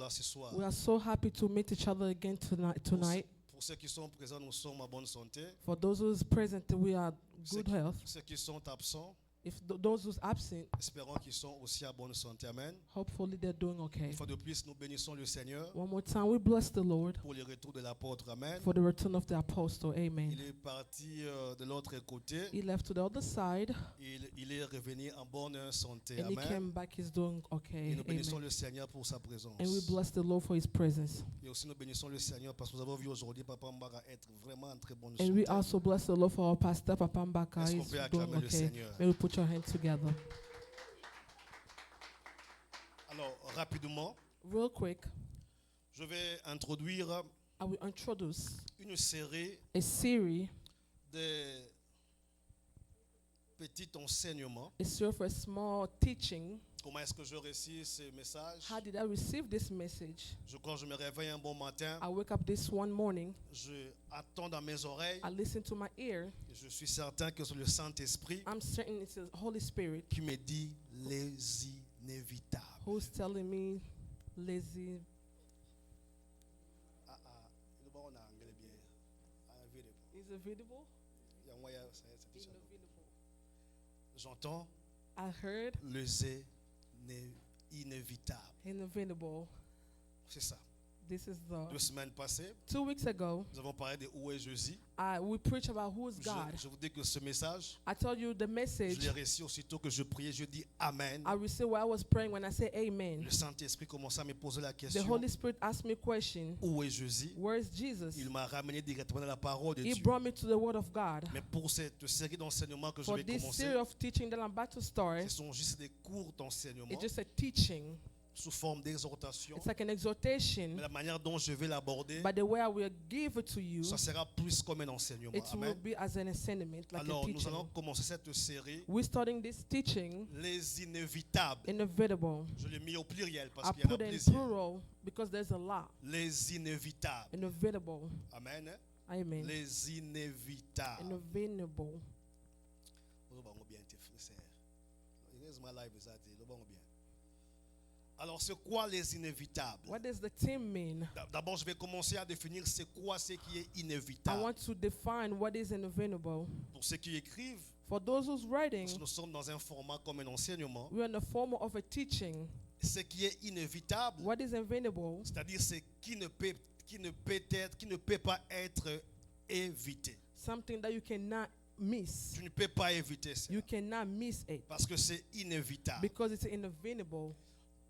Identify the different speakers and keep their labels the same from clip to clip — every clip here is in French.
Speaker 1: là ce soir.
Speaker 2: We are so happy to meet each other again tonight.
Speaker 1: Pour ceux qui sont présents, nous sommes en bonne santé.
Speaker 2: For those who's present, we are good health.
Speaker 1: Ceux qui sont absents,
Speaker 2: If those who's absent,
Speaker 1: espérons qu'ils sont aussi en bonne santé. Amen.
Speaker 2: hopefully they're doing okay.
Speaker 1: Une fois de plus, nous bénissons le Seigneur
Speaker 2: One more time, we bless the Lord
Speaker 1: pour le retour de l'apôtre. Amen.
Speaker 2: for the return of the apostle.
Speaker 1: Il
Speaker 2: Amen.
Speaker 1: est parti de l'autre côté.
Speaker 2: He left to the other side
Speaker 1: Il est revenu en bonne santé.
Speaker 2: and he
Speaker 1: Amen.
Speaker 2: came back. He's doing okay.
Speaker 1: Et nous bénissons
Speaker 2: Amen.
Speaker 1: le Seigneur pour sa présence.
Speaker 2: And we bless the Lord for his presence.
Speaker 1: Et aussi nous bénissons le Seigneur parce que nous avons vu aujourd'hui Papa Mbaka être vraiment en très bonne
Speaker 2: And we
Speaker 1: santé.
Speaker 2: also bless the Lord for our pastor, Papa Mbaka.
Speaker 1: Est-ce qu'on
Speaker 2: He's
Speaker 1: peut
Speaker 2: doing
Speaker 1: acclamer le
Speaker 2: okay.
Speaker 1: Seigneur?
Speaker 2: May we put your hands together.
Speaker 1: Alors, rapidement,
Speaker 2: Real quick,
Speaker 1: je vais introduire
Speaker 2: I will introduce
Speaker 1: une série
Speaker 2: a series,
Speaker 1: de petits enseignements.
Speaker 2: a series of a small teaching.
Speaker 1: Comment est-ce que je réussis ce message?
Speaker 2: How did I receive this message?
Speaker 1: Je crois que je me réveille un bon matin.
Speaker 2: I wake up this one morning.
Speaker 1: Je attends dans mes oreilles.
Speaker 2: I listen to my ear.
Speaker 1: Et je suis certain que c'est le Saint-Esprit
Speaker 2: I'm certain it's the Holy Spirit
Speaker 1: qui me dit les inévitables.
Speaker 2: who's telling me lazy.
Speaker 1: Le bon en anglais bien.
Speaker 2: Is it visible?
Speaker 1: Il y a moyen, ça, ça fait ça.
Speaker 2: Inevitable.
Speaker 1: J'entends
Speaker 2: I heard
Speaker 1: les inévitables.
Speaker 2: inevitable.
Speaker 1: C'est ça.
Speaker 2: This is
Speaker 1: 2
Speaker 2: the
Speaker 1: semaines passées,
Speaker 2: 2 weeks ago.
Speaker 1: nous avons parlé de où est Jésus.
Speaker 2: We preach about who is God.
Speaker 1: Je vous dis que ce message,
Speaker 2: I told you the
Speaker 1: je
Speaker 2: message.
Speaker 1: l'ai reçu aussitôt que je priais. Je dis Amen.
Speaker 2: I received what I was praying when I said Amen.
Speaker 1: Le Saint-Esprit commença à me poser la
Speaker 2: The
Speaker 1: question,
Speaker 2: Holy Spirit asked me a question.
Speaker 1: où est Jésus?
Speaker 2: Where is Jesus?
Speaker 1: Il m'a ramené directement dans la parole de
Speaker 2: He
Speaker 1: Dieu.
Speaker 2: brought me to the Word of God.
Speaker 1: Mais pour cette série d'enseignements que je
Speaker 2: For
Speaker 1: vais
Speaker 2: this
Speaker 1: commencer,
Speaker 2: series of teaching that I'm about to start,
Speaker 1: ce sont juste des cours d'enseignement
Speaker 2: it's just a teaching.
Speaker 1: sous forme d'exhortation.
Speaker 2: It's like an
Speaker 1: Mais
Speaker 2: exhortation.
Speaker 1: la manière dont je vais l'aborder,
Speaker 2: But the way I will give it to you,
Speaker 1: ça sera plus comme un enseignement.
Speaker 2: it will
Speaker 1: Amen.
Speaker 2: be as an enseignement, like a
Speaker 1: Alors, nous
Speaker 2: teaching.
Speaker 1: allons commencer cette série,
Speaker 2: We're starting this teaching
Speaker 1: les inévitables.
Speaker 2: inevitable.
Speaker 1: Je l'ai mis au pluriel parce
Speaker 2: I
Speaker 1: qu'il y en a
Speaker 2: put it in
Speaker 1: plusieurs.
Speaker 2: plural because there's a lot.
Speaker 1: Les inévitables.
Speaker 2: Inevitable.
Speaker 1: Amen.
Speaker 2: Amen.
Speaker 1: Les inévitables.
Speaker 2: Inevitable.
Speaker 1: Alors, c'est quoi les inévitables?
Speaker 2: What does the team mean?
Speaker 1: D'abord, je vais commencer à définir c'est quoi ce qui est
Speaker 2: I
Speaker 1: inévitable.
Speaker 2: want to define what is inevitable.
Speaker 1: Pour ceux qui écrivent,
Speaker 2: For those who's writing,
Speaker 1: nous sommes dans un format comme un enseignement.
Speaker 2: we're in the form of a teaching.
Speaker 1: Ce qui est inévitable,
Speaker 2: What is inevitable?
Speaker 1: c'est-à-dire ce qui ne peut pas être évité.
Speaker 2: Something that you cannot miss.
Speaker 1: Tu ne peux pas éviter ça
Speaker 2: You cannot miss it
Speaker 1: parce que c'est inévitable.
Speaker 2: because it's inevitable.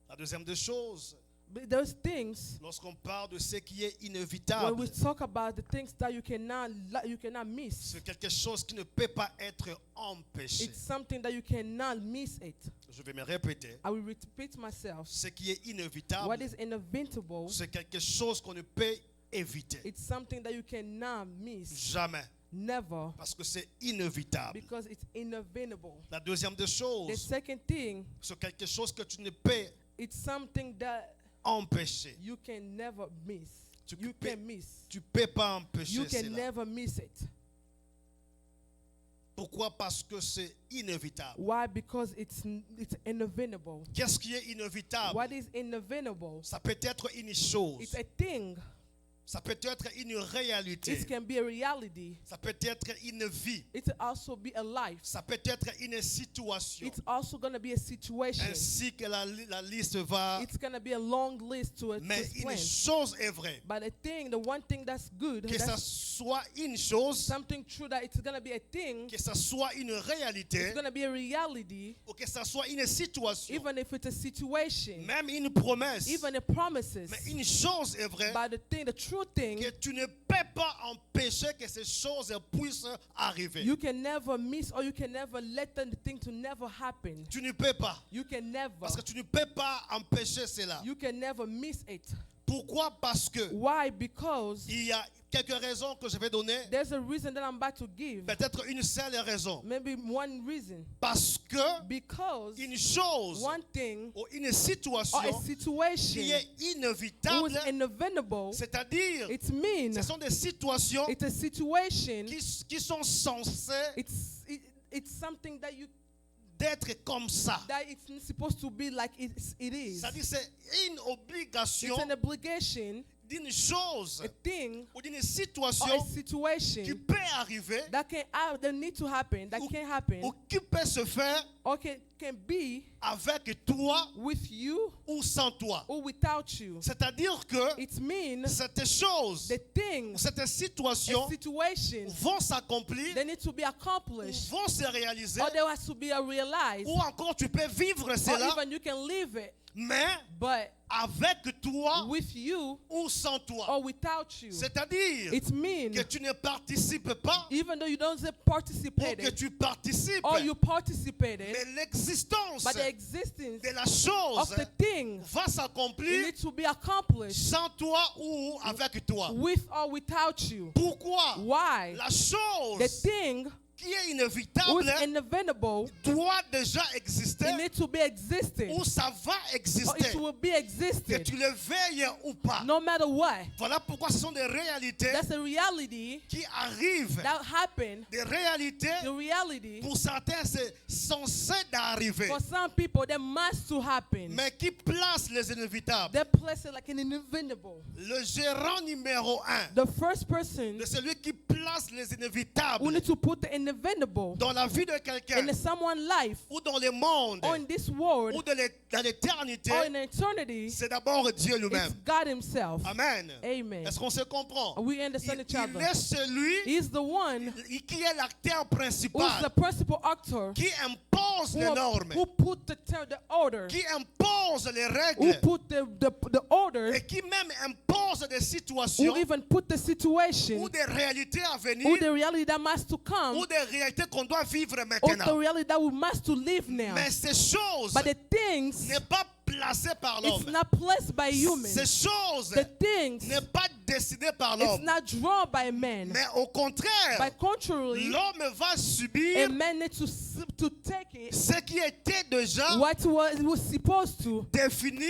Speaker 1: La deuxième des choses,
Speaker 2: But those things,
Speaker 1: lorsqu'on parle de ce qui est
Speaker 2: when
Speaker 1: inévitable,
Speaker 2: we talk about the things that you cannot miss,
Speaker 1: c'est quelque chose qui ne peut pas être empêché.
Speaker 2: it's something that you cannot miss it.
Speaker 1: Je vais me répéter.
Speaker 2: I will repeat myself.
Speaker 1: Ce qui est
Speaker 2: What
Speaker 1: inévitable,
Speaker 2: is inevitable?
Speaker 1: c'est quelque chose qu'on ne peut éviter.
Speaker 2: It's something that you cannot miss.
Speaker 1: Jamais.
Speaker 2: Never.
Speaker 1: Parce que c'est inévitable.
Speaker 2: Because it's inevitable.
Speaker 1: La deuxième des
Speaker 2: The
Speaker 1: choses,
Speaker 2: second thing,
Speaker 1: c'est quelque chose que tu ne peux
Speaker 2: it's something that
Speaker 1: empêcher.
Speaker 2: you can never miss.
Speaker 1: Tu
Speaker 2: You
Speaker 1: peux-
Speaker 2: can miss.
Speaker 1: Tu ne peux pas
Speaker 2: You
Speaker 1: empêcher
Speaker 2: can
Speaker 1: cela.
Speaker 2: never miss it.
Speaker 1: Pourquoi? Parce que c'est inévitable.
Speaker 2: Why? Because it's inevitable.
Speaker 1: Qu'est-ce qui est inévitable?
Speaker 2: What is inevitable?
Speaker 1: Ça peut être une chose.
Speaker 2: It's a thing.
Speaker 1: Ça peut être une réalité.
Speaker 2: It can be a reality.
Speaker 1: Ça peut être une vie.
Speaker 2: It can also be a life.
Speaker 1: Ça peut être une situation.
Speaker 2: It's also going to be a situation.
Speaker 1: Ainsi que la liste va.
Speaker 2: It's going to be a long list to
Speaker 1: Mais
Speaker 2: explain.
Speaker 1: une chose est vraie.
Speaker 2: But the one thing that's good,
Speaker 1: Que ça
Speaker 2: that's
Speaker 1: soit une chose,
Speaker 2: something true, that it's going to be a thing,
Speaker 1: que ça soit une réalité,
Speaker 2: it's going to be a reality,
Speaker 1: ou que ça soit une situation,
Speaker 2: even if it's a situation,
Speaker 1: même une promesse.
Speaker 2: even the promises.
Speaker 1: Mais une chose est vraie,
Speaker 2: But the true thing,
Speaker 1: que tu ne peux pas empêcher que ces choses puissent arriver.
Speaker 2: you can never miss, or you can never let the thing to never happen.
Speaker 1: Tu ne peux pas.
Speaker 2: You can never.
Speaker 1: Parce que tu ne peux pas empêcher cela.
Speaker 2: You can never miss it.
Speaker 1: Pourquoi? Parce que
Speaker 2: Why? Because
Speaker 1: il y a quelques raisons que je vais donner.
Speaker 2: there's a reason that I'm about to give.
Speaker 1: Peut-être une seule raison.
Speaker 2: Maybe one reason.
Speaker 1: Parce que
Speaker 2: Because
Speaker 1: une chose
Speaker 2: one thing
Speaker 1: ou une
Speaker 2: or
Speaker 1: situation
Speaker 2: a situation
Speaker 1: qui est
Speaker 2: who
Speaker 1: inévitable,
Speaker 2: is inevitable,
Speaker 1: c'est-à-dire
Speaker 2: it means
Speaker 1: ce sont des situations
Speaker 2: it's a situation.
Speaker 1: qui sont censées
Speaker 2: It's something that you
Speaker 1: d'être comme ça.
Speaker 2: that it's not supposed to be like it is.
Speaker 1: C'est-à-dire c'est une
Speaker 2: It's
Speaker 1: obligation
Speaker 2: an obligation,
Speaker 1: d'une chose
Speaker 2: a thing,
Speaker 1: ou d'une
Speaker 2: or a
Speaker 1: situation qui
Speaker 2: situation
Speaker 1: peut arriver
Speaker 2: that need to happen, that can happen,
Speaker 1: ou qui peut se faire
Speaker 2: or can be
Speaker 1: avec toi
Speaker 2: with you
Speaker 1: ou sans toi.
Speaker 2: or without you.
Speaker 1: C'est-à-dire que
Speaker 2: It means
Speaker 1: cette chose
Speaker 2: the things,
Speaker 1: ou cette
Speaker 2: a
Speaker 1: situation
Speaker 2: situation,
Speaker 1: vont s'accomplir,
Speaker 2: they need to be accomplished,
Speaker 1: vont se réaliser,
Speaker 2: or there has to be a realized,
Speaker 1: ou encore tu peux vivre
Speaker 2: or
Speaker 1: cela,
Speaker 2: even you can live it,
Speaker 1: mais
Speaker 2: but
Speaker 1: avec toi
Speaker 2: with you
Speaker 1: ou sans toi.
Speaker 2: or without you.
Speaker 1: C'est-à-dire
Speaker 2: It means
Speaker 1: que tu ne participes pas
Speaker 2: even though you don't
Speaker 1: pour
Speaker 2: participate,
Speaker 1: que tu participes,
Speaker 2: or you participated,
Speaker 1: mais l'existence
Speaker 2: but the existence
Speaker 1: de la
Speaker 2: of
Speaker 1: chose
Speaker 2: the thing
Speaker 1: va
Speaker 2: it
Speaker 1: s'accomplir
Speaker 2: needs to be accomplished
Speaker 1: sans toi ou avec toi.
Speaker 2: with or without you.
Speaker 1: Pourquoi?
Speaker 2: Why?
Speaker 1: La
Speaker 2: The
Speaker 1: chose
Speaker 2: thing
Speaker 1: qui est
Speaker 2: who's
Speaker 1: inévitable
Speaker 2: inevitable,
Speaker 1: doit déjà exister
Speaker 2: it needs to be existed,
Speaker 1: ou ça va
Speaker 2: or
Speaker 1: exister,
Speaker 2: it will be
Speaker 1: que
Speaker 2: existed,
Speaker 1: tu le veilles ou pas.
Speaker 2: no matter what.
Speaker 1: Voilà pourquoi ce sont des réalités
Speaker 2: That's a reality
Speaker 1: qui arrivent.
Speaker 2: that happened.
Speaker 1: Des réalités,
Speaker 2: The reality
Speaker 1: pour certains, c'est censé d'arriver,
Speaker 2: for some people that must to happen.
Speaker 1: mais qui placent les inévitables.
Speaker 2: They place it like an inevitable.
Speaker 1: Le gérant numéro 1
Speaker 2: The first person
Speaker 1: de celui qui place les inévitables
Speaker 2: who need to put the inevitable
Speaker 1: dans la vie de quelqu'un
Speaker 2: in someone's life,
Speaker 1: ou dans le monde
Speaker 2: or in this world,
Speaker 1: ou dans l'éternité,
Speaker 2: or in eternity,
Speaker 1: c'est d'abord Dieu
Speaker 2: it's
Speaker 1: lui-même.
Speaker 2: God Himself.
Speaker 1: Amen.
Speaker 2: Amen.
Speaker 1: Est-ce qu'on se comprend?
Speaker 2: We understand each
Speaker 1: Il
Speaker 2: other.
Speaker 1: est celui
Speaker 2: He's the one
Speaker 1: qui est l'acteur
Speaker 2: who's the
Speaker 1: principal,
Speaker 2: principal actor
Speaker 1: qui impose les normes,
Speaker 2: who put the order,
Speaker 1: qui impose les
Speaker 2: who
Speaker 1: règles
Speaker 2: put the order,
Speaker 1: et qui même impose des
Speaker 2: who
Speaker 1: situations
Speaker 2: even put the
Speaker 1: ou
Speaker 2: situation,
Speaker 1: des réalités à venir
Speaker 2: who the reality that must to come,
Speaker 1: ou des réalités qu'on doit vivre
Speaker 2: or the
Speaker 1: maintenant.
Speaker 2: reality that we must to live now.
Speaker 1: Mais ces choses
Speaker 2: But the things,
Speaker 1: n'est pas placées par
Speaker 2: it's
Speaker 1: l'homme.
Speaker 2: not placed by humans.
Speaker 1: Ces choses
Speaker 2: The things,
Speaker 1: n'est pas décidées par
Speaker 2: it's
Speaker 1: l'homme.
Speaker 2: not drawn by man.
Speaker 1: Mais au contraire,
Speaker 2: By contrary,
Speaker 1: l'homme va
Speaker 2: a
Speaker 1: subir
Speaker 2: man needs to take it
Speaker 1: ce qui était déjà
Speaker 2: what was supposed to
Speaker 1: défini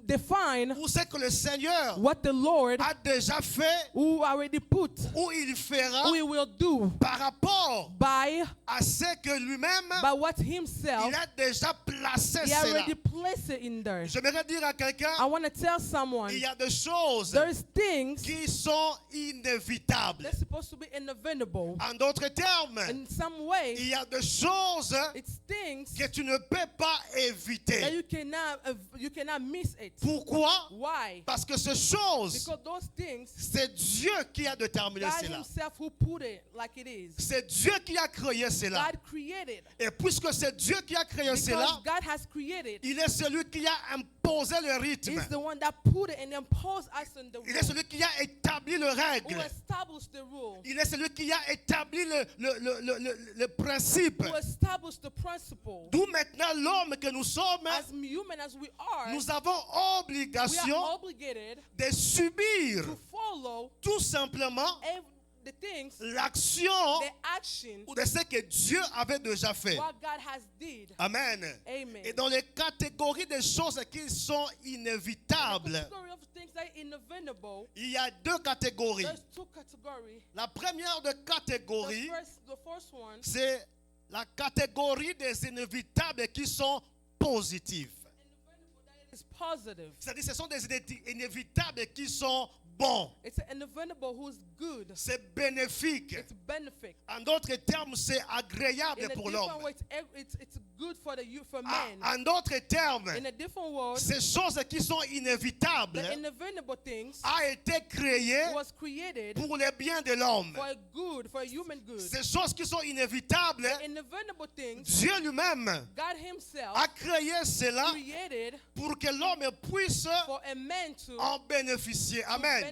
Speaker 2: define
Speaker 1: ou ce que le Seigneur
Speaker 2: what the Lord
Speaker 1: a déjà fait
Speaker 2: who already put,
Speaker 1: ou il fera
Speaker 2: who He will do
Speaker 1: par rapport
Speaker 2: by
Speaker 1: à ce que lui-même
Speaker 2: what Himself
Speaker 1: il a déjà placé
Speaker 2: He
Speaker 1: cela.
Speaker 2: already placed it in there.
Speaker 1: J'aimerais dire à quelqu'un,
Speaker 2: I want to tell someone
Speaker 1: il y a des choses
Speaker 2: there's things
Speaker 1: qui sont inévitables.
Speaker 2: that's supposed to be inevitable.
Speaker 1: En d'autres termes,
Speaker 2: In some way,
Speaker 1: il y a des choses
Speaker 2: it's things
Speaker 1: que tu ne peux pas
Speaker 2: that
Speaker 1: éviter.
Speaker 2: you cannot miss it.
Speaker 1: Pourquoi?
Speaker 2: Why?
Speaker 1: Parce que ces choses,
Speaker 2: Because those things,
Speaker 1: c'est Dieu qui a déterminé
Speaker 2: God
Speaker 1: cela.
Speaker 2: Himself who put it like it is.
Speaker 1: C'est Dieu qui a créé cela.
Speaker 2: God created.
Speaker 1: Et puisque c'est Dieu qui a créé
Speaker 2: Because
Speaker 1: cela,
Speaker 2: God has created,
Speaker 1: il est celui qui a imposé le rythme.
Speaker 2: He's the one that put it and imposed us in the
Speaker 1: Il est
Speaker 2: rule.
Speaker 1: celui qui a établi le
Speaker 2: Who
Speaker 1: règle.
Speaker 2: established the rule.
Speaker 1: Il est celui qui a établi le principe.
Speaker 2: Who established the principle.
Speaker 1: D'où maintenant l'homme que nous sommes,
Speaker 2: As human as we are,
Speaker 1: nous avons
Speaker 2: we
Speaker 1: obligation
Speaker 2: are obligated
Speaker 1: de subir
Speaker 2: to follow
Speaker 1: tout simplement
Speaker 2: the things,
Speaker 1: l'action
Speaker 2: the action,
Speaker 1: ou de ce que Dieu avait déjà fait.
Speaker 2: what God has did.
Speaker 1: Amen.
Speaker 2: Amen.
Speaker 1: Et dans les catégories des choses qui sont inévitables,
Speaker 2: Category of things that are inevitable,
Speaker 1: il y a deux catégories.
Speaker 2: there's two categories.
Speaker 1: La première de catégorie,
Speaker 2: The first one
Speaker 1: c'est la catégorie des inévitables qui sont positives.
Speaker 2: is positive.
Speaker 1: C'est-à-dire ce sont des inévitables qui sont bons.
Speaker 2: It's an inevitable who's good.
Speaker 1: C'est bénéfique.
Speaker 2: It's benefit.
Speaker 1: En d'autres termes, c'est agréable
Speaker 2: In a
Speaker 1: pour
Speaker 2: different
Speaker 1: l'homme.
Speaker 2: way, it's good for the youth, for
Speaker 1: Ah,
Speaker 2: men.
Speaker 1: en d'autres termes,
Speaker 2: In a different word,
Speaker 1: ces choses qui sont inévitables
Speaker 2: the inevitable things
Speaker 1: a été créées
Speaker 2: was created
Speaker 1: pour le bien de l'homme.
Speaker 2: for a good, for a human good.
Speaker 1: Ces choses qui sont inévitables,
Speaker 2: The inevitable things,
Speaker 1: Dieu lui-même
Speaker 2: God Himself
Speaker 1: a créé cela
Speaker 2: created
Speaker 1: pour que l'homme puisse
Speaker 2: for a man to
Speaker 1: en bénéficier. Amen.
Speaker 2: benefit.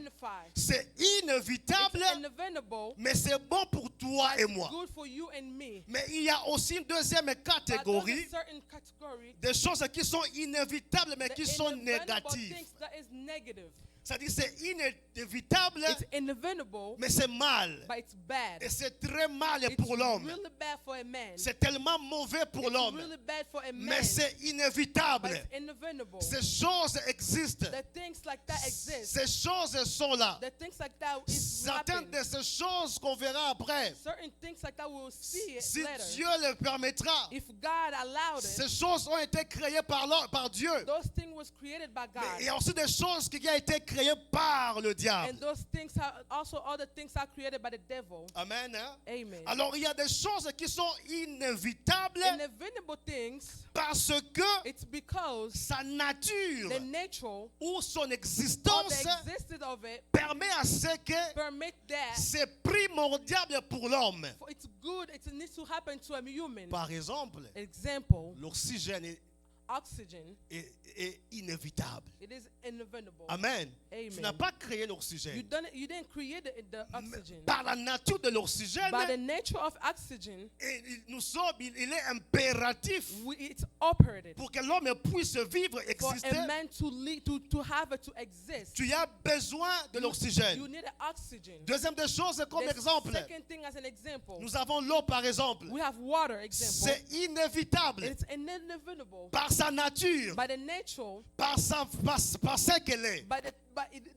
Speaker 1: C'est
Speaker 2: It's
Speaker 1: inévitable,
Speaker 2: inevitable,
Speaker 1: mais c'est bon pour toi et
Speaker 2: it's
Speaker 1: moi.
Speaker 2: good for you and me.
Speaker 1: Mais il y a aussi une deuxième
Speaker 2: But there's
Speaker 1: catégorie
Speaker 2: a certain category,
Speaker 1: des choses qui sont inévitables mais
Speaker 2: the
Speaker 1: qui sont
Speaker 2: inevitable
Speaker 1: négatives.
Speaker 2: things that is negative.
Speaker 1: C'est-à-dire c'est inévitable
Speaker 2: It's inevitable,
Speaker 1: mais c'est mal.
Speaker 2: but it's bad.
Speaker 1: Et c'est très mal
Speaker 2: It's
Speaker 1: pour l'homme.
Speaker 2: really bad for a man.
Speaker 1: C'est tellement mauvais pour
Speaker 2: It's
Speaker 1: l'homme.
Speaker 2: really bad for a man.
Speaker 1: Mais c'est
Speaker 2: But
Speaker 1: inévitable.
Speaker 2: it's inevitable.
Speaker 1: Ces choses existent.
Speaker 2: The things like that exist.
Speaker 1: Ces choses choses sont-là.
Speaker 2: The things like that is
Speaker 1: Certaines
Speaker 2: happening.
Speaker 1: de ces choses qu'on verra après,
Speaker 2: Certain things like that we will see it
Speaker 1: si
Speaker 2: later.
Speaker 1: Dieu le permettra,
Speaker 2: If God allowed it,
Speaker 1: ces choses ont été créées par Dieu.
Speaker 2: those things was created by
Speaker 1: Mais
Speaker 2: God.
Speaker 1: il y a aussi des choses qui ont été créées par le diable.
Speaker 2: And those things are also other things are created by the devil.
Speaker 1: Amen. Hein?
Speaker 2: Amen.
Speaker 1: Alors il y a des choses qui sont inévitables
Speaker 2: Inevitable things,
Speaker 1: parce que
Speaker 2: it's because
Speaker 1: sa nature
Speaker 2: the nature
Speaker 1: ou son
Speaker 2: or the
Speaker 1: existence
Speaker 2: existence of it
Speaker 1: permet à ce que
Speaker 2: permit that.
Speaker 1: c'est primordial pour l'homme.
Speaker 2: For it's good, it needs to happen to a human.
Speaker 1: Par exemple,
Speaker 2: Example,
Speaker 1: l'oxygène
Speaker 2: oxygen,
Speaker 1: est inévitable.
Speaker 2: it is inevitable.
Speaker 1: Amen.
Speaker 2: Amen.
Speaker 1: Tu n'as pas créé
Speaker 2: You
Speaker 1: l'oxygène.
Speaker 2: didn't create the oxygen.
Speaker 1: Par la nature de l'oxygène,
Speaker 2: By the nature of oxygen,
Speaker 1: il est impératif
Speaker 2: it's operated
Speaker 1: pour que l'homme puisse vivre,
Speaker 2: for
Speaker 1: exister.
Speaker 2: a man to live, to have it, to exist.
Speaker 1: Tu as besoin de
Speaker 2: You
Speaker 1: l'oxygène.
Speaker 2: need an oxygen.
Speaker 1: Deuxième des choses, comme
Speaker 2: The
Speaker 1: exemple,
Speaker 2: second thing as an example,
Speaker 1: nous avons l'eau par exemple.
Speaker 2: we have water example.
Speaker 1: C'est inévitable
Speaker 2: It's inevitable
Speaker 1: par sa nature,
Speaker 2: by the nature,
Speaker 1: par ce qu'elle est.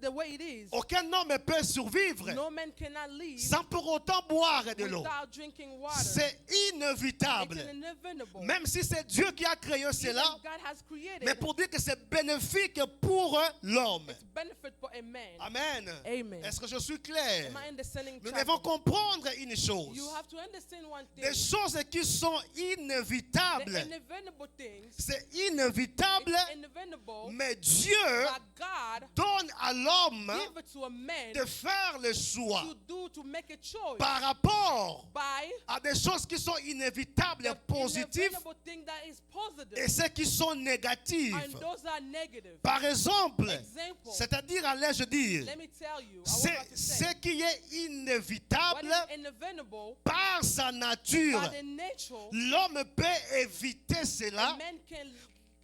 Speaker 2: the way it is.
Speaker 1: Aucun homme peut survivre
Speaker 2: No man cannot live
Speaker 1: sans pour autant boire de l'eau.
Speaker 2: without drinking water.
Speaker 1: C'est
Speaker 2: It's
Speaker 1: inévitable.
Speaker 2: inevitable.
Speaker 1: Même si c'est Dieu qui a créé
Speaker 2: Even
Speaker 1: cela,
Speaker 2: God has created
Speaker 1: mais pour dire que c'est bénéfique pour l'homme.
Speaker 2: it's benefit for a man.
Speaker 1: Amen.
Speaker 2: Amen.
Speaker 1: Est-ce que je suis clair?
Speaker 2: Am I understanding?
Speaker 1: Nous
Speaker 2: child?
Speaker 1: devons comprendre une chose.
Speaker 2: You have to understand one thing.
Speaker 1: Des choses qui sont
Speaker 2: The
Speaker 1: inévitables.
Speaker 2: inevitable things,
Speaker 1: C'est inévitable,
Speaker 2: it's inevitable,
Speaker 1: mais Dieu
Speaker 2: but God
Speaker 1: donne à l'homme
Speaker 2: give it to a man
Speaker 1: de faire le choix
Speaker 2: to make a choice
Speaker 1: par rapport
Speaker 2: by
Speaker 1: à des choses qui sont inévitables,
Speaker 2: the
Speaker 1: positives,
Speaker 2: inevitable thing that is positive
Speaker 1: et celles qui sont négatives.
Speaker 2: and those are negative.
Speaker 1: Par exemple,
Speaker 2: Example,
Speaker 1: c'est-à-dire, allais-je dire,
Speaker 2: let me tell you, I was
Speaker 1: c'est
Speaker 2: about to say,
Speaker 1: ce qui est
Speaker 2: what
Speaker 1: inévitable
Speaker 2: is inevitable
Speaker 1: par sa nature.
Speaker 2: by the nature,
Speaker 1: L'homme peut éviter cela
Speaker 2: a man can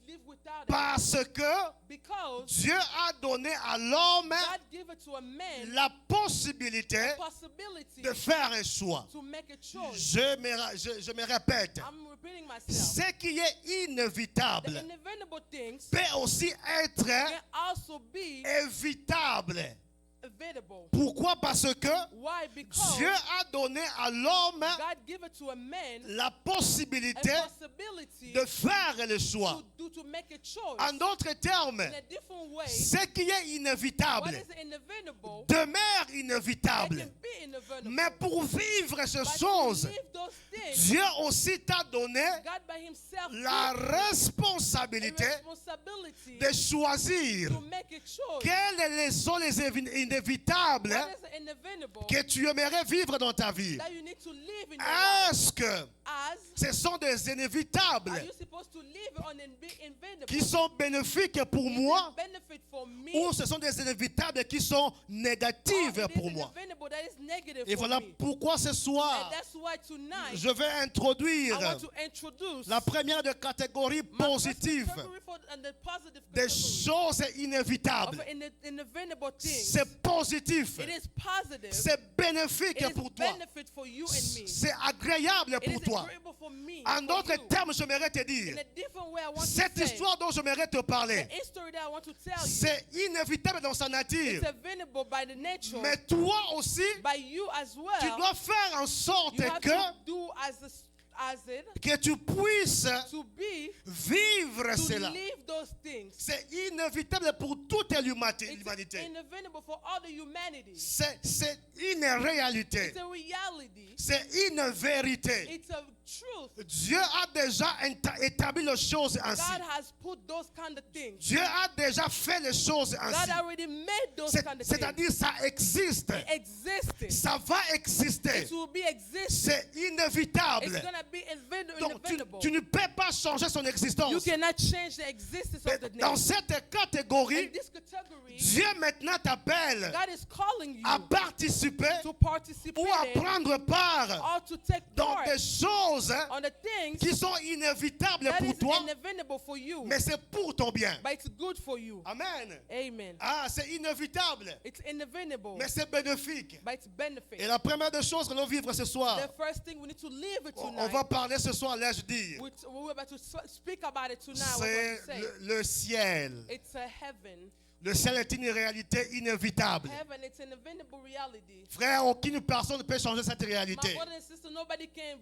Speaker 2: live without it
Speaker 1: parce que
Speaker 2: because
Speaker 1: Dieu a donné à l'homme
Speaker 2: God give it to a man
Speaker 1: la possibilité
Speaker 2: possibility
Speaker 1: de faire un choix.
Speaker 2: to make a choice.
Speaker 1: Je me répète,
Speaker 2: I'm repeating myself.
Speaker 1: ce qui est
Speaker 2: The
Speaker 1: inévitable
Speaker 2: inevitable things
Speaker 1: peut aussi être
Speaker 2: can also be
Speaker 1: évitable.
Speaker 2: evitable.
Speaker 1: Pourquoi? Parce que
Speaker 2: Why? Because
Speaker 1: Dieu a donné à l'homme
Speaker 2: God give it to a man
Speaker 1: la
Speaker 2: a
Speaker 1: possibilité
Speaker 2: possibility
Speaker 1: de faire le choix.
Speaker 2: to make a choice
Speaker 1: En d'autres termes,
Speaker 2: in a different way.
Speaker 1: ce qui est
Speaker 2: What
Speaker 1: inévitable
Speaker 2: is inevitable
Speaker 1: demeure
Speaker 2: it
Speaker 1: inévitable.
Speaker 2: can be inevitable.
Speaker 1: Mais pour vivre ces
Speaker 2: But
Speaker 1: choses,
Speaker 2: to live those things,
Speaker 1: Dieu aussi t'a donné
Speaker 2: God by himself
Speaker 1: la
Speaker 2: gives you
Speaker 1: responsabilité
Speaker 2: a responsibility
Speaker 1: de choisir
Speaker 2: to make a choice.
Speaker 1: quels sont les inévitables
Speaker 2: What is inevitable
Speaker 1: que tu aimerais vivre dans ta vie.
Speaker 2: that you need to live in your life?
Speaker 1: Est-ce que
Speaker 2: As
Speaker 1: ce sont des inévitables
Speaker 2: are you supposed to live on inevitable?
Speaker 1: qui sont bénéfiques pour
Speaker 2: Is it
Speaker 1: moi
Speaker 2: benefit for me?
Speaker 1: ou ce sont des inévitables qui sont
Speaker 2: Or
Speaker 1: négatives
Speaker 2: it is
Speaker 1: pour moi?
Speaker 2: inevitable that is negative
Speaker 1: Et
Speaker 2: for me.
Speaker 1: voilà pourquoi ce
Speaker 2: And
Speaker 1: soir,
Speaker 2: that's why tonight
Speaker 1: je vais
Speaker 2: I
Speaker 1: introduire
Speaker 2: want to introduce
Speaker 1: la première de catégorie
Speaker 2: my first
Speaker 1: positive
Speaker 2: category and the positive
Speaker 1: des
Speaker 2: category
Speaker 1: choses
Speaker 2: of
Speaker 1: inévitables.
Speaker 2: inevitable things.
Speaker 1: C'est positif,
Speaker 2: It is positive.
Speaker 1: c'est bénéfique
Speaker 2: It is
Speaker 1: pour toi,
Speaker 2: benefit for you and me.
Speaker 1: c'est agréable
Speaker 2: It
Speaker 1: pour
Speaker 2: is
Speaker 1: toi.
Speaker 2: agreeable for me.
Speaker 1: En
Speaker 2: for
Speaker 1: d'autres
Speaker 2: you.
Speaker 1: termes, j'aimerais te dire,
Speaker 2: In a different way, I want
Speaker 1: cette
Speaker 2: to say
Speaker 1: histoire dont j'aimerais te parler,
Speaker 2: the history that I want to tell you.
Speaker 1: c'est inévitable dans sa nature.
Speaker 2: It's inevitable by the nature,
Speaker 1: Mais toi aussi,
Speaker 2: by you as
Speaker 1: tu
Speaker 2: well.
Speaker 1: dois faire en sorte
Speaker 2: You have
Speaker 1: que,
Speaker 2: to do as it
Speaker 1: que tu puisses
Speaker 2: to be
Speaker 1: vivre
Speaker 2: to
Speaker 1: cela.
Speaker 2: live those things.
Speaker 1: C'est inévitable pour toute l'humanité.
Speaker 2: It's inevitable for all the humanity.
Speaker 1: C'est une réalité.
Speaker 2: It's a reality.
Speaker 1: C'est une vérité.
Speaker 2: It's a truth.
Speaker 1: Dieu a déjà établi les choses ainsi.
Speaker 2: God has put those kind of things.
Speaker 1: Dieu a déjà fait les choses
Speaker 2: God
Speaker 1: ainsi.
Speaker 2: already made those kind of things.
Speaker 1: C'est-à-dire ça existe.
Speaker 2: It existed.
Speaker 1: Ça va exister.
Speaker 2: It will be existing.
Speaker 1: C'est inévitable.
Speaker 2: It's gonna be
Speaker 1: Donc
Speaker 2: inevitable.
Speaker 1: tu ne peux pas changer son
Speaker 2: You
Speaker 1: existence.
Speaker 2: cannot change the existence
Speaker 1: Mais
Speaker 2: of the
Speaker 1: dans
Speaker 2: name.
Speaker 1: cette catégorie,
Speaker 2: In this category,
Speaker 1: Dieu maintenant t'appelle
Speaker 2: God is calling you
Speaker 1: à participer
Speaker 2: to participate
Speaker 1: ou à
Speaker 2: in
Speaker 1: prendre part
Speaker 2: or to take
Speaker 1: dans
Speaker 2: part
Speaker 1: des choses
Speaker 2: on the things
Speaker 1: qui sont inévitables
Speaker 2: that
Speaker 1: pour
Speaker 2: is
Speaker 1: toi,
Speaker 2: inevitable for you,
Speaker 1: mais c'est pour ton bien.
Speaker 2: but it's good for you.
Speaker 1: Amen.
Speaker 2: Amen.
Speaker 1: Ah, c'est inévitable,
Speaker 2: It's inevitable,
Speaker 1: mais c'est bénéfique.
Speaker 2: but it's benefit.
Speaker 1: Et la première des choses que nous vivre ce soir,
Speaker 2: The first thing we need to live it
Speaker 1: on
Speaker 2: tonight.
Speaker 1: va parler ce soir, là je dis,
Speaker 2: We're about to speak about it tonight. We're
Speaker 1: c'est
Speaker 2: about to say
Speaker 1: le ciel.
Speaker 2: it's a heaven.
Speaker 1: Le ciel est une réalité inévitable.
Speaker 2: Heaven, it's an inevitable reality.
Speaker 1: Frère, aucune personne ne peut changer cette
Speaker 2: My
Speaker 1: réalité.
Speaker 2: brother and sister, nobody can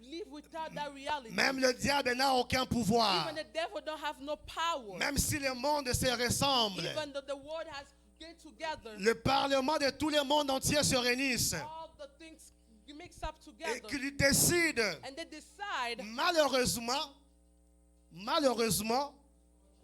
Speaker 2: live without that reality.
Speaker 1: Même le diable n'a aucun pouvoir.
Speaker 2: Even the devil don't have no power.
Speaker 1: Même si le monde se ressemble,
Speaker 2: Even though the world has get together,
Speaker 1: le parlement de tout le monde entier se réunissent
Speaker 2: all the things mix up
Speaker 1: et
Speaker 2: together,
Speaker 1: qu'ils décident,
Speaker 2: and they decide.
Speaker 1: malheureusement,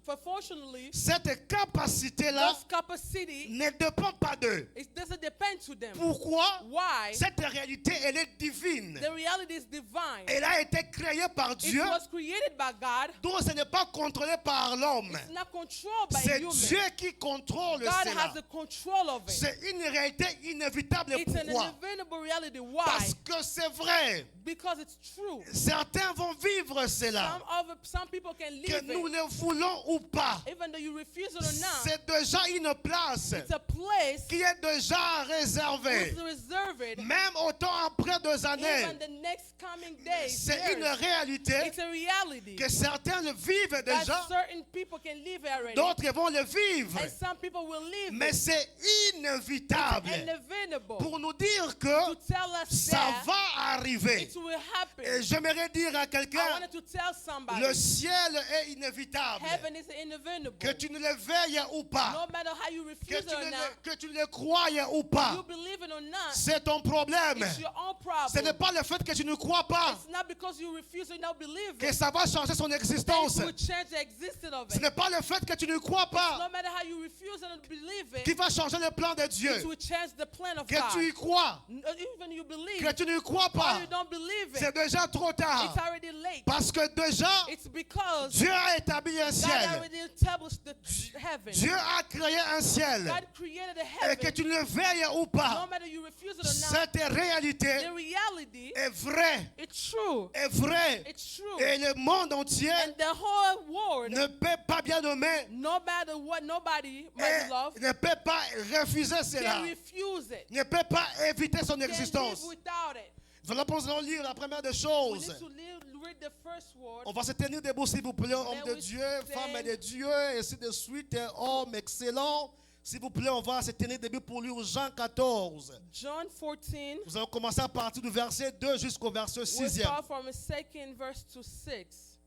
Speaker 2: Unfortunately,
Speaker 1: cette capacité-là
Speaker 2: this capacity,
Speaker 1: ne dépend pas d'eux.
Speaker 2: it doesn't depend to them.
Speaker 1: Pourquoi?
Speaker 2: Why?
Speaker 1: Cette réalité, elle est divine.
Speaker 2: The reality is divine.
Speaker 1: Elle a été créée par
Speaker 2: It
Speaker 1: Dieu,
Speaker 2: was created by God.
Speaker 1: donc ce n'est pas contrôlé par l'homme.
Speaker 2: It's not controlled by
Speaker 1: C'est
Speaker 2: human.
Speaker 1: Dieu qui contrôle
Speaker 2: God
Speaker 1: cela.
Speaker 2: has the control of it.
Speaker 1: C'est une réalité inévitable.
Speaker 2: It's an
Speaker 1: Pourquoi?
Speaker 2: inevitable reality. Why?
Speaker 1: Parce que c'est vrai.
Speaker 2: Because it's true.
Speaker 1: Certains vont vivre cela,
Speaker 2: Some people can
Speaker 1: que
Speaker 2: live
Speaker 1: nous
Speaker 2: it,
Speaker 1: le voulons ou pas.
Speaker 2: even though you refuse it or not.
Speaker 1: C'est déjà une place
Speaker 2: It's a place
Speaker 1: qui est déjà réservée.
Speaker 2: that's reserved.
Speaker 1: Même autant après 2 années,
Speaker 2: Even the next coming days,
Speaker 1: c'est une
Speaker 2: years,
Speaker 1: réalité
Speaker 2: it's a reality
Speaker 1: que certains le vivent déjà,
Speaker 2: that certain people can live it already,
Speaker 1: d'autres vont le vivre.
Speaker 2: and some people will live
Speaker 1: Mais
Speaker 2: it.
Speaker 1: c'est inévitable
Speaker 2: Inevitable
Speaker 1: pour nous dire
Speaker 2: to
Speaker 1: que
Speaker 2: tell us
Speaker 1: ça
Speaker 2: that
Speaker 1: va arriver.
Speaker 2: it will happen.
Speaker 1: Et j'aimerais dire à
Speaker 2: I
Speaker 1: quelqu'un,
Speaker 2: wanted to tell somebody,
Speaker 1: le ciel est inévitable.
Speaker 2: heaven is inevitable.
Speaker 1: Que tu ne le veilles ou pas,
Speaker 2: No matter how you refuse it or not,
Speaker 1: que tu le croyes ou
Speaker 2: you
Speaker 1: pas,
Speaker 2: believe it or not,
Speaker 1: c'est ton problème.
Speaker 2: it's your own
Speaker 1: Ce n'est
Speaker 2: problem.
Speaker 1: pas le fait que tu ne crois pas
Speaker 2: It's not because you refuse or not believe
Speaker 1: que
Speaker 2: it
Speaker 1: ça va changer son
Speaker 2: that
Speaker 1: existence.
Speaker 2: it will change the existence of
Speaker 1: Ce
Speaker 2: it.
Speaker 1: n'est pas le fait que tu ne crois
Speaker 2: No
Speaker 1: pas
Speaker 2: matter how you refuse and not believe
Speaker 1: qui
Speaker 2: it,
Speaker 1: va changer le plan de Dieu.
Speaker 2: it will change the plan of
Speaker 1: Que tu y
Speaker 2: God.
Speaker 1: crois,
Speaker 2: Even you believe
Speaker 1: que tu ne crois
Speaker 2: or
Speaker 1: pas,
Speaker 2: you don't believe
Speaker 1: c'est
Speaker 2: it,
Speaker 1: déjà trop tard.
Speaker 2: it's already late.
Speaker 1: Parce que déjà,
Speaker 2: It's because
Speaker 1: Dieu a établi un
Speaker 2: God
Speaker 1: ciel.
Speaker 2: already established the heaven.
Speaker 1: Dieu a créé un ciel.
Speaker 2: God created a
Speaker 1: Et que
Speaker 2: heaven.
Speaker 1: tu ne le veilles ou
Speaker 2: No
Speaker 1: pas,
Speaker 2: matter you refuse it or not,
Speaker 1: cette réalité
Speaker 2: the reality,
Speaker 1: est vraie.
Speaker 2: it's true.
Speaker 1: Est vraie.
Speaker 2: It's true.
Speaker 1: Et le monde entier
Speaker 2: And the whole world,
Speaker 1: ne peut pas bien nommer
Speaker 2: no matter what, nobody, my
Speaker 1: et
Speaker 2: love,
Speaker 1: ne peut pas refuser cela.
Speaker 2: can refuse it.
Speaker 1: Ne peut pas éviter son
Speaker 2: Can live
Speaker 1: existence.
Speaker 2: without it.
Speaker 1: Voilà pour nous lire la première des
Speaker 2: We
Speaker 1: choses.
Speaker 2: need to read the first word.
Speaker 1: On va se tenir debout s'il vous plaît, homme
Speaker 2: Then
Speaker 1: de
Speaker 2: we
Speaker 1: Dieu,
Speaker 2: stand.
Speaker 1: femme de Dieu, et ainsi de suite, homme excellent. S'il vous plaît, on va se tenir debout pour lire Jean 14.
Speaker 2: John 14.
Speaker 1: Nous allons commencer à partir du verset 2 jusqu'au verset
Speaker 2: We'll
Speaker 1: 6e.
Speaker 2: start from the second verse to 6.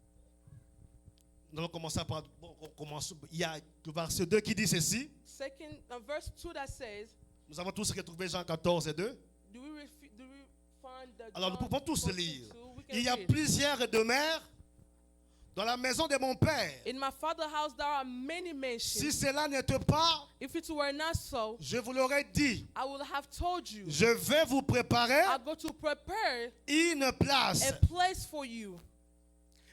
Speaker 1: Nous allons commencer par... Bon, on commence, il y a le verset 2 qui dit ceci.
Speaker 2: Verse 2 that says,
Speaker 1: Nous avons tous retrouvé Jean 14 et 2.
Speaker 2: do we find the
Speaker 1: Alors nous
Speaker 2: John
Speaker 1: pouvons tous
Speaker 2: 14
Speaker 1: lire.
Speaker 2: too? We can
Speaker 1: Il y a
Speaker 2: read.
Speaker 1: plusieurs demeures dans la maison de mon Père.
Speaker 2: In my father's house there are many mansions.
Speaker 1: Si cela n'était pas,
Speaker 2: If it were not so,
Speaker 1: je vous l'aurais dit.
Speaker 2: I would have told you.
Speaker 1: Je vais vous préparer
Speaker 2: I go to prepare
Speaker 1: une place.
Speaker 2: a place for you.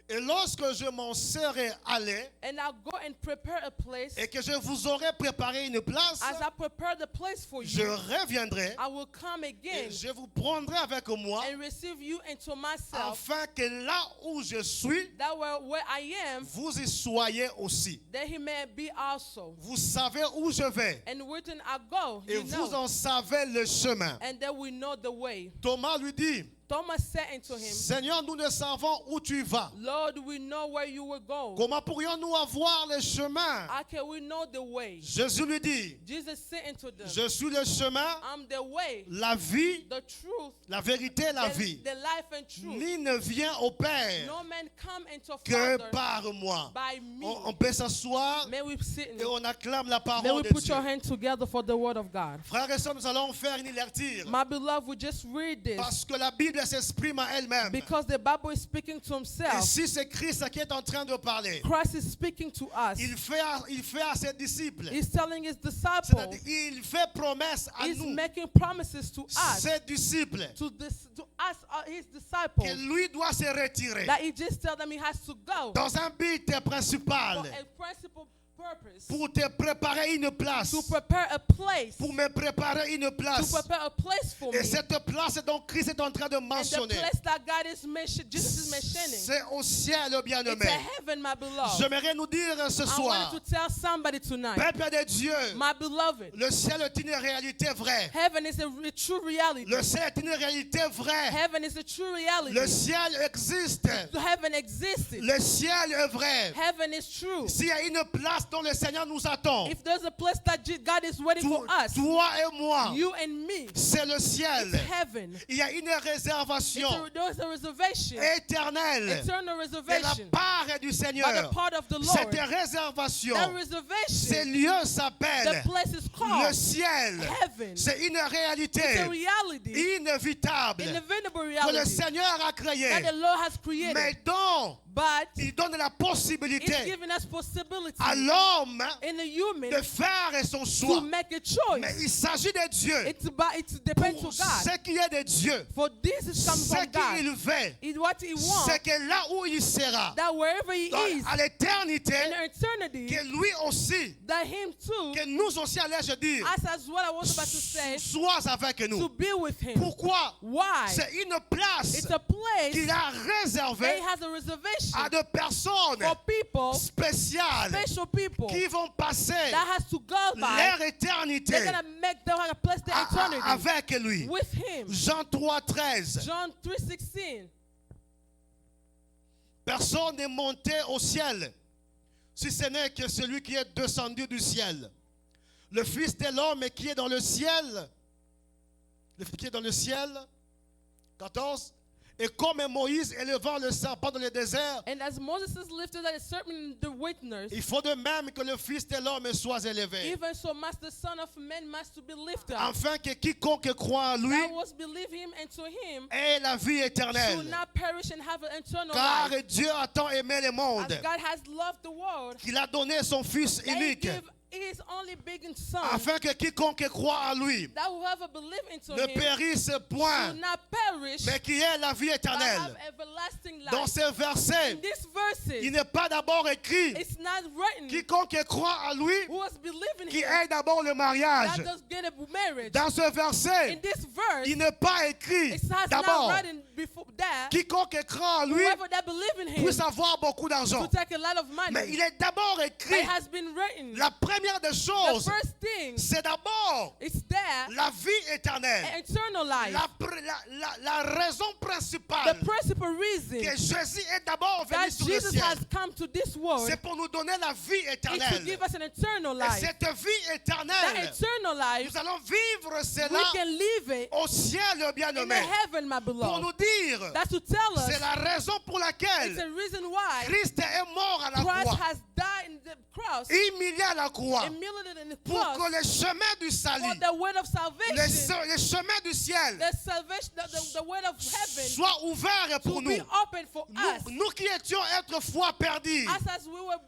Speaker 1: Et lorsque je m'en serai allé
Speaker 2: And I'll go and prepare a place.
Speaker 1: et que je vous aurai préparé une place,
Speaker 2: As I prepare the place for
Speaker 1: je
Speaker 2: you,
Speaker 1: reviendrai
Speaker 2: I will come again
Speaker 1: et je vous prendrai avec moi
Speaker 2: and receive you into myself,
Speaker 1: afin que là où je suis,
Speaker 2: that where I am,
Speaker 1: vous y soyez aussi.
Speaker 2: that he may be also.
Speaker 1: Vous savez où je vais
Speaker 2: And wherein I go,
Speaker 1: et
Speaker 2: you
Speaker 1: vous
Speaker 2: know,
Speaker 1: en savez le chemin.
Speaker 2: and that we know the way.
Speaker 1: Thomas lui dit,
Speaker 2: Thomas said unto him,
Speaker 1: Seigneur, nous ne savons où tu vas.
Speaker 2: Lord, we know where you will go.
Speaker 1: Comment pourrions-nous avoir le chemin?
Speaker 2: How can we know the way?
Speaker 1: Jésus lui dit,
Speaker 2: Jesus said unto them,
Speaker 1: je suis le chemin,
Speaker 2: I'm the way,
Speaker 1: la vie,
Speaker 2: the truth,
Speaker 1: la vérité et la vie.
Speaker 2: the life and truth.
Speaker 1: Ni ne vient au Père
Speaker 2: No man come into
Speaker 1: que
Speaker 2: Father
Speaker 1: par moi.
Speaker 2: by me.
Speaker 1: On peut s'asseoir
Speaker 2: May we sit
Speaker 1: et on acclame la
Speaker 2: May
Speaker 1: parole
Speaker 2: we
Speaker 1: de
Speaker 2: put
Speaker 1: Dieu.
Speaker 2: your hands together for the word of God.
Speaker 1: Frères et sœurs, nous allons faire une lecture
Speaker 2: My beloved, we just read this
Speaker 1: parce que la Bible s'exprime à elle-même.
Speaker 2: because the Bible is speaking to himself.
Speaker 1: Ici, c'est Christ qui est en train de parler.
Speaker 2: Christ is speaking to us.
Speaker 1: Il fait à ses disciples,
Speaker 2: He's telling his disciples,
Speaker 1: c'est-à-dire il fait promesse à
Speaker 2: he's
Speaker 1: nous,
Speaker 2: making promises to us,
Speaker 1: ses disciples,
Speaker 2: to us, his
Speaker 1: que
Speaker 2: disciples,
Speaker 1: lui doit se retirer
Speaker 2: that he just tell them he has to go
Speaker 1: dans un but principal
Speaker 2: for a principal purpose,
Speaker 1: pour te préparer une place,
Speaker 2: to prepare a place,
Speaker 1: pour me préparer une
Speaker 2: to
Speaker 1: place.
Speaker 2: prepare a place for me.
Speaker 1: Et cette place dont Christ est en train de
Speaker 2: And the
Speaker 1: mentionner,
Speaker 2: place that God is mentioning, Jesus is mentioning,
Speaker 1: c'est au ciel,
Speaker 2: it's
Speaker 1: bien-aimé.
Speaker 2: a heaven, my beloved.
Speaker 1: J'aimerais nous dire ce
Speaker 2: I
Speaker 1: soir,
Speaker 2: wanted to tell somebody tonight,
Speaker 1: peuple de Dieu,
Speaker 2: my beloved,
Speaker 1: le ciel est une réalité vraie.
Speaker 2: heaven is a true reality.
Speaker 1: Le ciel est une réalité vraie.
Speaker 2: Heaven is a true reality.
Speaker 1: Le ciel existe.
Speaker 2: Heaven existed.
Speaker 1: Le ciel est vrai.
Speaker 2: Heaven is true.
Speaker 1: S'il y a une place place dont le Seigneur nous attend,
Speaker 2: if there's a place that God is waiting for us,
Speaker 1: toi et moi,
Speaker 2: you and me,
Speaker 1: c'est le ciel.
Speaker 2: it's heaven.
Speaker 1: Il y a une réservation
Speaker 2: There's a reservation,
Speaker 1: éternelle
Speaker 2: eternal
Speaker 1: de la
Speaker 2: reservation
Speaker 1: part du
Speaker 2: by the
Speaker 1: Seigneur.
Speaker 2: part of the
Speaker 1: Cette
Speaker 2: Lord.
Speaker 1: réservation,
Speaker 2: That
Speaker 1: ces
Speaker 2: reservation,
Speaker 1: lieux
Speaker 2: the
Speaker 1: s'appellent
Speaker 2: place is
Speaker 1: le
Speaker 2: called
Speaker 1: ciel.
Speaker 2: heaven.
Speaker 1: C'est une
Speaker 2: It's a
Speaker 1: réalité
Speaker 2: reality,
Speaker 1: inévitable
Speaker 2: inevitable
Speaker 1: que le
Speaker 2: reality
Speaker 1: Seigneur a créée,
Speaker 2: that the Lord has created.
Speaker 1: mais dont
Speaker 2: But
Speaker 1: il donne la
Speaker 2: it's
Speaker 1: possibilité
Speaker 2: giving us possibility
Speaker 1: à l'homme
Speaker 2: in a human
Speaker 1: de faire son
Speaker 2: to
Speaker 1: choix.
Speaker 2: make a
Speaker 1: Mais
Speaker 2: choice.
Speaker 1: il s'agit de Dieu.
Speaker 2: It depends
Speaker 1: Pour
Speaker 2: on God.
Speaker 1: ce qui est de Dieu,
Speaker 2: For this is coming
Speaker 1: ce
Speaker 2: from God.
Speaker 1: qu'il veut,
Speaker 2: It's what He wants.
Speaker 1: c'est que là où il sera,
Speaker 2: That wherever He is
Speaker 1: à l'éternité,
Speaker 2: in eternity,
Speaker 1: que lui aussi,
Speaker 2: that Him too,
Speaker 1: que nous aussi, allais-je dire,
Speaker 2: as what I was about to say,
Speaker 1: sois avec
Speaker 2: to
Speaker 1: nous.
Speaker 2: be with Him.
Speaker 1: Pourquoi?
Speaker 2: Why?
Speaker 1: C'est une place
Speaker 2: It's a place
Speaker 1: qu'il a
Speaker 2: that
Speaker 1: réservée
Speaker 2: He has a reservation
Speaker 1: à des personnes
Speaker 2: for people,
Speaker 1: spéciales
Speaker 2: special people,
Speaker 1: qui vont passer
Speaker 2: that has to go by.
Speaker 1: leur éternité
Speaker 2: They're gonna place their eternity
Speaker 1: avec lui.
Speaker 2: with Him.
Speaker 1: Jean 3,13.
Speaker 2: John 3:16.
Speaker 1: Personne n'est monté au ciel, si ce n'est que celui qui est descendu du ciel. Le Fils de l'homme qui est dans le ciel, qui est dans le ciel, 14. Et comme Moïse élevant le serpent dans le désert,
Speaker 2: And as Moses is lifted at a certain the witness,
Speaker 1: il faut de même que le Fils de l'homme soit élevé,
Speaker 2: even so must the Son of Man must be lifted up.
Speaker 1: afin que quiconque croit en lui
Speaker 2: That was believe Him, and to Him
Speaker 1: ait la vie
Speaker 2: should
Speaker 1: éternelle.
Speaker 2: not perish and have an eternal
Speaker 1: Car
Speaker 2: life.
Speaker 1: Dieu a tant aimé le monde
Speaker 2: As God has loved the world,
Speaker 1: qu'il a donné son Fils
Speaker 2: that He
Speaker 1: unique,
Speaker 2: gave His only begotten Son,
Speaker 1: afin que quiconque croit en lui
Speaker 2: that whoever believe into
Speaker 1: ne
Speaker 2: Him
Speaker 1: périsse point,
Speaker 2: should not perish,
Speaker 1: mais qui ait la vie
Speaker 2: but have
Speaker 1: éternelle.
Speaker 2: everlasting
Speaker 1: Dans
Speaker 2: life.
Speaker 1: ces versets,
Speaker 2: In these verses,
Speaker 1: il n'est pas d'abord écrit
Speaker 2: it's not written
Speaker 1: quiconque croit en lui
Speaker 2: who was believing
Speaker 1: qui
Speaker 2: Him
Speaker 1: ait d'abord le mariage.
Speaker 2: that does get a marriage.
Speaker 1: Dans ce verset,
Speaker 2: In this verse,
Speaker 1: il n'est pas écrit
Speaker 2: it has not
Speaker 1: d'abord
Speaker 2: written before that
Speaker 1: quiconque croit en lui
Speaker 2: whoever that believe in Him
Speaker 1: puisse avoir beaucoup d'argent.
Speaker 2: to take a lot of money.
Speaker 1: Mais il est d'abord
Speaker 2: But
Speaker 1: écrit,
Speaker 2: it has been written.
Speaker 1: la première des
Speaker 2: The
Speaker 1: choses,
Speaker 2: first thing
Speaker 1: c'est d'abord
Speaker 2: is there,
Speaker 1: la vie éternelle.
Speaker 2: eternal life.
Speaker 1: La raison principale
Speaker 2: The principal reason
Speaker 1: que Jésus est d'abord venu
Speaker 2: that
Speaker 1: sur le
Speaker 2: Jesus
Speaker 1: ciel,
Speaker 2: has come to this world
Speaker 1: c'est pour nous donner la vie
Speaker 2: is to
Speaker 1: éternelle.
Speaker 2: give us an eternal
Speaker 1: Et
Speaker 2: life.
Speaker 1: cette vie
Speaker 2: That
Speaker 1: éternelle,
Speaker 2: eternal life,
Speaker 1: nous allons vivre
Speaker 2: we
Speaker 1: cela
Speaker 2: can live it
Speaker 1: au ciel,
Speaker 2: in
Speaker 1: bien-aimé.
Speaker 2: the heaven, my
Speaker 1: Pour
Speaker 2: beloved.
Speaker 1: nous dire,
Speaker 2: That's to tell us
Speaker 1: c'est la raison pour
Speaker 2: it's
Speaker 1: laquelle
Speaker 2: the reason why
Speaker 1: Christ est mort à la
Speaker 2: Christ
Speaker 1: croix,
Speaker 2: has died in the cross,
Speaker 1: humilié à la croix,
Speaker 2: humiliated in the
Speaker 1: pour
Speaker 2: cross,
Speaker 1: que le chemin du
Speaker 2: for
Speaker 1: salut,
Speaker 2: the word of salvation,
Speaker 1: le chemin du ciel
Speaker 2: the salvation, the word of heaven
Speaker 1: soit ouvert
Speaker 2: to
Speaker 1: pour
Speaker 2: be
Speaker 1: nous.
Speaker 2: open for us.
Speaker 1: Nous qui étions autrefois perdus,
Speaker 2: As we were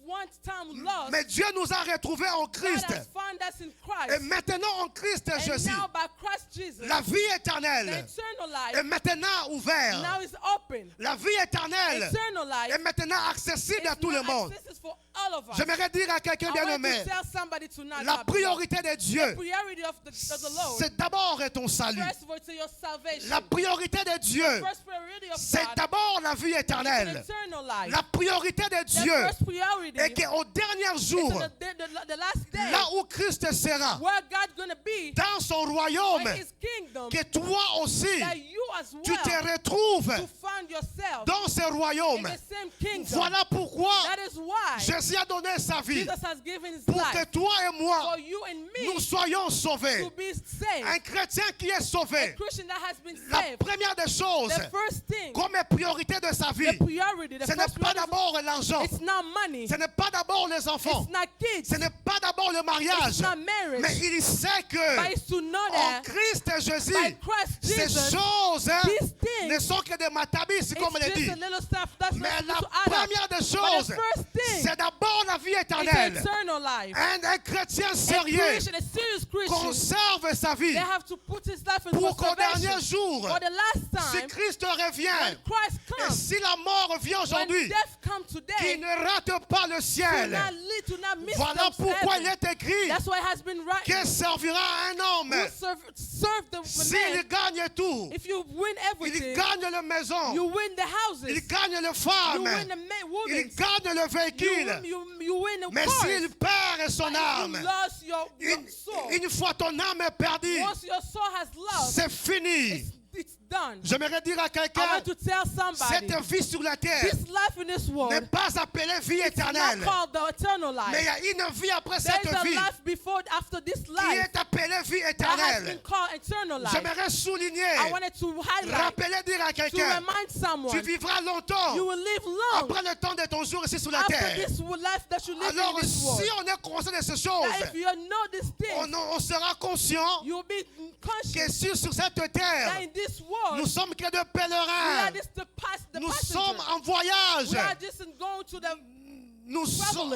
Speaker 2: one time lost,
Speaker 1: mais Dieu nous a retrouvés en
Speaker 2: God
Speaker 1: Christ.
Speaker 2: has found us in
Speaker 1: Et
Speaker 2: Christ.
Speaker 1: maintenant en Christ
Speaker 2: And
Speaker 1: Jésus,
Speaker 2: now by Christ Jesus,
Speaker 1: la vie
Speaker 2: the
Speaker 1: éternelle
Speaker 2: eternal
Speaker 1: est
Speaker 2: life
Speaker 1: maintenant ouverte.
Speaker 2: now is open.
Speaker 1: La vie éternelle
Speaker 2: Eternal life
Speaker 1: est maintenant accessible à
Speaker 2: is
Speaker 1: tout le
Speaker 2: now
Speaker 1: monde.
Speaker 2: accessible for all of us.
Speaker 1: J'aimerais dire à quelqu'un
Speaker 2: I
Speaker 1: bien
Speaker 2: want
Speaker 1: aimé,
Speaker 2: to tell somebody tonight,
Speaker 1: la
Speaker 2: my beloved,
Speaker 1: priorité de
Speaker 2: the
Speaker 1: Dieu,
Speaker 2: priority of the Lord,
Speaker 1: c'est d'abord ton salut.
Speaker 2: first of all, to your salvation.
Speaker 1: La priorité de Dieu,
Speaker 2: First priority of
Speaker 1: c'est
Speaker 2: God
Speaker 1: d'abord la vie
Speaker 2: is an
Speaker 1: éternelle.
Speaker 2: eternal life.
Speaker 1: La priorité de
Speaker 2: The
Speaker 1: Dieu
Speaker 2: first priority
Speaker 1: est qu'au dernier
Speaker 2: is
Speaker 1: jour,
Speaker 2: the last day
Speaker 1: là où Christ sera,
Speaker 2: where God's going to be
Speaker 1: dans son royaume,
Speaker 2: in His kingdom,
Speaker 1: que toi aussi,
Speaker 2: that you as
Speaker 1: tu te
Speaker 2: well
Speaker 1: retrouves
Speaker 2: to find yourself
Speaker 1: dans ce
Speaker 2: in
Speaker 1: royaume.
Speaker 2: the same kingdom.
Speaker 1: Voilà pourquoi
Speaker 2: That is why
Speaker 1: Jésus a donné sa vie
Speaker 2: Jesus has given His
Speaker 1: pour que
Speaker 2: life
Speaker 1: toi et moi,
Speaker 2: for you and
Speaker 1: nous
Speaker 2: me
Speaker 1: soyons
Speaker 2: to
Speaker 1: sauvés.
Speaker 2: be saved.
Speaker 1: Un chrétien qui est
Speaker 2: A
Speaker 1: sauvé,
Speaker 2: Christian that has been
Speaker 1: la
Speaker 2: saved,
Speaker 1: première des choses,
Speaker 2: the first thing,
Speaker 1: comme priorité de sa
Speaker 2: the
Speaker 1: vie,
Speaker 2: priority, the
Speaker 1: ce n'est
Speaker 2: first
Speaker 1: pas
Speaker 2: priority,
Speaker 1: d'abord l'argent,
Speaker 2: it's not money,
Speaker 1: ce n'est pas d'abord les enfants,
Speaker 2: it's not kids,
Speaker 1: ce n'est pas d'abord le
Speaker 2: it's
Speaker 1: mariage,
Speaker 2: not marriage,
Speaker 1: mais il sait que
Speaker 2: but it's to know
Speaker 1: en
Speaker 2: that
Speaker 1: Christ
Speaker 2: by
Speaker 1: Jésus,
Speaker 2: Christ
Speaker 1: ces
Speaker 2: Jesus,
Speaker 1: choses
Speaker 2: these things,
Speaker 1: ne sont que des matabis, comme on
Speaker 2: it's
Speaker 1: le
Speaker 2: just
Speaker 1: dit.
Speaker 2: a little stuff that's
Speaker 1: Mais
Speaker 2: not
Speaker 1: la
Speaker 2: to add up.
Speaker 1: première des
Speaker 2: But
Speaker 1: choses,
Speaker 2: the first thing
Speaker 1: c'est d'abord la vie
Speaker 2: is
Speaker 1: éternelle.
Speaker 2: eternal life.
Speaker 1: Un chrétien
Speaker 2: A
Speaker 1: sérieux
Speaker 2: Christian, a serious Christian,
Speaker 1: conserve sa vie
Speaker 2: they have to put his life in
Speaker 1: pour qu'au dernier
Speaker 2: conservation.
Speaker 1: jour,
Speaker 2: For the last
Speaker 1: si
Speaker 2: time,
Speaker 1: Christ
Speaker 2: when
Speaker 1: revient,
Speaker 2: Christ
Speaker 1: et
Speaker 2: comes,
Speaker 1: si la mort vient
Speaker 2: when
Speaker 1: aujourd'hui,
Speaker 2: death comes
Speaker 1: qu'il
Speaker 2: today,
Speaker 1: ne rate pas le
Speaker 2: to
Speaker 1: ciel.
Speaker 2: not lead, to not miss
Speaker 1: Voilà
Speaker 2: those
Speaker 1: pourquoi
Speaker 2: heaven.
Speaker 1: il est écrit
Speaker 2: That's why it has been written.
Speaker 1: que servira un homme
Speaker 2: You serve the
Speaker 1: s'il
Speaker 2: man.
Speaker 1: gagne tout.
Speaker 2: If you win
Speaker 1: Il
Speaker 2: everything,
Speaker 1: gagne la maison,
Speaker 2: you win the houses,
Speaker 1: il gagne les
Speaker 2: you
Speaker 1: femmes,
Speaker 2: win the
Speaker 1: il
Speaker 2: women,
Speaker 1: gagne le véhicule.
Speaker 2: you win the
Speaker 1: Mais
Speaker 2: cars.
Speaker 1: s'il perd son
Speaker 2: But
Speaker 1: âme,
Speaker 2: if you lost your soul,
Speaker 1: une fois ton âme est perdue,
Speaker 2: once your soul has lost,
Speaker 1: c'est fini.
Speaker 2: it's done.
Speaker 1: J'aimerais dire à
Speaker 2: I
Speaker 1: quelqu'un,
Speaker 2: want to tell somebody,
Speaker 1: cette vie sur la terre
Speaker 2: this life in this
Speaker 1: n'est
Speaker 2: world
Speaker 1: pas appelée vie
Speaker 2: is not
Speaker 1: éternelle.
Speaker 2: called the eternal
Speaker 1: Mais il y
Speaker 2: life.
Speaker 1: a une vie après
Speaker 2: There is
Speaker 1: cette
Speaker 2: a
Speaker 1: vie
Speaker 2: life before, after this
Speaker 1: qui
Speaker 2: life
Speaker 1: est appelée vie
Speaker 2: that has been
Speaker 1: éternelle.
Speaker 2: called eternal life.
Speaker 1: J'aimerais
Speaker 2: I
Speaker 1: souligner,
Speaker 2: wanted to highlight,
Speaker 1: rappeler, dire à
Speaker 2: to
Speaker 1: quelqu'un,
Speaker 2: remind
Speaker 1: tu
Speaker 2: someone,
Speaker 1: vivras longtemps
Speaker 2: you will live long
Speaker 1: après le temps de ton jour ici sur la
Speaker 2: after
Speaker 1: terre.
Speaker 2: this life that you live
Speaker 1: Alors,
Speaker 2: in this world.
Speaker 1: si on est conscient de ces
Speaker 2: That
Speaker 1: choses,
Speaker 2: if you know these things,
Speaker 1: on sera conscient
Speaker 2: you'll be
Speaker 1: que
Speaker 2: conscious
Speaker 1: sur cette
Speaker 2: that
Speaker 1: terre,
Speaker 2: in this world,
Speaker 1: nous sommes que de
Speaker 2: we are
Speaker 1: pèlerins.
Speaker 2: just the
Speaker 1: Nous sommes
Speaker 2: passengers.
Speaker 1: en voyage.
Speaker 2: We are just going to the,
Speaker 1: Nous sommes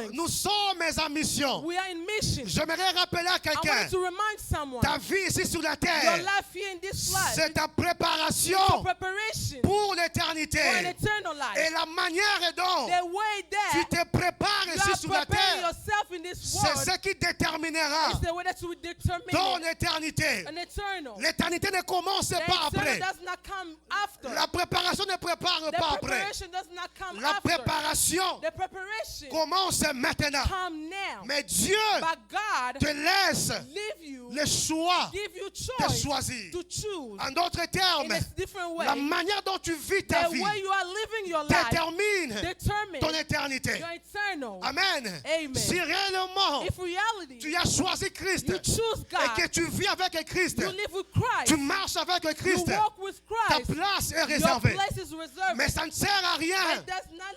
Speaker 1: en mission.
Speaker 2: we are in mission.
Speaker 1: J'aimerais rappeler à
Speaker 2: I
Speaker 1: quelqu'un,
Speaker 2: want to remind someone,
Speaker 1: ta vie ici sur la
Speaker 2: your
Speaker 1: terre,
Speaker 2: life here in this life,
Speaker 1: c'est ta préparation
Speaker 2: your preparation
Speaker 1: pour
Speaker 2: for an
Speaker 1: l'éternité.
Speaker 2: eternal life.
Speaker 1: Et la manière dont
Speaker 2: The way
Speaker 1: tu
Speaker 2: that
Speaker 1: te prépares
Speaker 2: you
Speaker 1: ici
Speaker 2: are
Speaker 1: sur la
Speaker 2: preparing
Speaker 1: terre,
Speaker 2: yourself in this
Speaker 1: c'est
Speaker 2: world
Speaker 1: ce qui déterminera
Speaker 2: is the way that you will determine
Speaker 1: ton éternité.
Speaker 2: an eternal.
Speaker 1: L'éternité ne commence
Speaker 2: The
Speaker 1: pas
Speaker 2: eternal
Speaker 1: après.
Speaker 2: does not come after.
Speaker 1: La préparation ne prépare
Speaker 2: The
Speaker 1: pas après.
Speaker 2: preparation does not come
Speaker 1: La
Speaker 2: after.
Speaker 1: préparation
Speaker 2: The preparation
Speaker 1: commence maintenant.
Speaker 2: come now.
Speaker 1: Mais Dieu
Speaker 2: But God
Speaker 1: te laisse
Speaker 2: leave you,
Speaker 1: le choix
Speaker 2: give you
Speaker 1: de
Speaker 2: choice
Speaker 1: choisir.
Speaker 2: to choose
Speaker 1: En d'autres
Speaker 2: in
Speaker 1: termes,
Speaker 2: a different way.
Speaker 1: la manière dont tu vis ta
Speaker 2: The
Speaker 1: vie
Speaker 2: way you are living your life
Speaker 1: détermine
Speaker 2: determines
Speaker 1: ton éternité.
Speaker 2: your eternal.
Speaker 1: Amen.
Speaker 2: Amen.
Speaker 1: Si réellement
Speaker 2: If reality,
Speaker 1: tu as choisi Christ
Speaker 2: you choose
Speaker 1: et que
Speaker 2: God,
Speaker 1: tu vis avec Christ,
Speaker 2: you live with Christ,
Speaker 1: tu marches avec
Speaker 2: you
Speaker 1: Christ,
Speaker 2: walk with
Speaker 1: ta
Speaker 2: Christ,
Speaker 1: place est
Speaker 2: your
Speaker 1: réservée.
Speaker 2: place is reserved.
Speaker 1: Mais ça ne sert à rien,
Speaker 2: It does not,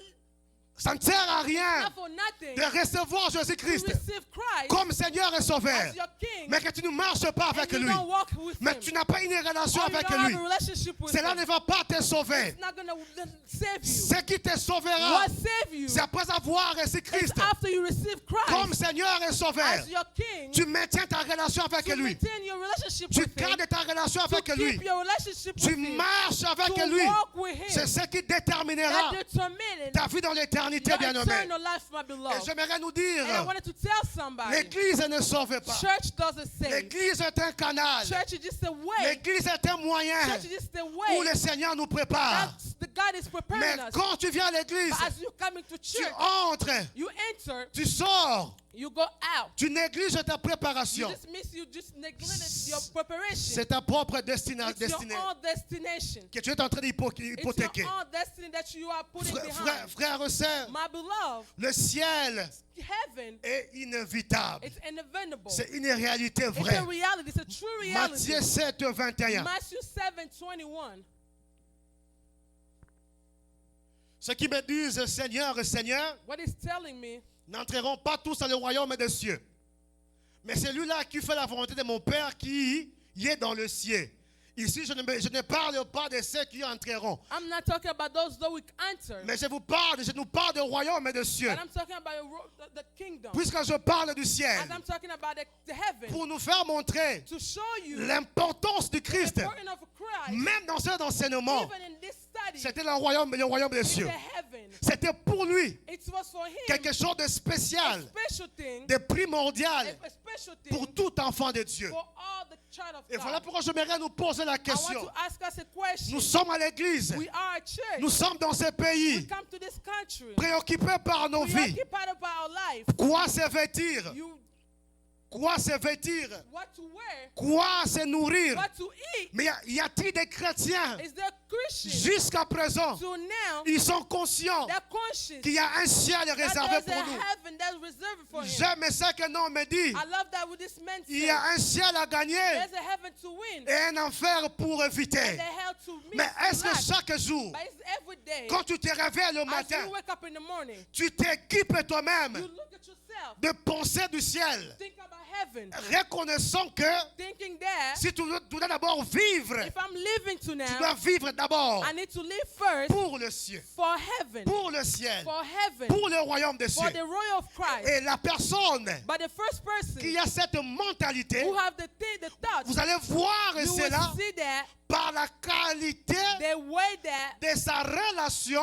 Speaker 1: ça ne sert à rien
Speaker 2: not for nothing
Speaker 1: de recevoir
Speaker 2: to
Speaker 1: Jésus-Christ
Speaker 2: receive Christ
Speaker 1: comme Seigneur et Sauveur,
Speaker 2: as your King,
Speaker 1: mais que tu ne marches pas avec
Speaker 2: and you
Speaker 1: lui,
Speaker 2: don't walk with
Speaker 1: mais
Speaker 2: Him,
Speaker 1: tu n'as pas une relation
Speaker 2: or you
Speaker 1: avec
Speaker 2: don't have
Speaker 1: lui.
Speaker 2: a relationship with
Speaker 1: Cela
Speaker 2: Him.
Speaker 1: ne va pas te sauver.
Speaker 2: It's not going to save you.
Speaker 1: Ce qui te sauvera,
Speaker 2: What save you
Speaker 1: c'est après avoir reçu
Speaker 2: is
Speaker 1: Christ
Speaker 2: after you receive
Speaker 1: comme
Speaker 2: Christ
Speaker 1: Seigneur et Sauveur.
Speaker 2: as your King,
Speaker 1: Tu maintiens ta relation avec
Speaker 2: to
Speaker 1: lui.
Speaker 2: maintain your relationship
Speaker 1: Tu
Speaker 2: with Him,
Speaker 1: gardes ta relation
Speaker 2: to
Speaker 1: avec lui.
Speaker 2: keep your relationship
Speaker 1: Tu
Speaker 2: with Him,
Speaker 1: marches avec
Speaker 2: to
Speaker 1: lui.
Speaker 2: walk with
Speaker 1: C'est
Speaker 2: Him.
Speaker 1: ce qui déterminera
Speaker 2: That determines
Speaker 1: ta vie dans l'éternité,
Speaker 2: your
Speaker 1: bien-aimé.
Speaker 2: eternal life, my
Speaker 1: Et
Speaker 2: beloved.
Speaker 1: j'aimerais nous
Speaker 2: And I
Speaker 1: dire,
Speaker 2: wanted to tell somebody,
Speaker 1: l'Église ne sauve pas.
Speaker 2: church doesn't save.
Speaker 1: L'Église est un canal.
Speaker 2: Church is just a way.
Speaker 1: L'Église est un moyen
Speaker 2: Church is just a
Speaker 1: où
Speaker 2: way
Speaker 1: le Seigneur nous prépare.
Speaker 2: that the God is
Speaker 1: Mais
Speaker 2: preparing us.
Speaker 1: quand tu viens à l'Église,
Speaker 2: But as you come into
Speaker 1: tu
Speaker 2: church,
Speaker 1: entres,
Speaker 2: you enter,
Speaker 1: tu sors,
Speaker 2: you go out.
Speaker 1: tu négliges ta
Speaker 2: You
Speaker 1: préparation.
Speaker 2: just miss, you just neglected your preparation.
Speaker 1: C'est ta propre
Speaker 2: It's your
Speaker 1: destinée
Speaker 2: own destination.
Speaker 1: que tu es en train
Speaker 2: It's
Speaker 1: d'hypothéquer.
Speaker 2: your own destiny that you are putting behind.
Speaker 1: Frères et sœurs,
Speaker 2: My beloved,
Speaker 1: le ciel
Speaker 2: heaven,
Speaker 1: est inévitable.
Speaker 2: it's unavailable.
Speaker 1: C'est une réalité
Speaker 2: It's
Speaker 1: vraie.
Speaker 2: a reality. It's a true reality.
Speaker 1: Matthieu 7, 21.
Speaker 2: Matthew 7:21.
Speaker 1: Ceux qui me disent Seigneur, Seigneur,
Speaker 2: What is telling me,
Speaker 1: n'entreront pas tous dans le royaume des cieux. Mais celui-là qui fait la volonté de mon Père qui y est dans le ciel. Ici, je ne parle pas de ceux qui entreront.
Speaker 2: I'm not talking about those that will enter,
Speaker 1: Mais je nous parle du royaume des cieux.
Speaker 2: but I'm talking about the kingdom.
Speaker 1: Puisque je parle du ciel.
Speaker 2: As I'm talking about the heaven,
Speaker 1: Pour nous faire montrer
Speaker 2: to show you
Speaker 1: l'importance du
Speaker 2: the
Speaker 1: Christ.
Speaker 2: importance of Christ,
Speaker 1: Même dans cet enseignement,
Speaker 2: even in this study,
Speaker 1: c'était le royaume des
Speaker 2: in
Speaker 1: cieux.
Speaker 2: the heaven.
Speaker 1: C'était pour lui
Speaker 2: It was for him
Speaker 1: quelque chose de spécial,
Speaker 2: a special thing,
Speaker 1: de primordial
Speaker 2: a special
Speaker 1: pour
Speaker 2: thing
Speaker 1: tout enfant de Dieu.
Speaker 2: for all the child of
Speaker 1: Et voilà
Speaker 2: God.
Speaker 1: pourquoi j'aimerais nous poser la
Speaker 2: I want
Speaker 1: question.
Speaker 2: to ask us a question.
Speaker 1: Nous sommes à l'église.
Speaker 2: We are a church.
Speaker 1: Nous sommes dans ce
Speaker 2: We
Speaker 1: pays,
Speaker 2: come to this country.
Speaker 1: préoccupés par nos vies.
Speaker 2: Preoccupied about our life.
Speaker 1: Quoi se vêtir?
Speaker 2: You,
Speaker 1: Quoi se vêtir?
Speaker 2: what to wear,
Speaker 1: Quoi se nourrir?
Speaker 2: what to eat.
Speaker 1: Mais y a-t-il des chrétiens
Speaker 2: Is there Christians
Speaker 1: jusqu'à présent?
Speaker 2: to now
Speaker 1: Ils sont conscients
Speaker 2: they're conscious
Speaker 1: qu'il y a un ciel
Speaker 2: that
Speaker 1: réservé
Speaker 2: there's
Speaker 1: pour
Speaker 2: a
Speaker 1: nous.
Speaker 2: heaven that's reserved for him.
Speaker 1: J'aime ça que non me dit.
Speaker 2: I love that with this man
Speaker 1: Il
Speaker 2: said,
Speaker 1: y a un ciel à gagner
Speaker 2: there's a heaven to win
Speaker 1: et un enfer pour
Speaker 2: and
Speaker 1: éviter.
Speaker 2: a hell to miss.
Speaker 1: Mais est-ce que
Speaker 2: lack.
Speaker 1: chaque jour,
Speaker 2: But it's every day.
Speaker 1: quand tu te réveilles le
Speaker 2: As
Speaker 1: matin,
Speaker 2: you wake up in the morning,
Speaker 1: tu t'équipes
Speaker 2: you
Speaker 1: toi-même
Speaker 2: look at yourself,
Speaker 1: de penser du ciel,
Speaker 2: think about heaven,
Speaker 1: reconnaissant que
Speaker 2: thinking that
Speaker 1: si tu dois d'abord vivre,
Speaker 2: if I'm living to
Speaker 1: tu
Speaker 2: now,
Speaker 1: dois vivre d'abord
Speaker 2: I need to live first
Speaker 1: pour le ciel,
Speaker 2: for heaven,
Speaker 1: pour le ciel,
Speaker 2: for heaven,
Speaker 1: pour le royaume des
Speaker 2: for
Speaker 1: cieux.
Speaker 2: the royal of Christ.
Speaker 1: Et la personne
Speaker 2: But the first person
Speaker 1: qui a cette mentalité,
Speaker 2: who have the thoughts,
Speaker 1: vous allez voir
Speaker 2: you
Speaker 1: cela
Speaker 2: will see that
Speaker 1: par la qualité
Speaker 2: the way that
Speaker 1: de sa relation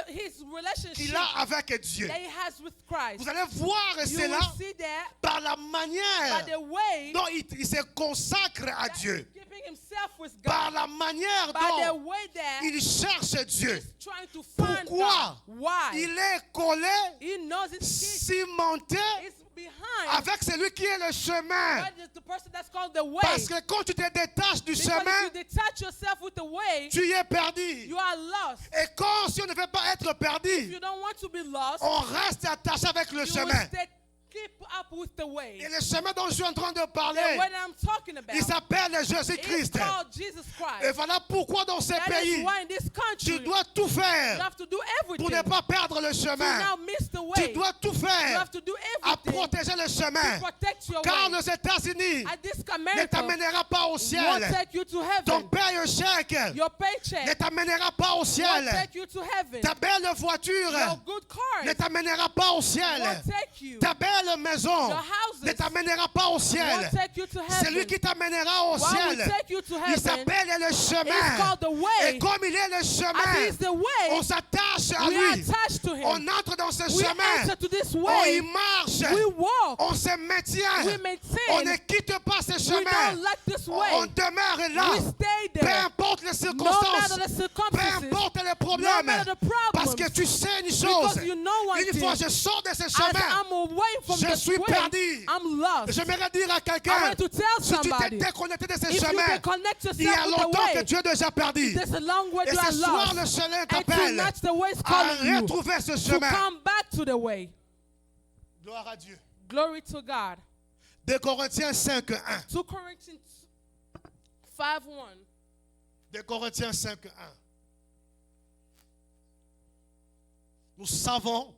Speaker 2: his
Speaker 1: qu'il
Speaker 2: relationship
Speaker 1: a avec Dieu.
Speaker 2: that he has with Christ.
Speaker 1: Vous allez voir
Speaker 2: You
Speaker 1: cela
Speaker 2: will see that
Speaker 1: par la
Speaker 2: by
Speaker 1: manière
Speaker 2: the way
Speaker 1: dont il se consacre à
Speaker 2: that
Speaker 1: Dieu,
Speaker 2: he's keeping himself with
Speaker 1: par
Speaker 2: God,
Speaker 1: la manière
Speaker 2: by the
Speaker 1: dont
Speaker 2: way that
Speaker 1: il cherche Dieu.
Speaker 2: he's trying to find
Speaker 1: Pourquoi?
Speaker 2: God. Why?
Speaker 1: Il est collé,
Speaker 2: He knows it's
Speaker 1: cimenté
Speaker 2: behind.
Speaker 1: avec celui qui est le chemin.
Speaker 2: That is the person that's called the way.
Speaker 1: Parce que quand tu te détaches du
Speaker 2: Because
Speaker 1: chemin,
Speaker 2: if you detach yourself with the way,
Speaker 1: tu y es perdu.
Speaker 2: you are lost.
Speaker 1: Et quand si on ne veut pas être
Speaker 2: If
Speaker 1: perdu,
Speaker 2: you don't want to be lost,
Speaker 1: on reste attaché avec le
Speaker 2: you will
Speaker 1: chemin.
Speaker 2: keep up with the way.
Speaker 1: Et le chemin dont je suis en train de
Speaker 2: The
Speaker 1: parler,
Speaker 2: way that I'm talking about
Speaker 1: il s'appelle
Speaker 2: is
Speaker 1: Jésus-Christ.
Speaker 2: called Jesus
Speaker 1: Et
Speaker 2: Christ.
Speaker 1: voilà pourquoi dans ces
Speaker 2: That is
Speaker 1: pays,
Speaker 2: why in this
Speaker 1: tu
Speaker 2: country,
Speaker 1: dois tout
Speaker 2: you
Speaker 1: faire
Speaker 2: have to do
Speaker 1: pour
Speaker 2: everything
Speaker 1: ne pas perdre le
Speaker 2: to
Speaker 1: chemin.
Speaker 2: now miss the
Speaker 1: Tu
Speaker 2: way.
Speaker 1: dois tout
Speaker 2: You
Speaker 1: faire
Speaker 2: have to do
Speaker 1: à
Speaker 2: everything
Speaker 1: protéger le
Speaker 2: to
Speaker 1: chemin.
Speaker 2: protect your
Speaker 1: Car
Speaker 2: way.
Speaker 1: les États-Unis
Speaker 2: At this
Speaker 1: ne
Speaker 2: America
Speaker 1: t'amènera pas au
Speaker 2: won't
Speaker 1: ciel.
Speaker 2: take you to
Speaker 1: Ton
Speaker 2: heaven.
Speaker 1: paye chèque
Speaker 2: Your
Speaker 1: ne
Speaker 2: paycheck
Speaker 1: t'amènera pas au
Speaker 2: won't
Speaker 1: ciel.
Speaker 2: take you to heaven.
Speaker 1: Ta belle voiture
Speaker 2: Your good
Speaker 1: ne
Speaker 2: cars
Speaker 1: t'amènera pas au ciel.
Speaker 2: won't take you.
Speaker 1: Ta belle maison
Speaker 2: Your houses
Speaker 1: ne t'amènera pas au ciel.
Speaker 2: won't take you to
Speaker 1: C'est lui
Speaker 2: heaven.
Speaker 1: qui t'amènera au
Speaker 2: What will
Speaker 1: ciel.
Speaker 2: take you to
Speaker 1: Il
Speaker 2: heaven
Speaker 1: s'appelle le
Speaker 2: is
Speaker 1: chemin.
Speaker 2: called the way.
Speaker 1: Et comme il est le
Speaker 2: As he
Speaker 1: chemin,
Speaker 2: is the way,
Speaker 1: on s'attache à
Speaker 2: we are
Speaker 1: lui.
Speaker 2: attached to him.
Speaker 1: On entre dans ce
Speaker 2: We
Speaker 1: chemin.
Speaker 2: enter to this
Speaker 1: On y
Speaker 2: way.
Speaker 1: marche.
Speaker 2: We walk.
Speaker 1: On se maintient.
Speaker 2: We
Speaker 1: On
Speaker 2: maintain.
Speaker 1: ne quitte pas ce
Speaker 2: We
Speaker 1: chemin.
Speaker 2: don't let this
Speaker 1: On
Speaker 2: way.
Speaker 1: demeure là.
Speaker 2: We stay
Speaker 1: Peu
Speaker 2: there.
Speaker 1: importe les
Speaker 2: No
Speaker 1: circonstances.
Speaker 2: matter the
Speaker 1: Peu
Speaker 2: circumstances.
Speaker 1: importe les
Speaker 2: No
Speaker 1: problèmes.
Speaker 2: matter the
Speaker 1: Parce que
Speaker 2: problems.
Speaker 1: tu sais une chose.
Speaker 2: Because you know one
Speaker 1: Une
Speaker 2: thing.
Speaker 1: fois je sors de ce
Speaker 2: As
Speaker 1: chemin,
Speaker 2: I'm away from
Speaker 1: je
Speaker 2: this
Speaker 1: suis
Speaker 2: way,
Speaker 1: perdu.
Speaker 2: I'm lost.
Speaker 1: j'aimerais dire à
Speaker 2: I
Speaker 1: quelqu'un,
Speaker 2: want to tell
Speaker 1: si tu t'es
Speaker 2: somebody,
Speaker 1: déconnecté de ce
Speaker 2: if you
Speaker 1: chemin,
Speaker 2: can connect
Speaker 1: il y a
Speaker 2: yourself with the
Speaker 1: longtemps que
Speaker 2: way,
Speaker 1: tu es déjà perdu.
Speaker 2: there's a long way
Speaker 1: Et
Speaker 2: you are
Speaker 1: ce soir, le
Speaker 2: lost.
Speaker 1: chemin
Speaker 2: And
Speaker 1: t'appelle
Speaker 2: tonight the way is
Speaker 1: à
Speaker 2: calling you
Speaker 1: retrouver ce
Speaker 2: to
Speaker 1: chemin.
Speaker 2: come back to the way.
Speaker 1: Gloire à Dieu.
Speaker 2: Glory to God.
Speaker 1: 2 Corinthiens 5:1.
Speaker 2: 2 Corinthians 5:1.
Speaker 1: 2 Corinthiens 5:1. Nous savons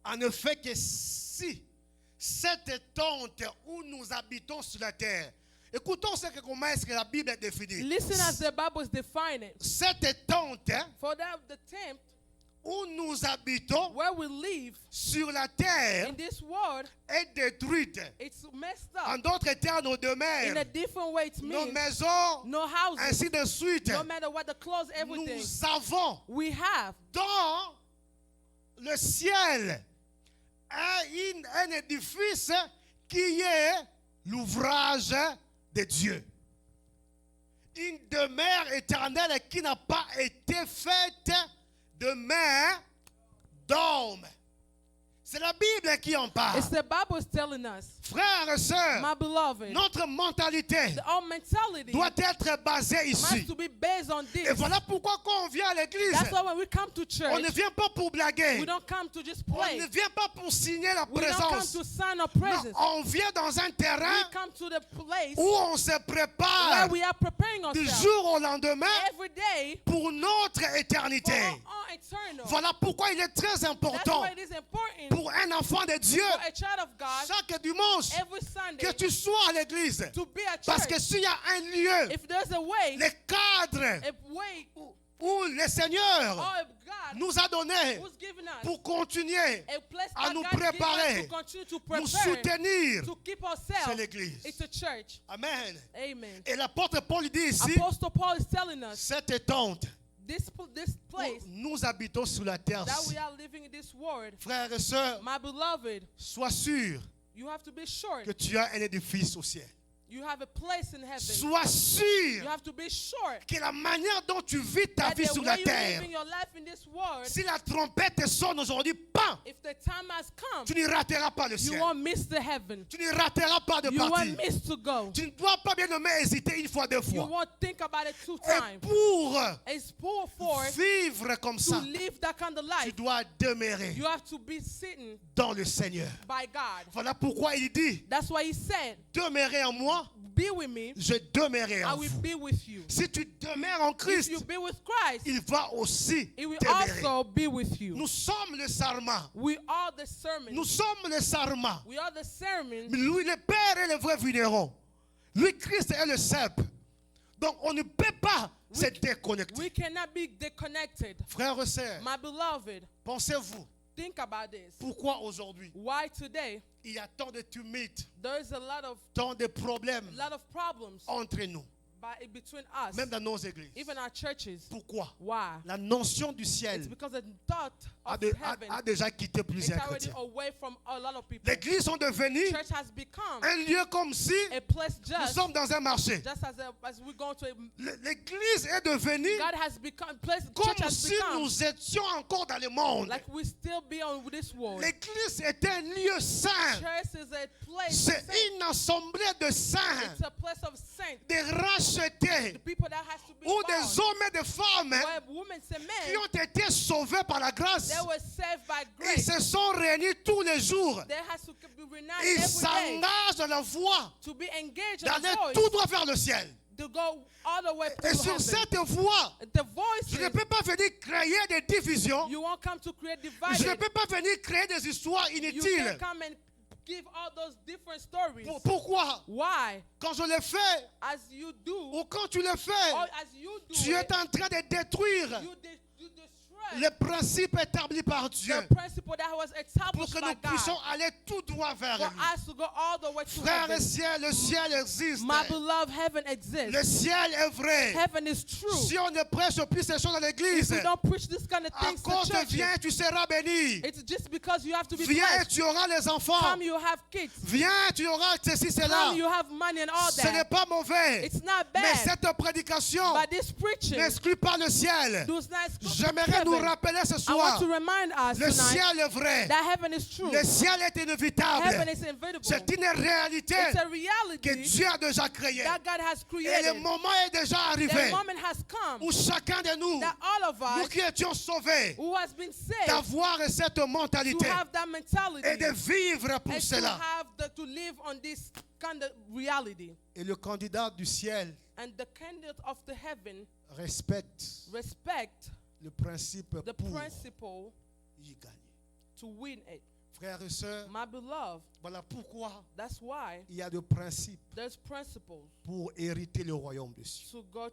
Speaker 1: en effet que si cette tente où nous habitons sur la terre, écoutons comment est-ce que la Bible est définie.
Speaker 2: Listen as the Bible is defining.
Speaker 1: Cette tente
Speaker 2: For that the tent
Speaker 1: où nous habitons
Speaker 2: where we live
Speaker 1: sur la terre
Speaker 2: in this world,
Speaker 1: est détruite.
Speaker 2: it's messed
Speaker 1: En
Speaker 2: up.
Speaker 1: d'autres termes, nos
Speaker 2: In a
Speaker 1: demeures,
Speaker 2: different way it
Speaker 1: nos
Speaker 2: means
Speaker 1: maisons,
Speaker 2: no houses,
Speaker 1: ainsi de suite.
Speaker 2: no matter what the clothes, everything.
Speaker 1: Nous avons
Speaker 2: We have
Speaker 1: dans le ciel un édifice qui est l'ouvrage de Dieu. Une demeure éternelle qui n'a pas été faite de main d'homme. C'est la Bible qui en parle.
Speaker 2: It's the Bible is telling us,
Speaker 1: Frères et sœurs,
Speaker 2: my beloved,
Speaker 1: notre mentalité
Speaker 2: our mentality
Speaker 1: doit être basée ici.
Speaker 2: must to be based on
Speaker 1: Et
Speaker 2: this.
Speaker 1: voilà pourquoi quand on vient à l'église,
Speaker 2: That's why when we come to
Speaker 1: on ne
Speaker 2: church,
Speaker 1: vient pas pour blaguer.
Speaker 2: we don't come to just
Speaker 1: On
Speaker 2: play.
Speaker 1: ne vient pas pour signer la
Speaker 2: We don't come
Speaker 1: présence.
Speaker 2: to sign a
Speaker 1: Non,
Speaker 2: presence.
Speaker 1: on vient dans un
Speaker 2: We
Speaker 1: terrain
Speaker 2: come to the place
Speaker 1: où on se
Speaker 2: where
Speaker 1: prépare
Speaker 2: we are preparing
Speaker 1: du
Speaker 2: ourselves
Speaker 1: jour au lendemain
Speaker 2: every day
Speaker 1: pour notre
Speaker 2: for
Speaker 1: éternité.
Speaker 2: our eternal.
Speaker 1: Voilà pourquoi il est très
Speaker 2: That's
Speaker 1: important
Speaker 2: why it is important
Speaker 1: pour un enfant de Dieu,
Speaker 2: for a child of God
Speaker 1: chaque dimanche,
Speaker 2: every Sunday
Speaker 1: que tu sois à l'église.
Speaker 2: to be at
Speaker 1: Parce que
Speaker 2: church.
Speaker 1: s'il y a un lieu,
Speaker 2: If there's a way,
Speaker 1: le cadre
Speaker 2: a way,
Speaker 1: où le Seigneur
Speaker 2: or if God
Speaker 1: nous a donné
Speaker 2: who's given us
Speaker 1: pour continuer
Speaker 2: a place
Speaker 1: à
Speaker 2: that
Speaker 1: nous
Speaker 2: God gives us
Speaker 1: préparer,
Speaker 2: to continue to
Speaker 1: nous
Speaker 2: prepare,
Speaker 1: soutenir,
Speaker 2: to keep
Speaker 1: c'est
Speaker 2: ourselves,
Speaker 1: l'église.
Speaker 2: it's a church.
Speaker 1: Amen.
Speaker 2: Amen.
Speaker 1: Et l'apôtre Paul dit ici,
Speaker 2: Apostle Paul is telling us
Speaker 1: cette tente
Speaker 2: this
Speaker 1: où
Speaker 2: place
Speaker 1: nous habitons sur la terre.
Speaker 2: that we are living in this world,
Speaker 1: Frères et sœurs,
Speaker 2: my beloved,
Speaker 1: sois sûr
Speaker 2: you have to be sure
Speaker 1: que tu as un édifice au ciel.
Speaker 2: you have a place in heaven.
Speaker 1: Sois
Speaker 2: You
Speaker 1: sûr
Speaker 2: have to be sure
Speaker 1: que la manière dont tu vis ta
Speaker 2: that
Speaker 1: vie
Speaker 2: the
Speaker 1: sur
Speaker 2: way
Speaker 1: la
Speaker 2: you're
Speaker 1: terre,
Speaker 2: living your life in this world,
Speaker 1: si la trompette sonne aujourd'hui, pan,
Speaker 2: if the time has come,
Speaker 1: tu ne rateras pas le
Speaker 2: you
Speaker 1: ciel.
Speaker 2: won't miss the heaven.
Speaker 1: Tu ne rateras pas de
Speaker 2: You won't
Speaker 1: partir.
Speaker 2: miss to go.
Speaker 1: Tu ne dois pas bien nommer hésiter une fois, deux
Speaker 2: You
Speaker 1: fois.
Speaker 2: won't think about it 2
Speaker 1: Et
Speaker 2: times.
Speaker 1: pour
Speaker 2: It's poor for
Speaker 1: vivre comme
Speaker 2: to
Speaker 1: ça,
Speaker 2: live that kind of
Speaker 1: tu
Speaker 2: life.
Speaker 1: dois demeurer
Speaker 2: You have to be sitting
Speaker 1: dans le Seigneur.
Speaker 2: by God.
Speaker 1: Voilà pourquoi il dit,
Speaker 2: That's why he said,
Speaker 1: demeurez en moi,
Speaker 2: be with me,
Speaker 1: je demeurerai
Speaker 2: I
Speaker 1: en
Speaker 2: will
Speaker 1: vous.
Speaker 2: be with you.
Speaker 1: Si tu demeures en
Speaker 2: If
Speaker 1: Christ,
Speaker 2: you be with Christ,
Speaker 1: il va aussi
Speaker 2: he will
Speaker 1: demeurer.
Speaker 2: also be with you.
Speaker 1: Nous sommes le sarment.
Speaker 2: We are the sermon.
Speaker 1: Nous sommes le sarment.
Speaker 2: We are the sermon.
Speaker 1: Lui, le Père est le vrai vigneron. Lui, Christ est le cep. Donc, on ne peut pas se déconnecter.
Speaker 2: We cannot be disconnected.
Speaker 1: Frères et sœurs,
Speaker 2: My beloved,
Speaker 1: pensez-vous,
Speaker 2: think about this.
Speaker 1: pourquoi aujourd'hui
Speaker 2: Why today
Speaker 1: il y a tant de tumulte,
Speaker 2: there is a
Speaker 1: tant de problèmes
Speaker 2: lot of problems
Speaker 1: entre nous?
Speaker 2: between us,
Speaker 1: même dans nos églises.
Speaker 2: even our churches.
Speaker 1: Pourquoi?
Speaker 2: Why?
Speaker 1: La notion du
Speaker 2: It's
Speaker 1: ciel
Speaker 2: because the thought
Speaker 1: a,
Speaker 2: of
Speaker 1: de-
Speaker 2: heaven
Speaker 1: a déjà quitté
Speaker 2: is
Speaker 1: plusieurs
Speaker 2: already
Speaker 1: chrétiens.
Speaker 2: away from a lot of people.
Speaker 1: L'église sont devenues
Speaker 2: Church has become
Speaker 1: un lieu comme si
Speaker 2: a place
Speaker 1: nous sommes dans un marché.
Speaker 2: just as we go to a,
Speaker 1: L'église est devenue
Speaker 2: God has become place. Church
Speaker 1: comme
Speaker 2: has
Speaker 1: si
Speaker 2: become
Speaker 1: nous étions encore dans le monde.
Speaker 2: like we still be on this world.
Speaker 1: L'église est un lieu saint.
Speaker 2: Church is a place.
Speaker 1: C'est
Speaker 2: of saints.
Speaker 1: une assemblée de saints,
Speaker 2: It's a place of saints.
Speaker 1: des rachetés,
Speaker 2: The people that has to be
Speaker 1: ou des
Speaker 2: found.
Speaker 1: hommes et des femmes
Speaker 2: Where women and
Speaker 1: qui
Speaker 2: men,
Speaker 1: ont été sauvés par la grâce.
Speaker 2: they were saved by
Speaker 1: Ils
Speaker 2: grace.
Speaker 1: se sont réunis tous les jours.
Speaker 2: They has to be renowned
Speaker 1: Ils
Speaker 2: every day
Speaker 1: s'engagent dans la voie
Speaker 2: to be engaged in
Speaker 1: d'aller
Speaker 2: the
Speaker 1: tout
Speaker 2: voice,
Speaker 1: droit vers le ciel.
Speaker 2: to go all the way to
Speaker 1: Et sur
Speaker 2: heaven.
Speaker 1: cette voie,
Speaker 2: The voice
Speaker 1: je ne peux pas venir créer des divisions.
Speaker 2: you won't come to create
Speaker 1: Je ne
Speaker 2: divided.
Speaker 1: peux pas venir créer des histoires
Speaker 2: You
Speaker 1: inutiles.
Speaker 2: can come and give all those different stories.
Speaker 1: Pourquoi?
Speaker 2: Why?
Speaker 1: Quand je le fais,
Speaker 2: As you do,
Speaker 1: ou quand tu le fais,
Speaker 2: or as you do
Speaker 1: tu es
Speaker 2: it,
Speaker 1: en train de détruire
Speaker 2: you destroy
Speaker 1: les principes établis par Dieu
Speaker 2: the principle that was
Speaker 1: pour
Speaker 2: established
Speaker 1: que
Speaker 2: by
Speaker 1: nous puissions
Speaker 2: God
Speaker 1: aller tout droit vers
Speaker 2: for
Speaker 1: lui.
Speaker 2: us to go all the way to
Speaker 1: Frères et
Speaker 2: heaven.
Speaker 1: sœurs, le ciel existe.
Speaker 2: My beloved, heaven
Speaker 1: Le
Speaker 2: exists.
Speaker 1: ciel est vrai.
Speaker 2: Heaven is true.
Speaker 1: Si on ne prêche plus ces choses dans
Speaker 2: If
Speaker 1: l'église,
Speaker 2: we don't preach this kind of
Speaker 1: à
Speaker 2: things to
Speaker 1: cause de
Speaker 2: churches,
Speaker 1: viens, tu seras béni.
Speaker 2: it's just because you have to be
Speaker 1: Viens et
Speaker 2: blessed.
Speaker 1: tu auras les enfants.
Speaker 2: Come, you have kids.
Speaker 1: Viens, tu auras ceci, cela.
Speaker 2: Come, you have money and all
Speaker 1: Ce n'est
Speaker 2: that.
Speaker 1: pas mauvais.
Speaker 2: It's not
Speaker 1: Mais
Speaker 2: bad.
Speaker 1: cette prédication
Speaker 2: But this preaching
Speaker 1: n'exclut pas le ciel.
Speaker 2: does not exclude
Speaker 1: J'aimerais nous
Speaker 2: heaven.
Speaker 1: rappeler ce
Speaker 2: I want
Speaker 1: soir,
Speaker 2: to remind us
Speaker 1: le
Speaker 2: tonight
Speaker 1: ciel est vrai.
Speaker 2: that heaven is true.
Speaker 1: Le ciel est
Speaker 2: Heaven
Speaker 1: inévitable.
Speaker 2: is inevitable.
Speaker 1: C'est une réalité
Speaker 2: It's a
Speaker 1: que
Speaker 2: reality
Speaker 1: Dieu a déjà créée.
Speaker 2: that God has
Speaker 1: Et
Speaker 2: created.
Speaker 1: le moment est déjà
Speaker 2: The
Speaker 1: arrivé
Speaker 2: moment has come
Speaker 1: où chacun de nous,
Speaker 2: that all of
Speaker 1: nous
Speaker 2: us
Speaker 1: qui étions sauvés,
Speaker 2: who has been saved
Speaker 1: d'avoir cette
Speaker 2: to
Speaker 1: mentalité
Speaker 2: have that mentality
Speaker 1: et de vivre pour
Speaker 2: and to
Speaker 1: cela.
Speaker 2: have to live on this kind of reality.
Speaker 1: Et le candidat du ciel
Speaker 2: And the candidate of the heaven
Speaker 1: respecte
Speaker 2: respect
Speaker 1: le principe
Speaker 2: the
Speaker 1: pour
Speaker 2: principle
Speaker 1: y gagner.
Speaker 2: to win it.
Speaker 1: Frères et sœurs,
Speaker 2: My beloved,
Speaker 1: voilà pourquoi
Speaker 2: that's why
Speaker 1: il y a des principes
Speaker 2: there's principles
Speaker 1: pour hériter le royaume des cieux.
Speaker 2: to go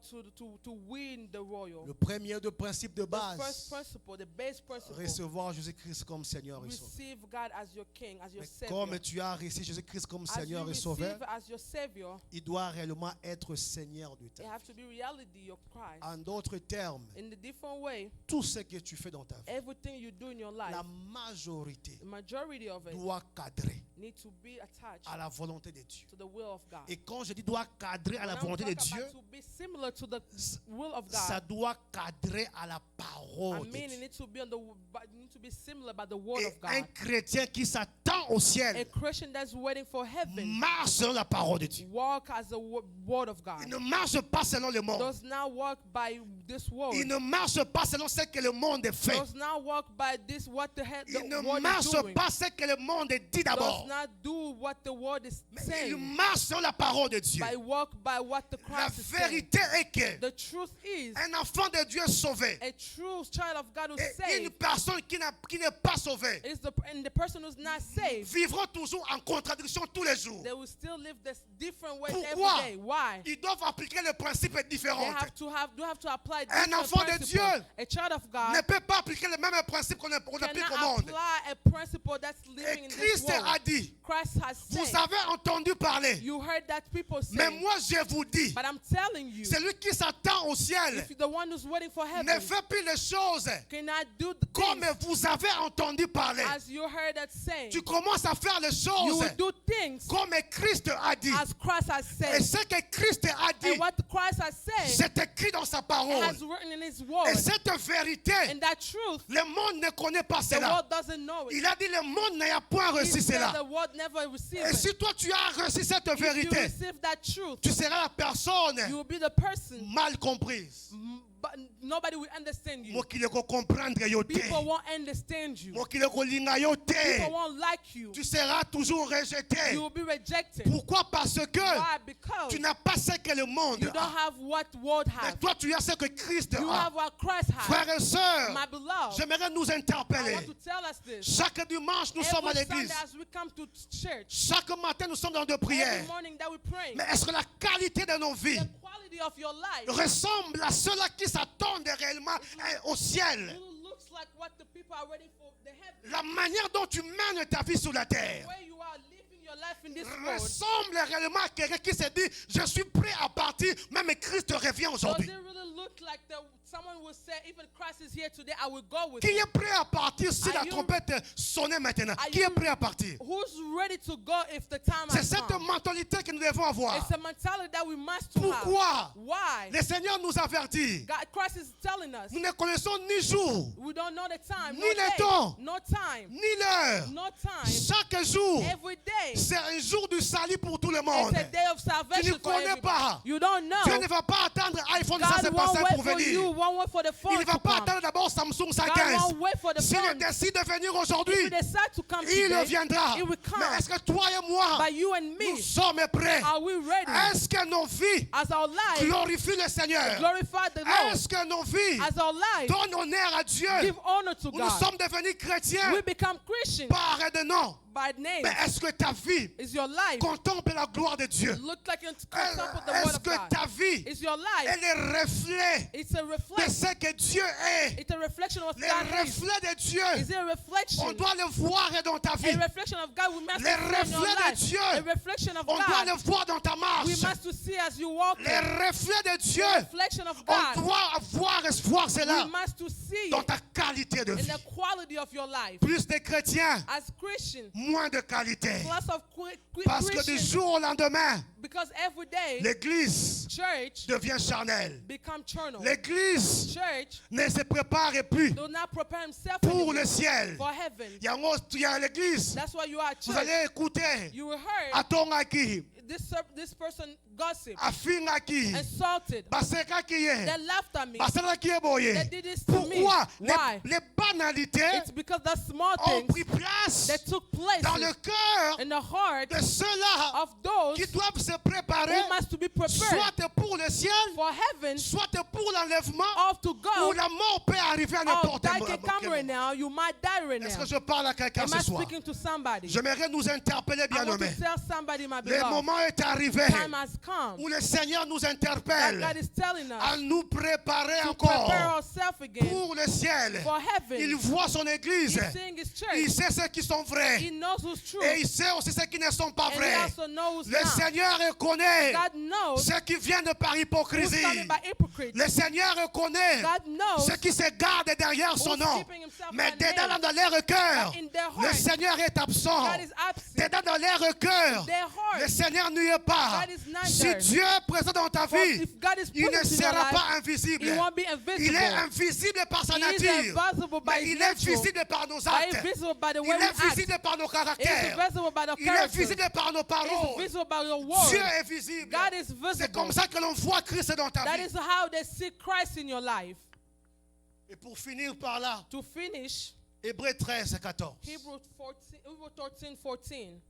Speaker 2: to win the royal.
Speaker 1: Le premier de principe de
Speaker 2: The first
Speaker 1: base,
Speaker 2: principle, the base principle,
Speaker 1: recevoir Jésus-Christ comme Seigneur et Sauveur.
Speaker 2: receive God as your King, as your
Speaker 1: Mais
Speaker 2: Savior.
Speaker 1: comme tu as reçu Jésus-Christ comme
Speaker 2: As you
Speaker 1: Seigneur et
Speaker 2: receive
Speaker 1: Sauveur,
Speaker 2: as your Savior,
Speaker 1: il doit réellement être Seigneur de ta
Speaker 2: it
Speaker 1: vie.
Speaker 2: have to be reality, your Christ.
Speaker 1: En d'autres termes,
Speaker 2: In the different way,
Speaker 1: tout ce que tu fais dans ta vie,
Speaker 2: everything you do in your life,
Speaker 1: la majorité
Speaker 2: the majority of it
Speaker 1: doit cadrer
Speaker 2: need to be attached
Speaker 1: à la volonté de Dieu.
Speaker 2: to the will of God.
Speaker 1: Et quand je dis doit cadrer à la
Speaker 2: When I
Speaker 1: volonté de
Speaker 2: talk
Speaker 1: Dieu,
Speaker 2: about to be similar to the will of
Speaker 1: ça
Speaker 2: God,
Speaker 1: doit cadrer à la
Speaker 2: I
Speaker 1: parole de
Speaker 2: mean it
Speaker 1: Dieu.
Speaker 2: needs to be on the it needs to be similar by the word
Speaker 1: Et
Speaker 2: of
Speaker 1: un
Speaker 2: God.
Speaker 1: chrétien qui s'attend au
Speaker 2: A
Speaker 1: ciel
Speaker 2: Christian that's waiting for heaven
Speaker 1: marche selon la parole de Dieu.
Speaker 2: walk as the word of
Speaker 1: Il
Speaker 2: God.
Speaker 1: ne marche pas selon le monde.
Speaker 2: Does not walk by this word.
Speaker 1: Il ne marche pas selon ce que le monde fait.
Speaker 2: Does not walk by this what the
Speaker 1: Il ne
Speaker 2: word is
Speaker 1: marche
Speaker 2: doing.
Speaker 1: pas ce que le monde dit
Speaker 2: Does
Speaker 1: d'abord.
Speaker 2: not do what the word is
Speaker 1: Mais il
Speaker 2: saying.
Speaker 1: marche selon la parole de Dieu.
Speaker 2: By walk by what the
Speaker 1: La
Speaker 2: Christ is saying.
Speaker 1: vérité est que
Speaker 2: The truth is
Speaker 1: un enfant de Dieu sauvé
Speaker 2: a true child of God who's
Speaker 1: et une
Speaker 2: saved
Speaker 1: personne qui n'est pas sauvée
Speaker 2: is and the person who's not saved.
Speaker 1: vivront toujours en contradiction tous les jours.
Speaker 2: They will still live this different ways
Speaker 1: Pourquoi?
Speaker 2: every day. Why?
Speaker 1: Ils doivent appliquer le principe
Speaker 2: They
Speaker 1: différent.
Speaker 2: have to apply
Speaker 1: Un
Speaker 2: different
Speaker 1: enfant de
Speaker 2: principles.
Speaker 1: Dieu
Speaker 2: A child of
Speaker 1: Ne
Speaker 2: God
Speaker 1: peut pas appliquer le même principe qu'on applique au
Speaker 2: cannot
Speaker 1: monde.
Speaker 2: apply a principle that's living
Speaker 1: Et
Speaker 2: in this
Speaker 1: Christ
Speaker 2: world.
Speaker 1: a dit,
Speaker 2: Christ has
Speaker 1: vous
Speaker 2: said,
Speaker 1: avez entendu parler,
Speaker 2: you heard that people
Speaker 1: mais
Speaker 2: say,
Speaker 1: moi je vous dis,
Speaker 2: but I'm telling you,
Speaker 1: celui qui s'attend au ciel
Speaker 2: if the one who's waiting for
Speaker 1: ne
Speaker 2: heaven
Speaker 1: fait plus les choses
Speaker 2: cannot do the
Speaker 1: comme
Speaker 2: things
Speaker 1: vous avez entendu parler.
Speaker 2: as you heard that saying,
Speaker 1: Tu commences à faire les
Speaker 2: you
Speaker 1: choses
Speaker 2: will do things
Speaker 1: comme Christ a dit.
Speaker 2: as Christ has
Speaker 1: Et
Speaker 2: said.
Speaker 1: ce que Christ a dit,
Speaker 2: And what Christ has said,
Speaker 1: c'est écrit dans sa
Speaker 2: it
Speaker 1: parole.
Speaker 2: has written in His word.
Speaker 1: Et cette vérité,
Speaker 2: And that truth,
Speaker 1: le monde ne connaît pas
Speaker 2: the
Speaker 1: cela.
Speaker 2: world doesn't know it.
Speaker 1: Il a dit, le monde n'a point
Speaker 2: He
Speaker 1: reçu
Speaker 2: said
Speaker 1: cela.
Speaker 2: the world never received
Speaker 1: Et
Speaker 2: it.
Speaker 1: si toi tu as reçu cette
Speaker 2: If you
Speaker 1: vérité,
Speaker 2: receive that truth,
Speaker 1: tu seras la personne
Speaker 2: you will be the person,
Speaker 1: mal comprise.
Speaker 2: but nobody will understand you.
Speaker 1: Mokile ko comprendre yo te.
Speaker 2: People won't understand you.
Speaker 1: Mokile ko linga yo te.
Speaker 2: People won't like you.
Speaker 1: Tu seras toujours rejeté.
Speaker 2: You will be rejected.
Speaker 1: Pourquoi? Parce que
Speaker 2: Why? Because
Speaker 1: tu n'as pas ce que le monde
Speaker 2: you don't
Speaker 1: a.
Speaker 2: have what world
Speaker 1: Mais
Speaker 2: has.
Speaker 1: toi tu as ce que Christ
Speaker 2: You
Speaker 1: a.
Speaker 2: have what Christ has.
Speaker 1: Frères et sœurs,
Speaker 2: My beloved,
Speaker 1: j'aimerais nous
Speaker 2: I
Speaker 1: interpeller.
Speaker 2: want to tell us this.
Speaker 1: Chaque dimanche nous sommes à
Speaker 2: Every
Speaker 1: l'église.
Speaker 2: Sunday as we come to church,
Speaker 1: Chaque matin nous sommes dans de
Speaker 2: every
Speaker 1: prières.
Speaker 2: morning that we pray,
Speaker 1: Mais est-ce que la qualité de nos vies
Speaker 2: the quality of your life
Speaker 1: ressemble à ceux-là qui s'attendent réellement au ciel?
Speaker 2: really looks like what the people are waiting for the heaven.
Speaker 1: La manière dont tu mènes ta vie sur la terre,
Speaker 2: Where you are living your life in this world,
Speaker 1: ressemble réellement à quelqu'un qui se dit, je suis prêt à partir, même Christ revient
Speaker 2: does
Speaker 1: aujourd'hui.
Speaker 2: it really look like someone will say, even Christ is here today, I will go with
Speaker 1: Qui
Speaker 2: him?
Speaker 1: est prêt à partir si
Speaker 2: Are
Speaker 1: la
Speaker 2: you-
Speaker 1: trompette sonnait maintenant?
Speaker 2: Are
Speaker 1: Qui
Speaker 2: you-
Speaker 1: est prêt à partir?
Speaker 2: Who's ready to go if the time
Speaker 1: C'est
Speaker 2: has
Speaker 1: cette
Speaker 2: come?
Speaker 1: mentalité que nous devons avoir.
Speaker 2: It's a mentality that we must to have.
Speaker 1: Pourquoi?
Speaker 2: Why?
Speaker 1: Le Seigneur nous avertit.
Speaker 2: God, Christ is telling us.
Speaker 1: Nous ne connaissons ni jour,
Speaker 2: We don't know the time,
Speaker 1: Ni
Speaker 2: no
Speaker 1: le
Speaker 2: day,
Speaker 1: temps.
Speaker 2: no time,
Speaker 1: ni l'heure.
Speaker 2: no time.
Speaker 1: Chaque jour,
Speaker 2: Every day,
Speaker 1: c'est un jour du salut pour tout le
Speaker 2: it's
Speaker 1: monde.
Speaker 2: a day of salvation for
Speaker 1: connais
Speaker 2: everybody.
Speaker 1: pas.
Speaker 2: You don't
Speaker 1: Dieu
Speaker 2: know.
Speaker 1: ne va pas attendre iPhone 5
Speaker 2: God won't wait
Speaker 1: pour
Speaker 2: for you,
Speaker 1: venir.
Speaker 2: won't wait for the
Speaker 1: Il
Speaker 2: phone
Speaker 1: ne va
Speaker 2: to
Speaker 1: pas
Speaker 2: come.
Speaker 1: attendre d'abord Samsung
Speaker 2: God
Speaker 1: 115.
Speaker 2: won't wait for the
Speaker 1: S'il
Speaker 2: phone.
Speaker 1: décide de venir
Speaker 2: If
Speaker 1: aujourd'hui,
Speaker 2: you decide to come
Speaker 1: il
Speaker 2: today,
Speaker 1: viendra.
Speaker 2: it will come.
Speaker 1: Mais est-ce que toi et moi,
Speaker 2: But you and
Speaker 1: nous
Speaker 2: me,
Speaker 1: sommes prêts?
Speaker 2: are we ready?
Speaker 1: Est-ce que nos vies
Speaker 2: As our life
Speaker 1: glorifient le Seigneur?
Speaker 2: glorify the Lord,
Speaker 1: Est-ce que nos vies
Speaker 2: as our life
Speaker 1: donnent honneur à Dieu?
Speaker 2: give honor to
Speaker 1: Nous
Speaker 2: God,
Speaker 1: sommes devenus chrétiens
Speaker 2: we become Christians
Speaker 1: par et de nom.
Speaker 2: by name.
Speaker 1: Mais est-ce que ta vie
Speaker 2: Is your life
Speaker 1: contemple la gloire de Dieu?
Speaker 2: look like you contemplate the word
Speaker 1: Est-ce
Speaker 2: of
Speaker 1: que
Speaker 2: God?
Speaker 1: ta vie
Speaker 2: Is your life?
Speaker 1: est le reflet
Speaker 2: It's a
Speaker 1: de
Speaker 2: reflection.
Speaker 1: ce que Dieu est?
Speaker 2: It's a reflection of
Speaker 1: Le
Speaker 2: God.
Speaker 1: reflet de Dieu,
Speaker 2: Is it a reflection?
Speaker 1: on doit le voir dans ta vie.
Speaker 2: A reflection of God. We must
Speaker 1: Le
Speaker 2: see in your
Speaker 1: reflet de
Speaker 2: life.
Speaker 1: Dieu.
Speaker 2: A reflection of
Speaker 1: On doit
Speaker 2: God.
Speaker 1: le voir dans ta
Speaker 2: We
Speaker 1: marche.
Speaker 2: must to see as you walk.
Speaker 1: Le reflet de Dieu,
Speaker 2: Reflection of
Speaker 1: on
Speaker 2: God.
Speaker 1: doit voir cela
Speaker 2: We must to see
Speaker 1: dans ta qualité de
Speaker 2: in
Speaker 1: vie.
Speaker 2: the quality of your life.
Speaker 1: Plus de chrétiens,
Speaker 2: As Christians,
Speaker 1: moins de qualité.
Speaker 2: plus of
Speaker 1: Parce que du
Speaker 2: Christians,
Speaker 1: jour au lendemain,
Speaker 2: because every day
Speaker 1: l'Église
Speaker 2: church
Speaker 1: devient charnelle.
Speaker 2: become charnel.
Speaker 1: L'Église
Speaker 2: Church
Speaker 1: ne se prépare plus
Speaker 2: do not prepare himself
Speaker 1: pour
Speaker 2: anymore
Speaker 1: le ciel.
Speaker 2: for heaven.
Speaker 1: Il y a l'Église.
Speaker 2: That's why you are at
Speaker 1: Vous
Speaker 2: church.
Speaker 1: allez écouter.
Speaker 2: You will heard
Speaker 1: Atongaki,
Speaker 2: this person gossip,
Speaker 1: afingaki,
Speaker 2: insulted.
Speaker 1: basekaki,
Speaker 2: They laughed at me.
Speaker 1: basalaki boye.
Speaker 2: They did this to me.
Speaker 1: Pourquoi
Speaker 2: Why?
Speaker 1: les banalités
Speaker 2: It's because the small
Speaker 1: ont
Speaker 2: things
Speaker 1: pris place
Speaker 2: that took place
Speaker 1: dans le cœur
Speaker 2: in the heart
Speaker 1: de ceux-là
Speaker 2: of those
Speaker 1: qui doivent se préparer
Speaker 2: who must to be prepared
Speaker 1: soit pour le ciel,
Speaker 2: for heaven
Speaker 1: soit pour l'enlèvement,
Speaker 2: or to
Speaker 1: où
Speaker 2: go.
Speaker 1: la mort peut arriver à
Speaker 2: Oh,
Speaker 1: n'importe
Speaker 2: that
Speaker 1: quel
Speaker 2: can come right
Speaker 1: moment.
Speaker 2: now. You might die right
Speaker 1: Est-ce
Speaker 2: now.
Speaker 1: que je parle à quelqu'un
Speaker 2: Am
Speaker 1: ce
Speaker 2: I
Speaker 1: soir?
Speaker 2: speaking to somebody?
Speaker 1: J'aimerais nous interpeller,
Speaker 2: I want
Speaker 1: bien-aimés.
Speaker 2: to tell somebody, my
Speaker 1: Le
Speaker 2: beloved,
Speaker 1: moment est arrivé
Speaker 2: time has come
Speaker 1: où le Seigneur nous
Speaker 2: that
Speaker 1: interpelle
Speaker 2: God is telling
Speaker 1: à
Speaker 2: us
Speaker 1: nous préparer
Speaker 2: to prepare
Speaker 1: encore
Speaker 2: ourselves again
Speaker 1: pour le ciel.
Speaker 2: for heaven.
Speaker 1: Il voit son église.
Speaker 2: He's seeing his
Speaker 1: Il
Speaker 2: church.
Speaker 1: sait ceux qui sont vrais.
Speaker 2: He knows who's true.
Speaker 1: Et il sait aussi ceux qui ne sont pas
Speaker 2: And he
Speaker 1: vrais.
Speaker 2: also knows
Speaker 1: Le
Speaker 2: not.
Speaker 1: Seigneur reconnaît
Speaker 2: God knows
Speaker 1: ceux qui viennent par
Speaker 2: who's
Speaker 1: hypocrisie.
Speaker 2: coming by hypocrites.
Speaker 1: Le Seigneur reconnaît
Speaker 2: God knows
Speaker 1: ceux qui se gardent derrière son
Speaker 2: who's
Speaker 1: nom.
Speaker 2: keeping himself
Speaker 1: Mais
Speaker 2: by
Speaker 1: dedans
Speaker 2: name.
Speaker 1: dans leur cœur,
Speaker 2: But in their
Speaker 1: le
Speaker 2: heart,
Speaker 1: Seigneur est absent.
Speaker 2: God is absent.
Speaker 1: Dedans dans leur cœur,
Speaker 2: Their heart,
Speaker 1: le Seigneur n'y est pas.
Speaker 2: God is not
Speaker 1: Si
Speaker 2: there.
Speaker 1: Dieu est présent dans ta
Speaker 2: For
Speaker 1: vie,
Speaker 2: if God is
Speaker 1: il ne
Speaker 2: present in your
Speaker 1: sera
Speaker 2: life,
Speaker 1: pas invisible.
Speaker 2: he won't be
Speaker 1: Il est
Speaker 2: invisible.
Speaker 1: invisible par sa
Speaker 2: He is
Speaker 1: nature.
Speaker 2: invisible by
Speaker 1: Mais
Speaker 2: his
Speaker 1: il est
Speaker 2: nature,
Speaker 1: visible par nos
Speaker 2: but
Speaker 1: actes.
Speaker 2: invisible by the
Speaker 1: Il
Speaker 2: way we
Speaker 1: est
Speaker 2: act.
Speaker 1: visible par nos
Speaker 2: He is
Speaker 1: caractères.
Speaker 2: visible by the
Speaker 1: Il est
Speaker 2: character.
Speaker 1: visible par nos
Speaker 2: He is
Speaker 1: paroles.
Speaker 2: visible by your
Speaker 1: Dieu
Speaker 2: word.
Speaker 1: est visible.
Speaker 2: God is
Speaker 1: C'est comme
Speaker 2: visible.
Speaker 1: ça que l'on voit Christ dans ta
Speaker 2: That
Speaker 1: vie.
Speaker 2: is how they see Christ in your life.
Speaker 1: Et pour finir par là,
Speaker 2: To finish,
Speaker 1: Hébreux 13, 14.
Speaker 2: Hebrews 13:14.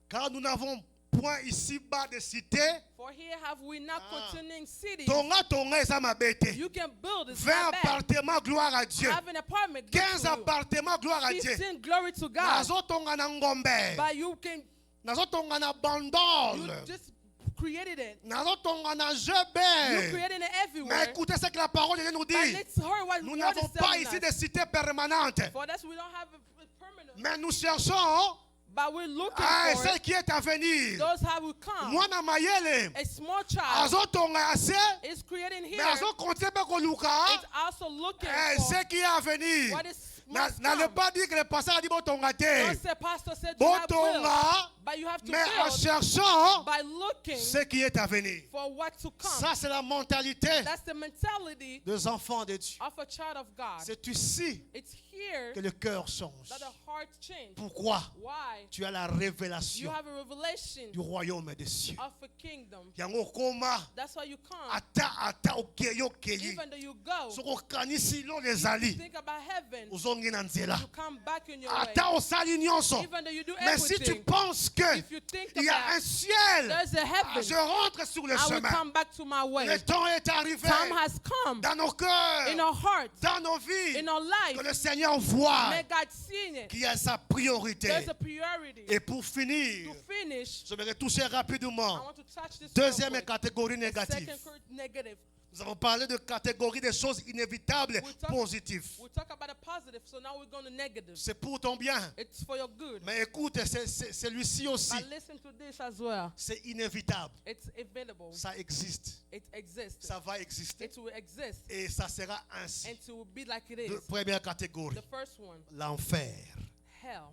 Speaker 1: Car nous n'avons point ici-bas de cité.
Speaker 2: For here have we not continuing cities.
Speaker 1: Tonga eza mabete.
Speaker 2: You can build it.
Speaker 1: 20 appartements, gloire à Dieu.
Speaker 2: Have an apartment.
Speaker 1: 15 appartements, gloire à Dieu.
Speaker 2: 15, glory to God.
Speaker 1: Nazotonga na ngombe.
Speaker 2: But you can,
Speaker 1: Nazotonga na
Speaker 2: you
Speaker 1: bandole.
Speaker 2: just created it.
Speaker 1: Nazotonga na
Speaker 2: You
Speaker 1: jebe.
Speaker 2: created it
Speaker 1: Mais
Speaker 2: everywhere.
Speaker 1: écoutez ce que la parole de Dieu nous
Speaker 2: But
Speaker 1: dit.
Speaker 2: let's hear what
Speaker 1: Nous
Speaker 2: God
Speaker 1: n'avons
Speaker 2: is
Speaker 1: pas
Speaker 2: telling
Speaker 1: ici
Speaker 2: us.
Speaker 1: de cité permanente.
Speaker 2: For that we don't have a permanent.
Speaker 1: Mais nous cherchons
Speaker 2: But we're looking for
Speaker 1: celle
Speaker 2: it.
Speaker 1: qui est à venir.
Speaker 2: Those have will come.
Speaker 1: Mwana mayele.
Speaker 2: A small child
Speaker 1: Azotonga ase.
Speaker 2: is creating
Speaker 1: Mais
Speaker 2: here.
Speaker 1: azokonte pe koluka.
Speaker 2: It's also looking for
Speaker 1: Ce qui est à venir.
Speaker 2: what is must
Speaker 1: N'allez
Speaker 2: come.
Speaker 1: pas dire que le pasteur a dit botonga te.
Speaker 2: Don't say, Pastor said you have built.
Speaker 1: Botonga.
Speaker 2: But you have to
Speaker 1: Mais en
Speaker 2: build
Speaker 1: cherchant
Speaker 2: by looking
Speaker 1: ce qui est à venir.
Speaker 2: for what to come.
Speaker 1: Ça, c'est la mentalité
Speaker 2: That's the mentality
Speaker 1: des enfants de Dieu.
Speaker 2: of a child of God.
Speaker 1: C'est ici
Speaker 2: It's here
Speaker 1: que le cœur change.
Speaker 2: that the heart change.
Speaker 1: Pourquoi?
Speaker 2: Why?
Speaker 1: Tu as la
Speaker 2: You
Speaker 1: révélation
Speaker 2: have a revelation
Speaker 1: du royaume des cieux.
Speaker 2: of a kingdom.
Speaker 1: Yango koma
Speaker 2: That's why you come.
Speaker 1: ata okeyo keyi.
Speaker 2: Even though you go,
Speaker 1: Soko kanisi lo
Speaker 2: you
Speaker 1: lezali.
Speaker 2: think about heaven,
Speaker 1: Ozongi na nzela.
Speaker 2: you come back in your way.
Speaker 1: Ata osali nyonso.
Speaker 2: Even though you do
Speaker 1: Mais si tu
Speaker 2: everything,
Speaker 1: penses que
Speaker 2: if you think
Speaker 1: il y a
Speaker 2: about
Speaker 1: un ciel,
Speaker 2: there's a heaven,
Speaker 1: je rentre sur le
Speaker 2: I will
Speaker 1: chemin.
Speaker 2: come back to my way.
Speaker 1: Le temps est arrivé
Speaker 2: Time has come
Speaker 1: dans nos cœurs,
Speaker 2: in our hearts,
Speaker 1: dans nos vies,
Speaker 2: in our life.
Speaker 1: que le Seigneur voit
Speaker 2: May God see it.
Speaker 1: qu'il y a sa priorité.
Speaker 2: There's a priority.
Speaker 1: Et pour finir,
Speaker 2: To finish,
Speaker 1: je vais toucher
Speaker 2: I
Speaker 1: rapidement.
Speaker 2: want to touch this
Speaker 1: Deuxième
Speaker 2: real quick.
Speaker 1: catégorie
Speaker 2: The
Speaker 1: négative.
Speaker 2: second negative.
Speaker 1: Nous avons parlé de catégories des choses inévitables, positives.
Speaker 2: We talk about the positive, so now we're going to negative.
Speaker 1: C'est pour ton bien.
Speaker 2: It's for your good.
Speaker 1: Mais écoute, celui-ci aussi,
Speaker 2: But listen to this as well.
Speaker 1: c'est inévitable.
Speaker 2: It's inevitable.
Speaker 1: Ça existe.
Speaker 2: It exists.
Speaker 1: Ça va exister.
Speaker 2: It will exist.
Speaker 1: Et ça sera ainsi.
Speaker 2: And it will be like it
Speaker 1: De
Speaker 2: is.
Speaker 1: première catégorie,
Speaker 2: The first one,
Speaker 1: l'enfer.
Speaker 2: hell.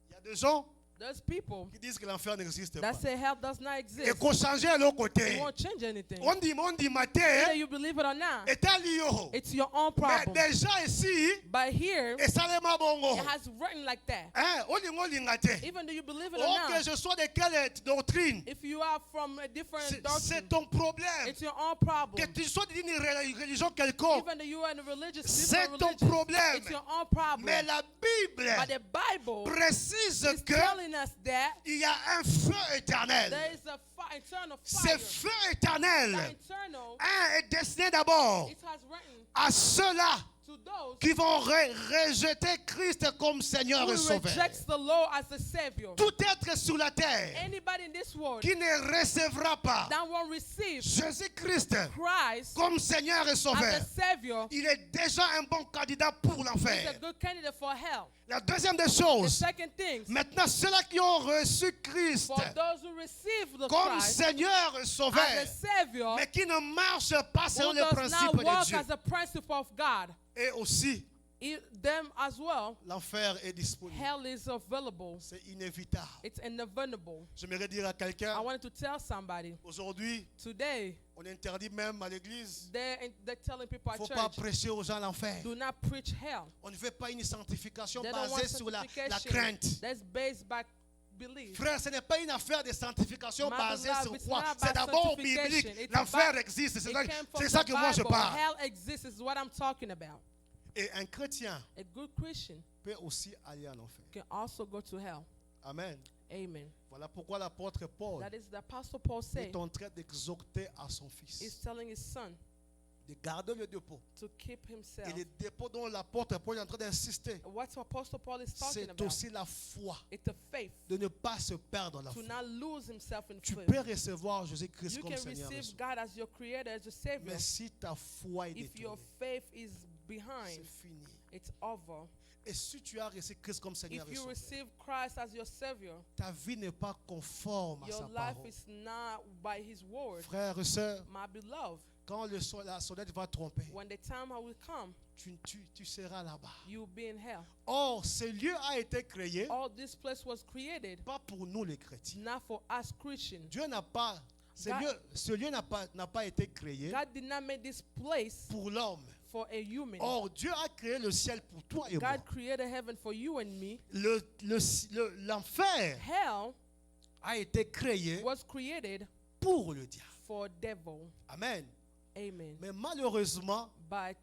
Speaker 1: Il y a des gens
Speaker 2: There's people
Speaker 1: qui disent que l'enfer n'existe pas.
Speaker 2: that say hell does not
Speaker 1: Et
Speaker 2: exist.
Speaker 1: qu'on changeait à l'autre côté.
Speaker 2: It won't change anything.
Speaker 1: On dit
Speaker 2: Whether
Speaker 1: matin,
Speaker 2: you believe it or not,
Speaker 1: et talio.
Speaker 2: it's your own
Speaker 1: Mais
Speaker 2: problem.
Speaker 1: déjà ici,
Speaker 2: But here,
Speaker 1: et salema bongo.
Speaker 2: it has written like that.
Speaker 1: Hein, olingo lingate.
Speaker 2: Even though you believe it or
Speaker 1: Oh, que
Speaker 2: not,
Speaker 1: je sois de quelle doctrine,
Speaker 2: if you are from a different
Speaker 1: c'est
Speaker 2: doctrine,
Speaker 1: ton problème.
Speaker 2: it's your own
Speaker 1: Que
Speaker 2: problem.
Speaker 1: tu sois d'une religion quelconque,
Speaker 2: Even though you are in a religious,
Speaker 1: c'est
Speaker 2: different
Speaker 1: ton
Speaker 2: religion,
Speaker 1: problème.
Speaker 2: it's your own problem.
Speaker 1: Mais la
Speaker 2: But
Speaker 1: Bible
Speaker 2: the Bible
Speaker 1: précise
Speaker 2: is
Speaker 1: que
Speaker 2: telling us that
Speaker 1: il y a un feu éternel.
Speaker 2: there is a eternal
Speaker 1: Ce
Speaker 2: fire.
Speaker 1: feu
Speaker 2: That
Speaker 1: éternel
Speaker 2: eternal,
Speaker 1: est destiné d'abord
Speaker 2: it has written
Speaker 1: à ceux-là
Speaker 2: to those
Speaker 1: qui vont rejeter Christ comme Seigneur et
Speaker 2: who
Speaker 1: Sauveur.
Speaker 2: rejects the Lord as the Savior.
Speaker 1: Tout être sur la terre
Speaker 2: Anybody in this world
Speaker 1: qui ne recevra pas
Speaker 2: that won't receive
Speaker 1: Jésus-Christ
Speaker 2: Christ
Speaker 1: comme Seigneur et
Speaker 2: as
Speaker 1: Sauveur,
Speaker 2: the Savior
Speaker 1: il est déjà un bon candidat pour
Speaker 2: is a
Speaker 1: l'enfer.
Speaker 2: good candidate for hell.
Speaker 1: La deuxième des
Speaker 2: The
Speaker 1: choses,
Speaker 2: second thing,
Speaker 1: maintenant ceux-là qui ont reçu Christ
Speaker 2: for those who receive the
Speaker 1: comme
Speaker 2: Christ
Speaker 1: Seigneur et
Speaker 2: as
Speaker 1: Sauveur,
Speaker 2: a Savior,
Speaker 1: mais qui ne marchent pas selon
Speaker 2: who
Speaker 1: les
Speaker 2: does
Speaker 1: principes
Speaker 2: not
Speaker 1: de
Speaker 2: walk
Speaker 1: Dieu.
Speaker 2: as a principle of God,
Speaker 1: Et aussi,
Speaker 2: them as well,
Speaker 1: l'enfer est disponible.
Speaker 2: hell is available.
Speaker 1: C'est inévitable.
Speaker 2: It's inevitable.
Speaker 1: J'aimerais dire à
Speaker 2: I
Speaker 1: quelqu'un,
Speaker 2: wanted to tell somebody
Speaker 1: aujourd'hui,
Speaker 2: today,
Speaker 1: on interdit même à l'église,
Speaker 2: they're telling people
Speaker 1: il
Speaker 2: at
Speaker 1: ne faut pas
Speaker 2: church,
Speaker 1: prêcher aux gens l'enfer.
Speaker 2: do not preach hell.
Speaker 1: On ne fait pas une sanctification
Speaker 2: They don't want
Speaker 1: basée sur la
Speaker 2: sanctification
Speaker 1: crainte.
Speaker 2: that's based by belief.
Speaker 1: Frère, ce n'est pas une affaire de sanctification
Speaker 2: My
Speaker 1: basée
Speaker 2: beloved,
Speaker 1: sur
Speaker 2: it's
Speaker 1: quoi?
Speaker 2: not about
Speaker 1: C'est d'abord
Speaker 2: sanctification.
Speaker 1: biblique.
Speaker 2: It's
Speaker 1: L'enfer
Speaker 2: about-
Speaker 1: existe.
Speaker 2: It came from
Speaker 1: C'est ça
Speaker 2: the
Speaker 1: que moi je
Speaker 2: Bible.
Speaker 1: parle.
Speaker 2: Hell exists is what I'm talking about.
Speaker 1: Et un chrétien
Speaker 2: A good Christian
Speaker 1: peut aussi aller en enfer.
Speaker 2: can also go to hell.
Speaker 1: Amen.
Speaker 2: Amen.
Speaker 1: Voilà pourquoi l'apôtre Paul
Speaker 2: That is the Apostle Paul say
Speaker 1: est en train d'exhorter à son
Speaker 2: is
Speaker 1: fils
Speaker 2: telling his son
Speaker 1: de garder le dépôt.
Speaker 2: to keep himself.
Speaker 1: Et le dépôt dont l'apôtre Paul est en train d'insister,
Speaker 2: What Apostle Paul is talking
Speaker 1: c'est
Speaker 2: about,
Speaker 1: aussi la foi
Speaker 2: it's the faith
Speaker 1: de ne pas se perdre dans la
Speaker 2: to
Speaker 1: foi.
Speaker 2: not lose himself in
Speaker 1: Tu
Speaker 2: faith.
Speaker 1: peux recevoir Jésus-Christ
Speaker 2: You
Speaker 1: comme
Speaker 2: can
Speaker 1: Seigneur et
Speaker 2: receive
Speaker 1: Sauveur.
Speaker 2: God as your creator, as your savior.
Speaker 1: Mais si ta foi est
Speaker 2: If your
Speaker 1: détournée,
Speaker 2: faith is
Speaker 1: c'est
Speaker 2: behind,
Speaker 1: fini.
Speaker 2: it's over.
Speaker 1: Et si tu as reçu Christ comme Seigneur
Speaker 2: If
Speaker 1: et
Speaker 2: you
Speaker 1: Sauveur,
Speaker 2: receive Christ as your savior,
Speaker 1: ta vie n'est pas conforme à
Speaker 2: your
Speaker 1: sa
Speaker 2: life
Speaker 1: parole.
Speaker 2: is not by his word.
Speaker 1: Frères et sœurs,
Speaker 2: My beloved,
Speaker 1: quand la sonnette va tromper,
Speaker 2: when the time will come,
Speaker 1: tu seras là-bas.
Speaker 2: you'll be in hell.
Speaker 1: Or, ce lieu a été créé
Speaker 2: All this place was created
Speaker 1: pas pour nous les chrétiens.
Speaker 2: not for us Christians.
Speaker 1: Dieu n'a pas,
Speaker 2: God-
Speaker 1: ce lieu n'a pas été créé
Speaker 2: God did not make this place
Speaker 1: pour l'homme.
Speaker 2: for a human.
Speaker 1: Or, Dieu a créé le ciel pour toi et moi.
Speaker 2: God created heaven for you and me.
Speaker 1: L'enfer
Speaker 2: Hell
Speaker 1: a été créé
Speaker 2: was created
Speaker 1: pour le diable.
Speaker 2: for devil.
Speaker 1: Amen.
Speaker 2: Amen.
Speaker 1: Mais malheureusement,
Speaker 2: But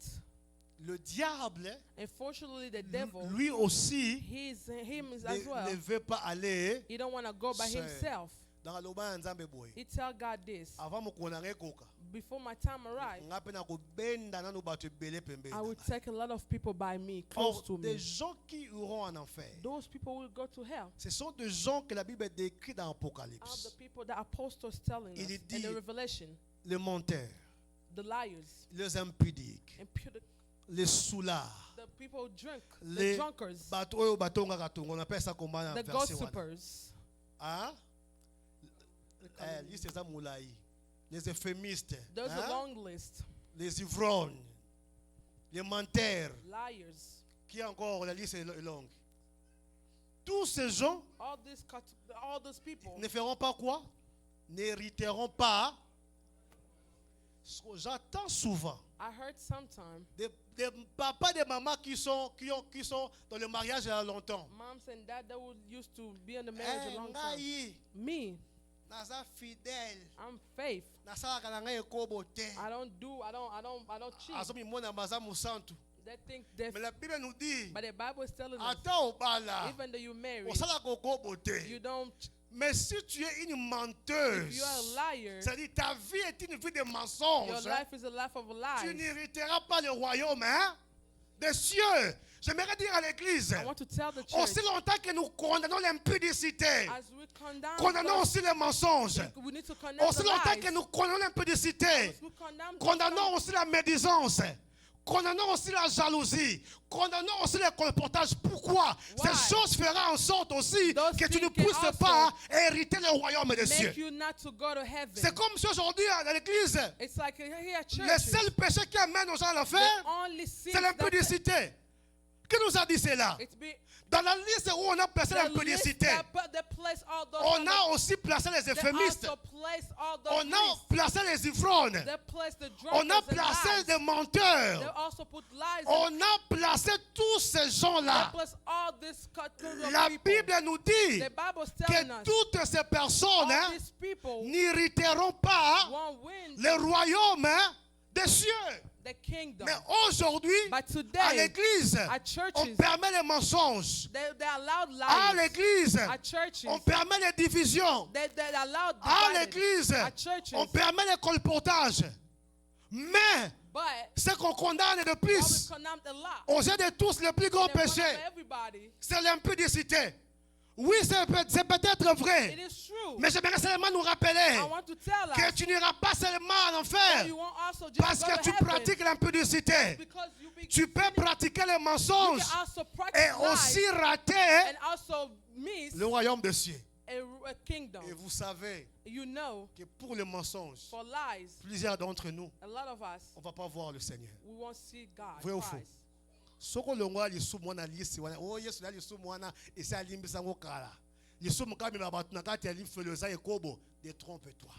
Speaker 1: le diable,
Speaker 2: unfortunately, the devil,
Speaker 1: lui aussi,
Speaker 2: him as
Speaker 1: ne
Speaker 2: well,
Speaker 1: veut pas aller
Speaker 2: he don't want to go by
Speaker 1: seul.
Speaker 2: himself.
Speaker 1: dans la loba ya Nzambe boye.
Speaker 2: He tell God this:
Speaker 1: Avant mokona ngekoka.
Speaker 2: before my time arrives,
Speaker 1: Nga pe na kobenda nanu bato ebele pembeni.
Speaker 2: I will take a lot of people by me,
Speaker 1: Or,
Speaker 2: close to
Speaker 1: des
Speaker 2: me.
Speaker 1: gens qui iront en enfer,
Speaker 2: Those people will go to hell.
Speaker 1: ce sont des gens que la Bible décrit dans
Speaker 2: Are
Speaker 1: Apocalypse.
Speaker 2: the people that apostles telling
Speaker 1: Il
Speaker 2: us
Speaker 1: dit-
Speaker 2: in the Revelation,
Speaker 1: Les menteurs,
Speaker 2: the liars,
Speaker 1: les impudiques,
Speaker 2: impudent,
Speaker 1: les soulards,
Speaker 2: the people who drink,
Speaker 1: les
Speaker 2: the drunkards,
Speaker 1: bato oyo batonga katongo, on appelle ça comment en
Speaker 2: the
Speaker 1: verset wana.
Speaker 2: gossipers,
Speaker 1: Hein? Liste eza moulaï. Les euphémistes,
Speaker 2: there's
Speaker 1: hein?
Speaker 2: a long list.
Speaker 1: Les ivrognes, les menteurs,
Speaker 2: Liars,
Speaker 1: qui encore la liste est longue. Tous ces gens
Speaker 2: all those people
Speaker 1: ne feront pas quoi? N'hériteront pas. J'attends souvent
Speaker 2: I heard sometime
Speaker 1: des papas, des mamans qui sont dans le mariage il y a longtemps.
Speaker 2: moms and dad that would used to be in the marriage a long time.
Speaker 1: Ngai,
Speaker 2: Me,
Speaker 1: naza fidèle.
Speaker 2: I'm faith.
Speaker 1: Nasalaka na ngai ekobo te.
Speaker 2: I don't cheat.
Speaker 1: Azomi mona maza musantu.
Speaker 2: They think they,
Speaker 1: Mais la Bible nous dit,
Speaker 2: but the Bible is telling us,
Speaker 1: ata obala,
Speaker 2: even though you marry,
Speaker 1: osalaka okobo te.
Speaker 2: you don't.
Speaker 1: Mais si tu es une
Speaker 2: If
Speaker 1: menteuse,
Speaker 2: you are a liar,
Speaker 1: c'est-à-dire ta vie est une vie de
Speaker 2: your
Speaker 1: mensonge,
Speaker 2: life is a life of a
Speaker 1: tu
Speaker 2: lie.
Speaker 1: n'hériteras pas le royaume, hein? des cieux. J'aimerais dire à l'église,
Speaker 2: I want to tell the church,
Speaker 1: aussi longtemps que nous condamnons l'impudicité,
Speaker 2: as we condemn
Speaker 1: condamnons
Speaker 2: those,
Speaker 1: aussi les mensonges,
Speaker 2: we need to condemn
Speaker 1: aussi
Speaker 2: the
Speaker 1: longtemps
Speaker 2: lies.
Speaker 1: que nous condamnons l'impudicité,
Speaker 2: As we condemn the
Speaker 1: condamnons aussi la médisance, condamnons aussi la jalousie, condamnons aussi les colportages. Pourquoi?
Speaker 2: Why?
Speaker 1: Ces choses feront en sorte aussi
Speaker 2: Those
Speaker 1: que tu ne
Speaker 2: things can
Speaker 1: puisses
Speaker 2: also
Speaker 1: pas hériter le royaume des cieux.
Speaker 2: make you not to go to heaven.
Speaker 1: C'est comme si aujourd'hui à l'église,
Speaker 2: It's like here at
Speaker 1: le
Speaker 2: church,
Speaker 1: seul péché qui amène aux gens à l'enfer,
Speaker 2: the only sin
Speaker 1: c'est l'impudicité. Qui nous a dit cela?
Speaker 2: it's be
Speaker 1: Dans la liste où on a placé
Speaker 2: the list
Speaker 1: l'impudicité,
Speaker 2: that place all those
Speaker 1: on a aussi placé les
Speaker 2: they
Speaker 1: euphémistes,
Speaker 2: also place all those
Speaker 1: on a
Speaker 2: lists.
Speaker 1: placé les ivrognes,
Speaker 2: They place the
Speaker 1: on a
Speaker 2: drunkards and
Speaker 1: placé
Speaker 2: lies.
Speaker 1: des
Speaker 2: They
Speaker 1: menteurs,
Speaker 2: also put lies.
Speaker 1: on a placé tous ces
Speaker 2: They
Speaker 1: gens-là.
Speaker 2: place all this category of
Speaker 1: La
Speaker 2: people.
Speaker 1: Bible nous dit
Speaker 2: The Bible's telling
Speaker 1: que
Speaker 2: us
Speaker 1: toutes ces personnes
Speaker 2: all these people
Speaker 1: n'hériteront pas
Speaker 2: won't win
Speaker 1: le royaume des cieux.
Speaker 2: the kingdom.
Speaker 1: Mais aujourd'hui,
Speaker 2: But
Speaker 1: à
Speaker 2: today,
Speaker 1: l'église,
Speaker 2: at
Speaker 1: on
Speaker 2: churches,
Speaker 1: permet les mensonges.
Speaker 2: they allowed
Speaker 1: À
Speaker 2: lies.
Speaker 1: l'église,
Speaker 2: At churches,
Speaker 1: on permet les divisions.
Speaker 2: they allowed
Speaker 1: À
Speaker 2: divided.
Speaker 1: l'église,
Speaker 2: At churches,
Speaker 1: on permet les colportages. Mais
Speaker 2: but
Speaker 1: ce qu'on condamne de
Speaker 2: what we
Speaker 1: plus,
Speaker 2: condemn a lot.
Speaker 1: aux yeux de tous, le plus grand
Speaker 2: And in front
Speaker 1: péché,
Speaker 2: of everybody,
Speaker 1: c'est l'impudicité. Oui, c'est peut-être
Speaker 2: it
Speaker 1: vrai.
Speaker 2: is true.
Speaker 1: Mais j'aimerais seulement nous rappeler
Speaker 2: I want to tell
Speaker 1: que
Speaker 2: us
Speaker 1: tu n'iras pas seulement en
Speaker 2: that
Speaker 1: enfer
Speaker 2: you won't also just
Speaker 1: parce
Speaker 2: go
Speaker 1: que
Speaker 2: to
Speaker 1: tu
Speaker 2: heaven
Speaker 1: pratiques l'impudicité.
Speaker 2: because you be
Speaker 1: Tu peux
Speaker 2: sinning.
Speaker 1: pratiquer les
Speaker 2: You
Speaker 1: mensonges
Speaker 2: can also
Speaker 1: et
Speaker 2: practice
Speaker 1: aussi
Speaker 2: lies
Speaker 1: rater
Speaker 2: and also miss
Speaker 1: le royaume des cieux.
Speaker 2: a kingdom.
Speaker 1: Et vous savez
Speaker 2: You know,
Speaker 1: que pour le mensonge,
Speaker 2: for lies,
Speaker 1: plusieurs d'entre nous,
Speaker 2: a lot of us,
Speaker 1: on ne va pas voir le Seigneur.
Speaker 2: we won't see God.
Speaker 1: Vrai ou faux?
Speaker 2: Christ.
Speaker 1: Soko longwa lisu mwana lisi wana o Yesu la lisu mwana esa alimbisa ngokala. Lisu mukami babatu nakati alimfeloza ekobo, détrompe-toi.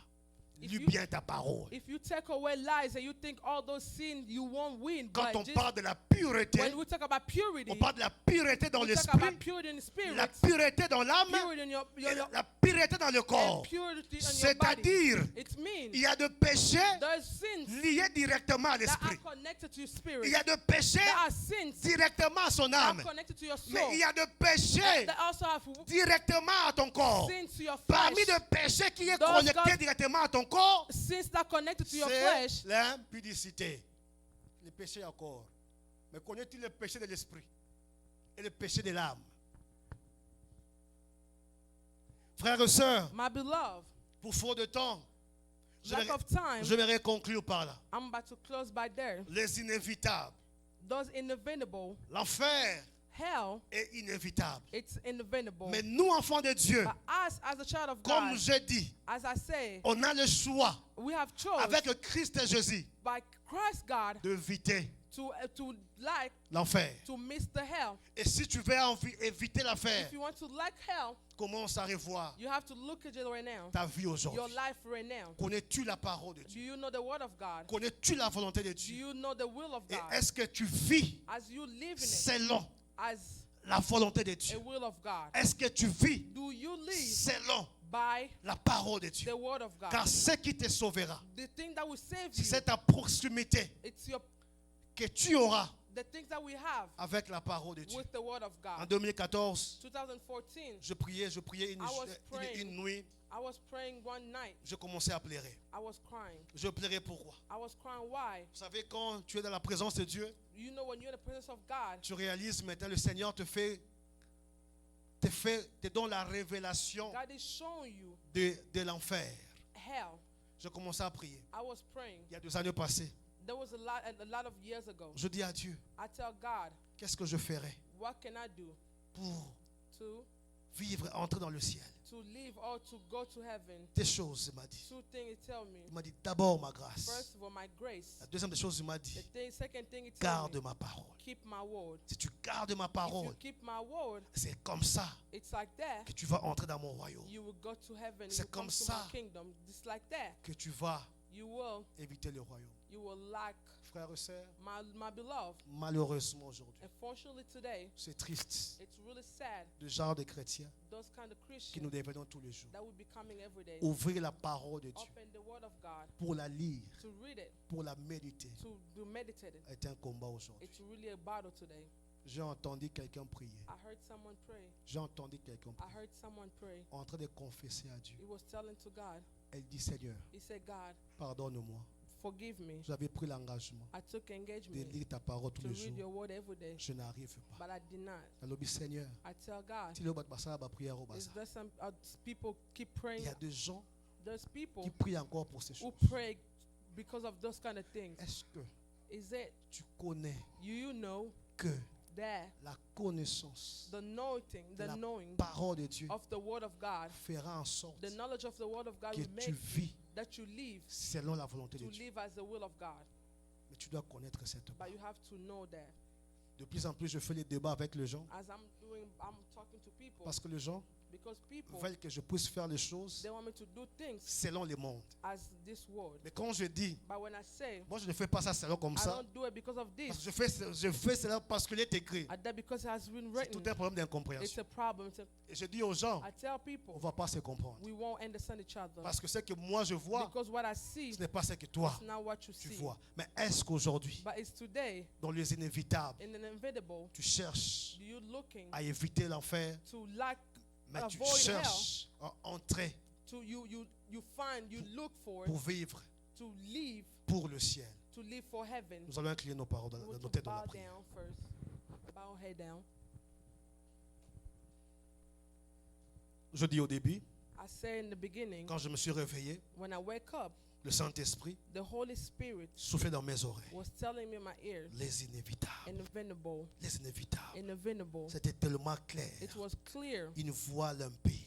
Speaker 2: If
Speaker 1: Lis
Speaker 2: you-
Speaker 1: bien ta parole.
Speaker 2: If you take away lies and you think all those sins, you won't win.
Speaker 1: Quand
Speaker 2: But
Speaker 1: on
Speaker 2: just
Speaker 1: parle de la pureté,
Speaker 2: when we talk about purity,
Speaker 1: on parle de la pureté dans
Speaker 2: we talk
Speaker 1: l'esprit,
Speaker 2: about purity in the spirit,
Speaker 1: la pureté dans l'âme
Speaker 2: purity in
Speaker 1: et la pureté dans le
Speaker 2: and
Speaker 1: corps.
Speaker 2: purity in your body.
Speaker 1: C'est-à-dire,
Speaker 2: It means
Speaker 1: il y a de péchés
Speaker 2: there's sins
Speaker 1: liés directement à
Speaker 2: that are
Speaker 1: l'esprit.
Speaker 2: connected to your
Speaker 1: Il
Speaker 2: spirit.
Speaker 1: y a de péchés
Speaker 2: There are sins
Speaker 1: directement à son
Speaker 2: that are
Speaker 1: âme.
Speaker 2: connected to your soul.
Speaker 1: Mais il y a de péchés
Speaker 2: That also have
Speaker 1: directement à ton corps.
Speaker 2: sins to your
Speaker 1: Parmi
Speaker 2: flesh.
Speaker 1: les péchés qui est
Speaker 2: Those
Speaker 1: connecté
Speaker 2: God-
Speaker 1: directement à ton corps,
Speaker 2: Sins that are connected to your
Speaker 1: c'est
Speaker 2: flesh.
Speaker 1: l'impudicité. Le péché encore. Mais connais-tu le péché de l'esprit et le péché de l'âme? Frères et sœurs,
Speaker 2: My beloved,
Speaker 1: pour faute de temps,
Speaker 2: lack of time,
Speaker 1: je vais conclure par là.
Speaker 2: I'm about to close by there.
Speaker 1: Les inévitables.
Speaker 2: Those inevitable,
Speaker 1: L'enfer
Speaker 2: hell,
Speaker 1: est inévitable.
Speaker 2: it's inevitable.
Speaker 1: Mais nous, enfants de Dieu,
Speaker 2: But us, as a child of
Speaker 1: comme
Speaker 2: God,
Speaker 1: j'ai dit,
Speaker 2: as I say,
Speaker 1: on a le choix
Speaker 2: we have chose
Speaker 1: avec Christ Jésus
Speaker 2: by Christ God
Speaker 1: d'éviter
Speaker 2: to like
Speaker 1: l'enfer.
Speaker 2: to miss the hell.
Speaker 1: Et si tu veux éviter l'enfer,
Speaker 2: If you want to like hell,
Speaker 1: commence à revoir
Speaker 2: you have to look at it right now.
Speaker 1: ta vie aujourd'hui.
Speaker 2: Your life right now.
Speaker 1: Connais-tu la parole de
Speaker 2: Do
Speaker 1: Dieu?
Speaker 2: you know the word of God?
Speaker 1: Connais-tu la volonté de
Speaker 2: Do
Speaker 1: Dieu?
Speaker 2: you know the will of
Speaker 1: Et
Speaker 2: God?
Speaker 1: est-ce que tu vis
Speaker 2: As you live in it,
Speaker 1: selon
Speaker 2: as
Speaker 1: la volonté de
Speaker 2: a
Speaker 1: Dieu?
Speaker 2: will of God,
Speaker 1: Est-ce que tu vis
Speaker 2: do you live
Speaker 1: selon
Speaker 2: by
Speaker 1: la parole de Dieu?
Speaker 2: the word of God?
Speaker 1: Car ce qui te sauvera,
Speaker 2: The thing that will save you,
Speaker 1: c'est ta proximité
Speaker 2: it's your
Speaker 1: que tu auras
Speaker 2: the things that we have
Speaker 1: avec la parole de Dieu.
Speaker 2: with the word of
Speaker 1: En
Speaker 2: God.
Speaker 1: 2014,
Speaker 2: 2014,
Speaker 1: je priais
Speaker 2: praying.
Speaker 1: une nuit,
Speaker 2: I was praying one night.
Speaker 1: je commençais à pleurer.
Speaker 2: I was crying.
Speaker 1: Je pleurais pourquoi?
Speaker 2: I was crying. Why?
Speaker 1: Vous savez, quand tu es dans la présence de Dieu,
Speaker 2: You know, when you're in the presence of God,
Speaker 1: tu réalises maintenant le Seigneur te donne la révélation
Speaker 2: God is showing you
Speaker 1: de l'enfer.
Speaker 2: hell.
Speaker 1: Je commençais à prier.
Speaker 2: I was praying.
Speaker 1: Il y a 2 années passées.
Speaker 2: There was a lot of years ago.
Speaker 1: Je dis à Dieu,
Speaker 2: I tell God,
Speaker 1: qu'est-ce que je ferais
Speaker 2: what can I do
Speaker 1: pour
Speaker 2: to
Speaker 1: vivre, entrer dans le ciel?
Speaker 2: live or to go to heaven?
Speaker 1: Des choses, il m'a dit.
Speaker 2: Two things he tell me.
Speaker 1: Il m'a dit d'abord ma grâce.
Speaker 2: First of all, my grace.
Speaker 1: La deuxième des choses, il m'a dit,
Speaker 2: Second thing he tell
Speaker 1: garde
Speaker 2: me,
Speaker 1: ma parole.
Speaker 2: keep my word.
Speaker 1: Si tu gardes ma
Speaker 2: If you
Speaker 1: parole,
Speaker 2: keep my word,
Speaker 1: c'est comme ça
Speaker 2: it's like that.
Speaker 1: que tu vas entrer dans mon royaume.
Speaker 2: You will go to heaven.
Speaker 1: C'est
Speaker 2: You
Speaker 1: comme
Speaker 2: come to
Speaker 1: ça
Speaker 2: my kingdom. Just like that.
Speaker 1: Que tu vas
Speaker 2: You will
Speaker 1: éviter le royaume.
Speaker 2: lack
Speaker 1: Frères et sœurs,
Speaker 2: my beloved.
Speaker 1: malheureusement aujourd'hui,
Speaker 2: Unfortunately today,
Speaker 1: c'est triste.
Speaker 2: it's really sad.
Speaker 1: Le genre de chrétiens
Speaker 2: Those kind of
Speaker 1: qui
Speaker 2: Christians
Speaker 1: nous devenons tous les jours.
Speaker 2: that will be coming every day.
Speaker 1: Ouvrir la parole de Dieu
Speaker 2: Open the word of God
Speaker 1: pour la lire,
Speaker 2: to read it,
Speaker 1: pour la méditer,
Speaker 2: to meditate it.
Speaker 1: est un combat aujourd'hui.
Speaker 2: It's really a battle today.
Speaker 1: J'ai entendu quelqu'un prier.
Speaker 2: I heard someone pray.
Speaker 1: J'ai entendu quelqu'un
Speaker 2: I
Speaker 1: prier.
Speaker 2: heard someone pray.
Speaker 1: En train de confesser à Dieu.
Speaker 2: He was telling to God.
Speaker 1: Elle dit, Seigneur,
Speaker 2: He said, God,
Speaker 1: pardonne-moi.
Speaker 2: forgive me.
Speaker 1: J'avais pris l'engagement
Speaker 2: I took
Speaker 1: de
Speaker 2: engagement
Speaker 1: lire ta parole tous
Speaker 2: to
Speaker 1: les
Speaker 2: read
Speaker 1: jours.
Speaker 2: your word every day,
Speaker 1: Je n'arrive pas.
Speaker 2: but I did not.
Speaker 1: Alors, Seigneur,
Speaker 2: I tell God,
Speaker 1: si le bat basa, ba prière au
Speaker 2: is
Speaker 1: basa.
Speaker 2: there some people keep
Speaker 1: Il
Speaker 2: praying?
Speaker 1: y a des gens
Speaker 2: There's
Speaker 1: qui
Speaker 2: people
Speaker 1: prient encore pour ces
Speaker 2: who
Speaker 1: choses.
Speaker 2: pray because of those kind of things.
Speaker 1: Est-ce que
Speaker 2: Is it
Speaker 1: tu connais
Speaker 2: you know
Speaker 1: que
Speaker 2: that
Speaker 1: la connaissance
Speaker 2: the knowing,
Speaker 1: de
Speaker 2: the
Speaker 1: la
Speaker 2: knowing
Speaker 1: parole de Dieu
Speaker 2: of the word of God,
Speaker 1: fera en sorte
Speaker 2: the knowledge of the word of God
Speaker 1: que
Speaker 2: will
Speaker 1: tu
Speaker 2: make
Speaker 1: vis
Speaker 2: that you live
Speaker 1: selon la volonté
Speaker 2: to
Speaker 1: de Dieu?
Speaker 2: live as the will of God.
Speaker 1: Mais tu dois connaître cette
Speaker 2: But
Speaker 1: parole.
Speaker 2: you have to know that.
Speaker 1: De plus en plus, je fais les débats avec les gens
Speaker 2: As I'm talking to people
Speaker 1: parce que les gens
Speaker 2: because people
Speaker 1: veulent que je puisse faire les choses
Speaker 2: they want me to do things
Speaker 1: selon les mondes.
Speaker 2: as this word.
Speaker 1: Mais quand je dis,
Speaker 2: But when I say
Speaker 1: moi je ne fais pas ça selon comme
Speaker 2: I
Speaker 1: ça,
Speaker 2: don't do it because of
Speaker 1: parce
Speaker 2: this,
Speaker 1: que je fais cela parce qu'il est écrit.
Speaker 2: I do it because it has been
Speaker 1: C'est
Speaker 2: written.
Speaker 1: tout un problème
Speaker 2: It's
Speaker 1: d'incompréhension.
Speaker 2: a problem.
Speaker 1: Et je dis aux gens,
Speaker 2: I tell
Speaker 1: on
Speaker 2: people
Speaker 1: ne va pas se comprendre.
Speaker 2: we won't understand each other
Speaker 1: Parce que ce que moi je vois,
Speaker 2: because what I see
Speaker 1: ce n'est pas ce que toi
Speaker 2: is not what you
Speaker 1: tu
Speaker 2: see.
Speaker 1: vois. Mais est-ce qu'aujourd'hui,
Speaker 2: But it's today
Speaker 1: dans les inévitables,
Speaker 2: in an inevitable.
Speaker 1: tu cherches
Speaker 2: Do you looking
Speaker 1: à éviter l'enfer,
Speaker 2: to lack
Speaker 1: mais tu
Speaker 2: avoid
Speaker 1: cherches à entrer
Speaker 2: to you find you look for
Speaker 1: pour vivre
Speaker 2: to live
Speaker 1: pour le ciel?
Speaker 2: for heaven.
Speaker 1: Nous allons incliner nos paroles,
Speaker 2: We want
Speaker 1: nos
Speaker 2: to
Speaker 1: têtes dans la
Speaker 2: bow
Speaker 1: prière.
Speaker 2: down first. Bow head down.
Speaker 1: Je dis au début,
Speaker 2: I say in the beginning,
Speaker 1: quand je me suis réveillé,
Speaker 2: when I wake up,
Speaker 1: le Saint-Esprit
Speaker 2: the Holy Spirit
Speaker 1: soufflait dans mes oreilles.
Speaker 2: was telling me in my ears,
Speaker 1: Les inévitables.
Speaker 2: inevitable,
Speaker 1: Les inévitables.
Speaker 2: inevitable.
Speaker 1: C'était tellement clair.
Speaker 2: It was clear.
Speaker 1: Une voix limpide.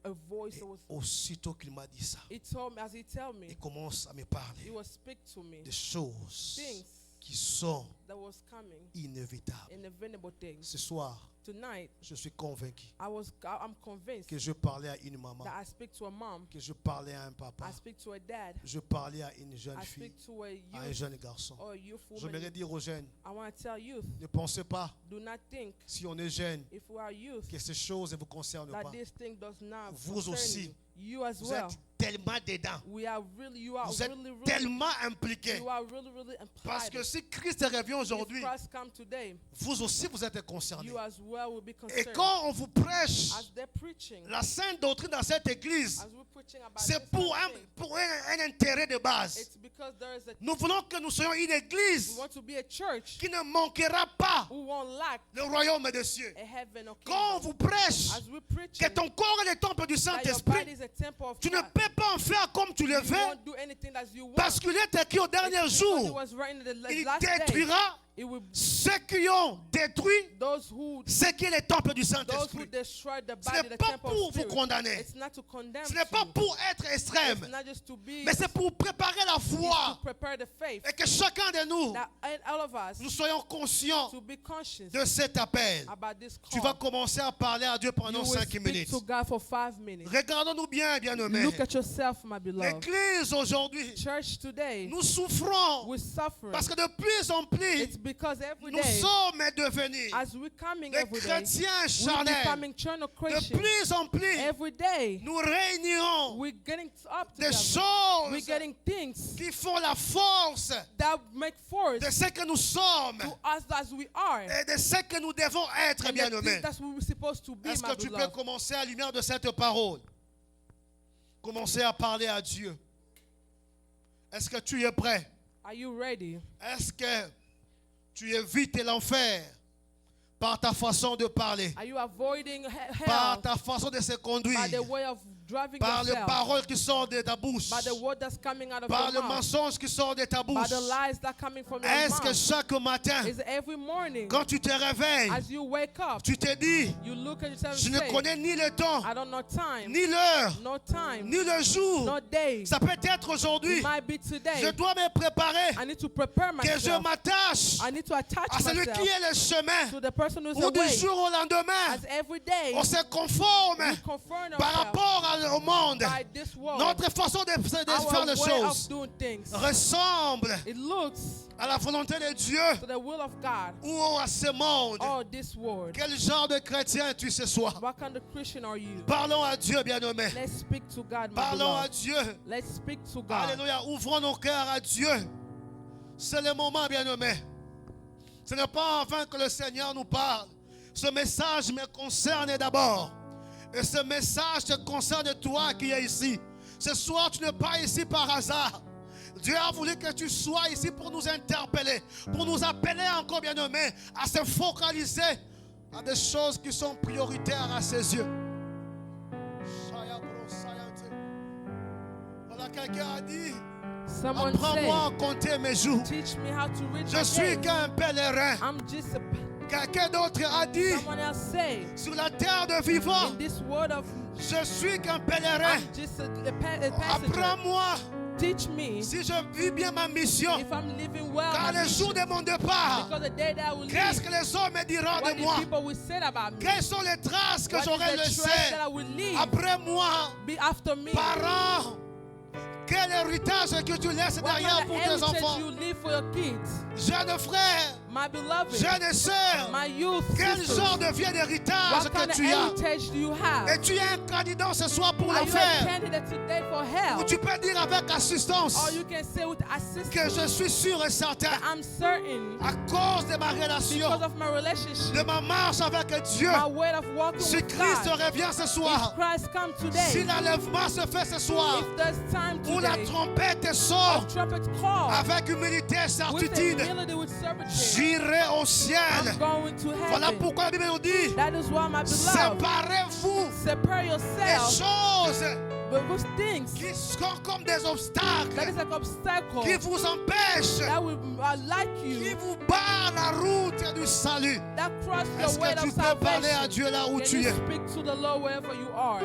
Speaker 2: A voice
Speaker 1: Et
Speaker 2: that was.
Speaker 1: aussitôt qu'il m'a dit ça,
Speaker 2: He told me, as he tell me,
Speaker 1: il commence à me
Speaker 2: he
Speaker 1: parler
Speaker 2: was speak to me
Speaker 1: des choses
Speaker 2: things
Speaker 1: qui sont
Speaker 2: that was coming,
Speaker 1: inévitables.
Speaker 2: inevitable things.
Speaker 1: Ce soir,
Speaker 2: Tonight,
Speaker 1: je suis convaincu
Speaker 2: I'm convinced
Speaker 1: que je parlais à une maman,
Speaker 2: that I speak to a mom,
Speaker 1: que je parlais à un papa,
Speaker 2: I speak to a dad,
Speaker 1: je parlais à une jeune
Speaker 2: I
Speaker 1: fille,
Speaker 2: speak to a
Speaker 1: à un
Speaker 2: youth
Speaker 1: jeune garçon.
Speaker 2: or a youth
Speaker 1: J'aimerais
Speaker 2: woman.
Speaker 1: dire aux jeunes,
Speaker 2: I want to tell youth,
Speaker 1: ne pensez pas,
Speaker 2: do not think
Speaker 1: si on est jeune,
Speaker 2: if we are youth
Speaker 1: que ces choses ne vous concernent
Speaker 2: that
Speaker 1: pas.
Speaker 2: this thing does not
Speaker 1: Vous
Speaker 2: concern
Speaker 1: aussi,
Speaker 2: you. You as
Speaker 1: Vous
Speaker 2: well.
Speaker 1: êtes tellement dedans.
Speaker 2: You are
Speaker 1: Vous êtes
Speaker 2: really,
Speaker 1: tellement impliqués.
Speaker 2: you are really
Speaker 1: Parce que
Speaker 2: implied.
Speaker 1: si Christ revient aujourd'hui,
Speaker 2: If Christ come today,
Speaker 1: vous aussi vous êtes concernés.
Speaker 2: you as well will be
Speaker 1: Et
Speaker 2: concerned.
Speaker 1: quand on vous prêche
Speaker 2: As they're preaching,
Speaker 1: la sainte doctrine dans cette église,
Speaker 2: as we're preaching about
Speaker 1: c'est
Speaker 2: this
Speaker 1: pour
Speaker 2: kind of thing,
Speaker 1: pour un intérêt de base.
Speaker 2: it's because there is a
Speaker 1: Nous voulons que nous soyons une
Speaker 2: we
Speaker 1: église
Speaker 2: want to be a church
Speaker 1: qui ne manquera pas
Speaker 2: who won't lack
Speaker 1: le royaume des cieux.
Speaker 2: a heaven or
Speaker 1: Quand on
Speaker 2: kingdom.
Speaker 1: vous prêche
Speaker 2: As we preach
Speaker 1: que ton corps est le temple du
Speaker 2: that your
Speaker 1: Saint-Esprit,
Speaker 2: body is a temple of
Speaker 1: tu ne
Speaker 2: God,
Speaker 1: peux pas en faire comme tu le
Speaker 2: you
Speaker 1: veux,
Speaker 2: won't do anything as you want.
Speaker 1: parce qu'il est écrit au dernier
Speaker 2: It's because it
Speaker 1: jour,
Speaker 2: was written in the
Speaker 1: il
Speaker 2: last day.
Speaker 1: détruira
Speaker 2: It will
Speaker 1: ceux qui ont détruit
Speaker 2: those who
Speaker 1: ce qui est le temple du
Speaker 2: those who
Speaker 1: Saint-Esprit.
Speaker 2: destroy the
Speaker 1: Ce
Speaker 2: body,
Speaker 1: n'est
Speaker 2: the
Speaker 1: pas
Speaker 2: temple
Speaker 1: pour
Speaker 2: of
Speaker 1: vous
Speaker 2: spirit.
Speaker 1: condamner.
Speaker 2: It's not to condemn
Speaker 1: Ce n'est pas
Speaker 2: you.
Speaker 1: pour être extrême,
Speaker 2: It's not just to be
Speaker 1: mais c'est pour préparer la
Speaker 2: it's to
Speaker 1: foi
Speaker 2: prepare the faith
Speaker 1: et que chacun de nous,
Speaker 2: that all of us
Speaker 1: nous soyons conscients
Speaker 2: to be conscious
Speaker 1: de cet appel.
Speaker 2: about this
Speaker 1: Tu
Speaker 2: call.
Speaker 1: vas commencer à parler à Dieu
Speaker 2: You
Speaker 1: pendant
Speaker 2: will
Speaker 1: 5
Speaker 2: speak
Speaker 1: minutes.
Speaker 2: to God for 5 minutes.
Speaker 1: Regardons-nous bien, bien-aimés.
Speaker 2: Look at yourself, my beloved.
Speaker 1: L'église aujourd'hui,
Speaker 2: Church today,
Speaker 1: nous souffrons
Speaker 2: we're suffering.
Speaker 1: parce que de plus en plus,
Speaker 2: It's because every
Speaker 1: nous
Speaker 2: day,
Speaker 1: sommes devenus
Speaker 2: as we're coming
Speaker 1: des
Speaker 2: every day,
Speaker 1: chrétiens
Speaker 2: we're
Speaker 1: charnels.
Speaker 2: becoming charnal
Speaker 1: De
Speaker 2: Christians.
Speaker 1: plus en plus,
Speaker 2: Every day,
Speaker 1: nous réunirons
Speaker 2: we're getting up
Speaker 1: des
Speaker 2: together. We're
Speaker 1: choses
Speaker 2: getting things
Speaker 1: qui font la force
Speaker 2: that make force
Speaker 1: de ce que nous sommes
Speaker 2: to us as we are.
Speaker 1: et de ce que nous devons être,
Speaker 2: And the
Speaker 1: bien-aimés.
Speaker 2: things that we're supposed to be,
Speaker 1: Est-ce
Speaker 2: my
Speaker 1: que tu peux
Speaker 2: beloved.
Speaker 1: commencer à la lumière de cette parole? Commencer à parler à Dieu. Est-ce que tu es prêt?
Speaker 2: Are you ready?
Speaker 1: Est-ce que tu évites l'enfer par ta façon de parler,
Speaker 2: Are you avoiding
Speaker 1: par
Speaker 2: hell
Speaker 1: ta façon de se conduire,
Speaker 2: by the way of driving
Speaker 1: par les
Speaker 2: yourself,
Speaker 1: paroles qui sortent de ta bouche,
Speaker 2: by the word that's coming out of
Speaker 1: par
Speaker 2: your
Speaker 1: le
Speaker 2: mouth,
Speaker 1: mensonge qui sort de ta
Speaker 2: by
Speaker 1: bouche?
Speaker 2: the lies that are coming from your
Speaker 1: Est-ce que
Speaker 2: mouth?
Speaker 1: chaque matin,
Speaker 2: Is every morning,
Speaker 1: quand tu te réveilles,
Speaker 2: as you wake up,
Speaker 1: tu te dis,
Speaker 2: you look at yourself
Speaker 1: je
Speaker 2: and
Speaker 1: ne
Speaker 2: say,
Speaker 1: connais ni le temps,
Speaker 2: I don't know time,
Speaker 1: ni l'heure,
Speaker 2: no time,
Speaker 1: ni le jour.
Speaker 2: no day.
Speaker 1: Ça peut être aujourd'hui.
Speaker 2: It might be today.
Speaker 1: Je dois me préparer,
Speaker 2: I need to prepare
Speaker 1: que je
Speaker 2: myself.
Speaker 1: m'attache
Speaker 2: I need to attach
Speaker 1: à celui
Speaker 2: myself
Speaker 1: qui est le chemin,
Speaker 2: to the person who's
Speaker 1: où
Speaker 2: the
Speaker 1: du
Speaker 2: way.
Speaker 1: jour au lendemain,
Speaker 2: As every day,
Speaker 1: on se conforme
Speaker 2: we confront
Speaker 1: par
Speaker 2: ourselves
Speaker 1: rapport au monde.
Speaker 2: by this world.
Speaker 1: Notre façon de faire
Speaker 2: Our
Speaker 1: les
Speaker 2: way of
Speaker 1: choses
Speaker 2: doing things.
Speaker 1: ressemble
Speaker 2: It looks
Speaker 1: à la volonté de Dieu
Speaker 2: to the will of God
Speaker 1: ou à ce monde.
Speaker 2: or this world.
Speaker 1: Quel genre de chrétien es-tu ce soir?
Speaker 2: What kind of Christian are you?
Speaker 1: Parlons à Dieu, bien-aimé.
Speaker 2: Let's speak to God, my
Speaker 1: Parlons à
Speaker 2: beloved.
Speaker 1: Dieu.
Speaker 2: Let's speak to God.
Speaker 1: Alléluia. Ouvrons nos cœurs à Dieu. C'est le moment, bien-aimé. Ce n'est pas enfin que le Seigneur nous parle. Ce message me concerne d'abord. Et ce message te concerne toi qui es ici. Ce soir, tu n'es pas ici par hasard. Dieu a voulu que tu sois ici pour nous interpeller, pour nous appeler encore, bien-aimés, à se focaliser à des choses qui sont prioritaires à ses yeux. Voilà, quelqu'un a dit,
Speaker 2: Someone
Speaker 1: apprends-moi
Speaker 2: said,
Speaker 1: à compter mes jours.
Speaker 2: teach me how to read
Speaker 1: Je
Speaker 2: my
Speaker 1: suis
Speaker 2: days.
Speaker 1: qu'un pèlerin.
Speaker 2: I'm just a
Speaker 1: Quelqu'un d'autre a dit,
Speaker 2: someone else say,
Speaker 1: sur la terre de vivants,
Speaker 2: in this world of
Speaker 1: je suis qu'un pèlerin.
Speaker 2: I'm just a passenger.
Speaker 1: Apprends-moi
Speaker 2: Teach me
Speaker 1: si je vis bien ma mission.
Speaker 2: if I'm living well.
Speaker 1: Car
Speaker 2: my
Speaker 1: le jour de mon départ,
Speaker 2: because the day that I will
Speaker 1: qu'est-ce
Speaker 2: leave,
Speaker 1: que les hommes me diront
Speaker 2: what
Speaker 1: de
Speaker 2: the
Speaker 1: moi?
Speaker 2: people will say about me.
Speaker 1: Quelles sont les traces que
Speaker 2: What
Speaker 1: j'aurai
Speaker 2: is the
Speaker 1: laissées
Speaker 2: trace that I will leave
Speaker 1: après moi?
Speaker 2: be after me?
Speaker 1: Parents, quel héritage que tu laisses
Speaker 2: What
Speaker 1: derrière
Speaker 2: kind
Speaker 1: pour
Speaker 2: of
Speaker 1: tes
Speaker 2: heritage
Speaker 1: enfants?
Speaker 2: you leave for your kids?
Speaker 1: Jeunes frères,
Speaker 2: My beloved,
Speaker 1: jeunes sœurs,
Speaker 2: my youth
Speaker 1: quel
Speaker 2: sisters,
Speaker 1: genre de vieux d'héritage
Speaker 2: what kind
Speaker 1: que
Speaker 2: of
Speaker 1: tu as?
Speaker 2: heritage do you have?
Speaker 1: Et tu es un candidat ce soir pour
Speaker 2: Are you a
Speaker 1: l'enfer.
Speaker 2: candidate today for hell?
Speaker 1: Ou tu peux dire avec assistance
Speaker 2: Or you can say with
Speaker 1: que
Speaker 2: assistance
Speaker 1: je suis sûr et certain,
Speaker 2: that I'm certain
Speaker 1: à cause de ma relation,
Speaker 2: because of my relationship,
Speaker 1: de ma marche avec Dieu,
Speaker 2: my way of walking
Speaker 1: si
Speaker 2: with
Speaker 1: Christ
Speaker 2: God,
Speaker 1: revient ce
Speaker 2: if
Speaker 1: soir,
Speaker 2: Christ comes
Speaker 1: si
Speaker 2: today,
Speaker 1: l'enlèvement se fait ce soir,
Speaker 2: if there's time
Speaker 1: où la
Speaker 2: today,
Speaker 1: trompette sort
Speaker 2: of trumpet call,
Speaker 1: avec humilité et
Speaker 2: with
Speaker 1: certitude,
Speaker 2: humility, with servitude,
Speaker 1: j'irai au ciel.
Speaker 2: I'm going to
Speaker 1: Voilà
Speaker 2: heaven.
Speaker 1: pourquoi la Bible nous dit,
Speaker 2: That is why, my beloved,
Speaker 1: séparez-vous
Speaker 2: separate
Speaker 1: des
Speaker 2: yourself
Speaker 1: choses
Speaker 2: with those things
Speaker 1: qui sont comme des
Speaker 2: that is
Speaker 1: obstacles,
Speaker 2: like obstacle
Speaker 1: qui vous empêchent,
Speaker 2: that will like
Speaker 1: qui
Speaker 2: you,
Speaker 1: vous barrent la route du salut.
Speaker 2: that cross
Speaker 1: Est-ce
Speaker 2: the way
Speaker 1: que tu
Speaker 2: of
Speaker 1: peux parler à
Speaker 2: salvation.
Speaker 1: Dieu là où
Speaker 2: Can
Speaker 1: tu
Speaker 2: you
Speaker 1: es?
Speaker 2: speak to the Lord wherever you are?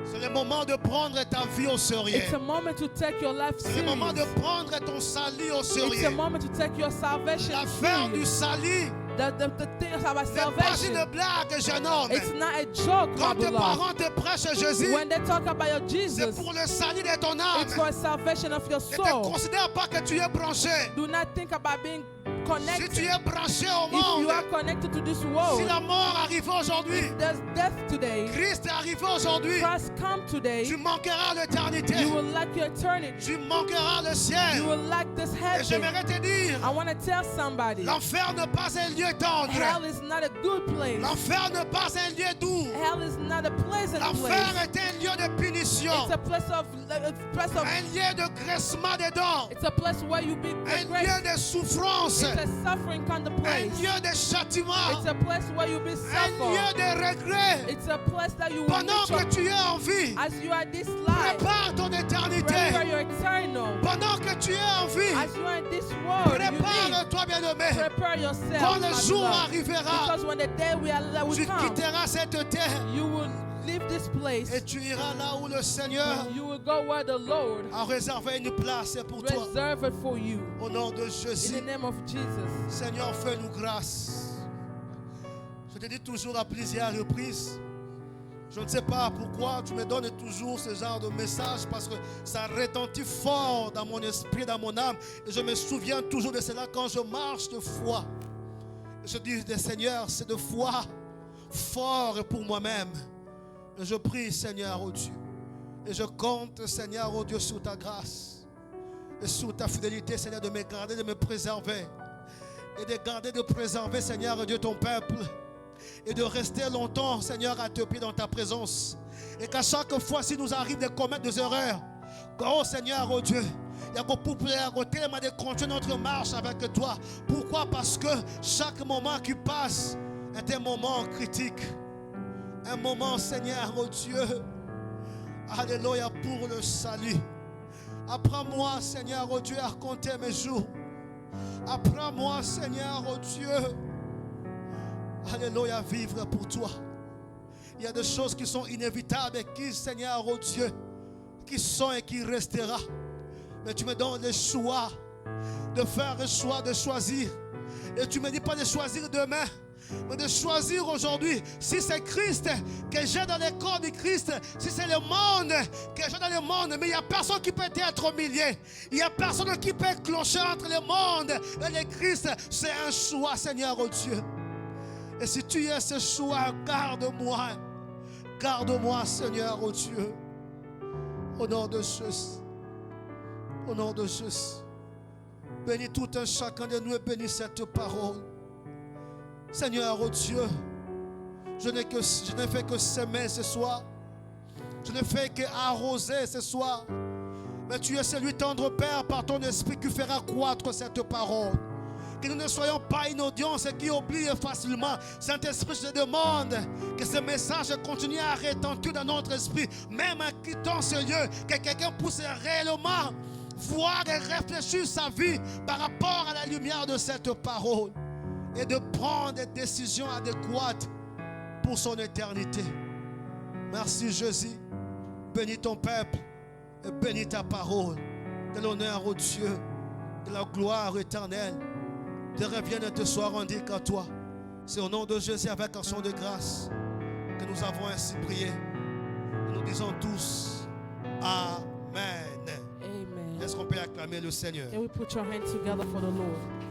Speaker 1: C'est le moment de prendre ta vie au sérieux.
Speaker 2: It's a moment to take your life
Speaker 1: C'est le moment de
Speaker 2: serious.
Speaker 1: prendre ton salut au
Speaker 2: It's a
Speaker 1: sérieux.
Speaker 2: moment to take your salvation
Speaker 1: L'affaire du
Speaker 2: serious.
Speaker 1: salut
Speaker 2: The things about
Speaker 1: n'est pas
Speaker 2: salvation,
Speaker 1: une blague, jeune homme.
Speaker 2: it's not a joke, my
Speaker 1: Quand tes
Speaker 2: beloved.
Speaker 1: parents te prêchent Jésus,
Speaker 2: When they talk about your
Speaker 1: c'est
Speaker 2: Jesus,
Speaker 1: pour le salut de ton âme.
Speaker 2: it's for salvation of your
Speaker 1: Ne te
Speaker 2: soul.
Speaker 1: considère pas que tu es branché.
Speaker 2: Do not think about being
Speaker 1: Si
Speaker 2: connected.
Speaker 1: tu es branché au
Speaker 2: If you
Speaker 1: monde,
Speaker 2: are connected to this
Speaker 1: si
Speaker 2: world,
Speaker 1: la mort arrive aujourd'hui,
Speaker 2: there's death today.
Speaker 1: Christ est arrivé aujourd'hui,
Speaker 2: Christ come today.
Speaker 1: tu manqueras l'éternité.
Speaker 2: You will lack your eternity.
Speaker 1: Tu manqueras le ciel.
Speaker 2: You will lack this
Speaker 1: Et
Speaker 2: heaven.
Speaker 1: j'aimerais te dire,
Speaker 2: I want to tell somebody,
Speaker 1: l'enfer n'est pas un lieu tendre.
Speaker 2: hell is not a good place.
Speaker 1: L'enfer n'est pas un lieu doux.
Speaker 2: Hell is not a pleasant
Speaker 1: L'enfer
Speaker 2: place.
Speaker 1: est un lieu de punition.
Speaker 2: It's a place of
Speaker 1: Un lieu de graissement des dents.
Speaker 2: it's a place where you be
Speaker 1: Un
Speaker 2: progressed.
Speaker 1: lieu de souffrance.
Speaker 2: It's a suffering kind of
Speaker 1: Un
Speaker 2: place.
Speaker 1: lieu de châtiment.
Speaker 2: It's a place where you be
Speaker 1: Un
Speaker 2: suffer.
Speaker 1: lieu de regret.
Speaker 2: It's a place that you will
Speaker 1: Pendant
Speaker 2: meet your,
Speaker 1: que tu es en vie,
Speaker 2: as you are this life.
Speaker 1: prépare ton éternité.
Speaker 2: Prepare your eternal.
Speaker 1: Pendant que tu es en vie,
Speaker 2: As you are in this world, you need
Speaker 1: prépare-toi, bien-aimé.
Speaker 2: prepare yourself.
Speaker 1: Quand
Speaker 2: my
Speaker 1: le jour
Speaker 2: beloved.
Speaker 1: arrivera,
Speaker 2: Because when the day will
Speaker 1: tu
Speaker 2: come,
Speaker 1: quitteras cette terre
Speaker 2: you will leave this place.
Speaker 1: et tu iras là où le Seigneur
Speaker 2: You will go where the Lord
Speaker 1: a réservé une place pour toi.
Speaker 2: reserved it for you.
Speaker 1: Au nom de
Speaker 2: In
Speaker 1: Jésus,
Speaker 2: the name of Jesus.
Speaker 1: Seigneur, fais-nous grâce. Je te dis toujours à plusieurs reprises, je ne sais pas pourquoi tu me donnes toujours ce genre de message parce que ça retentit fort dans mon esprit, dans mon âme. Et je me souviens toujours de cela quand je marche de foi. Et je dis, Seigneur, c'est de foi fort pour moi-même. Et je prie, Seigneur, oh Dieu. Et je compte, Seigneur, oh Dieu, sur ta grâce et sur ta fidélité, Seigneur, de me garder, de me préserver. Et de garder, de préserver, Seigneur, oh Dieu, ton peuple. Et de rester longtemps, Seigneur, à te pied dans ta présence. Et qu'à chaque fois, si nous arrive de commettre des erreurs, oh Seigneur, oh Dieu, il y a beaucoup tellement de continuer notre marche avec toi. Pourquoi? Parce que chaque moment qui passe est un moment critique. Un moment, Seigneur, oh Dieu, alléluia, pour le salut. Apprends-moi, Seigneur, oh Dieu, à compter mes jours. Apprends-moi, Seigneur, oh Dieu, alléluia, vivre pour toi. Il y a des choses qui sont inévitables et qui, Seigneur, oh Dieu, qui sont et qui restera. Mais tu me donnes le choix de faire un choix, de choisir. Et tu ne me dis pas de choisir demain, mais de choisir aujourd'hui. Si c'est Christ que j'ai dans le corps de Christ, si c'est le monde que j'ai dans le monde, mais il n'y a personne qui peut être au milieu. Il n'y a personne qui peut clocher entre le monde et le Christ. C'est un choix, Seigneur, oh Dieu. Et si tu es ce choix, garde-moi. Garde-moi, Seigneur, oh Dieu. Au nom de Jésus. Au nom de Jésus. Bénis tout un chacun de nous et bénis cette parole. Seigneur, oh Dieu, je n'ai fait que semer ce soir. Je ne fais qu'arroser ce soir. Mais tu es celui tendre Père par ton esprit qui fera croître cette parole. Que nous ne soyons pas inaudients et qui oublient facilement. Saint-Esprit, je te demande que ce message continue à retentir dans notre esprit, même en quittant ce lieu, que quelqu'un puisse réellement voir et réfléchir sa vie par rapport à la lumière de cette parole et de prendre des décisions adéquates pour son éternité. Merci Jésus. Bénis ton peuple et bénis ta parole. Que l'honneur au Dieu, que la gloire éternelle te revienne et te soit rendue qu'à toi. C'est au nom de Jésus avec un son de grâce que nous avons ainsi prié. Nous disons tous Amen.
Speaker 2: Amen.
Speaker 1: Est-ce qu'on peut acclamer le Seigneur?
Speaker 2: Can we put your hands together for the Lord?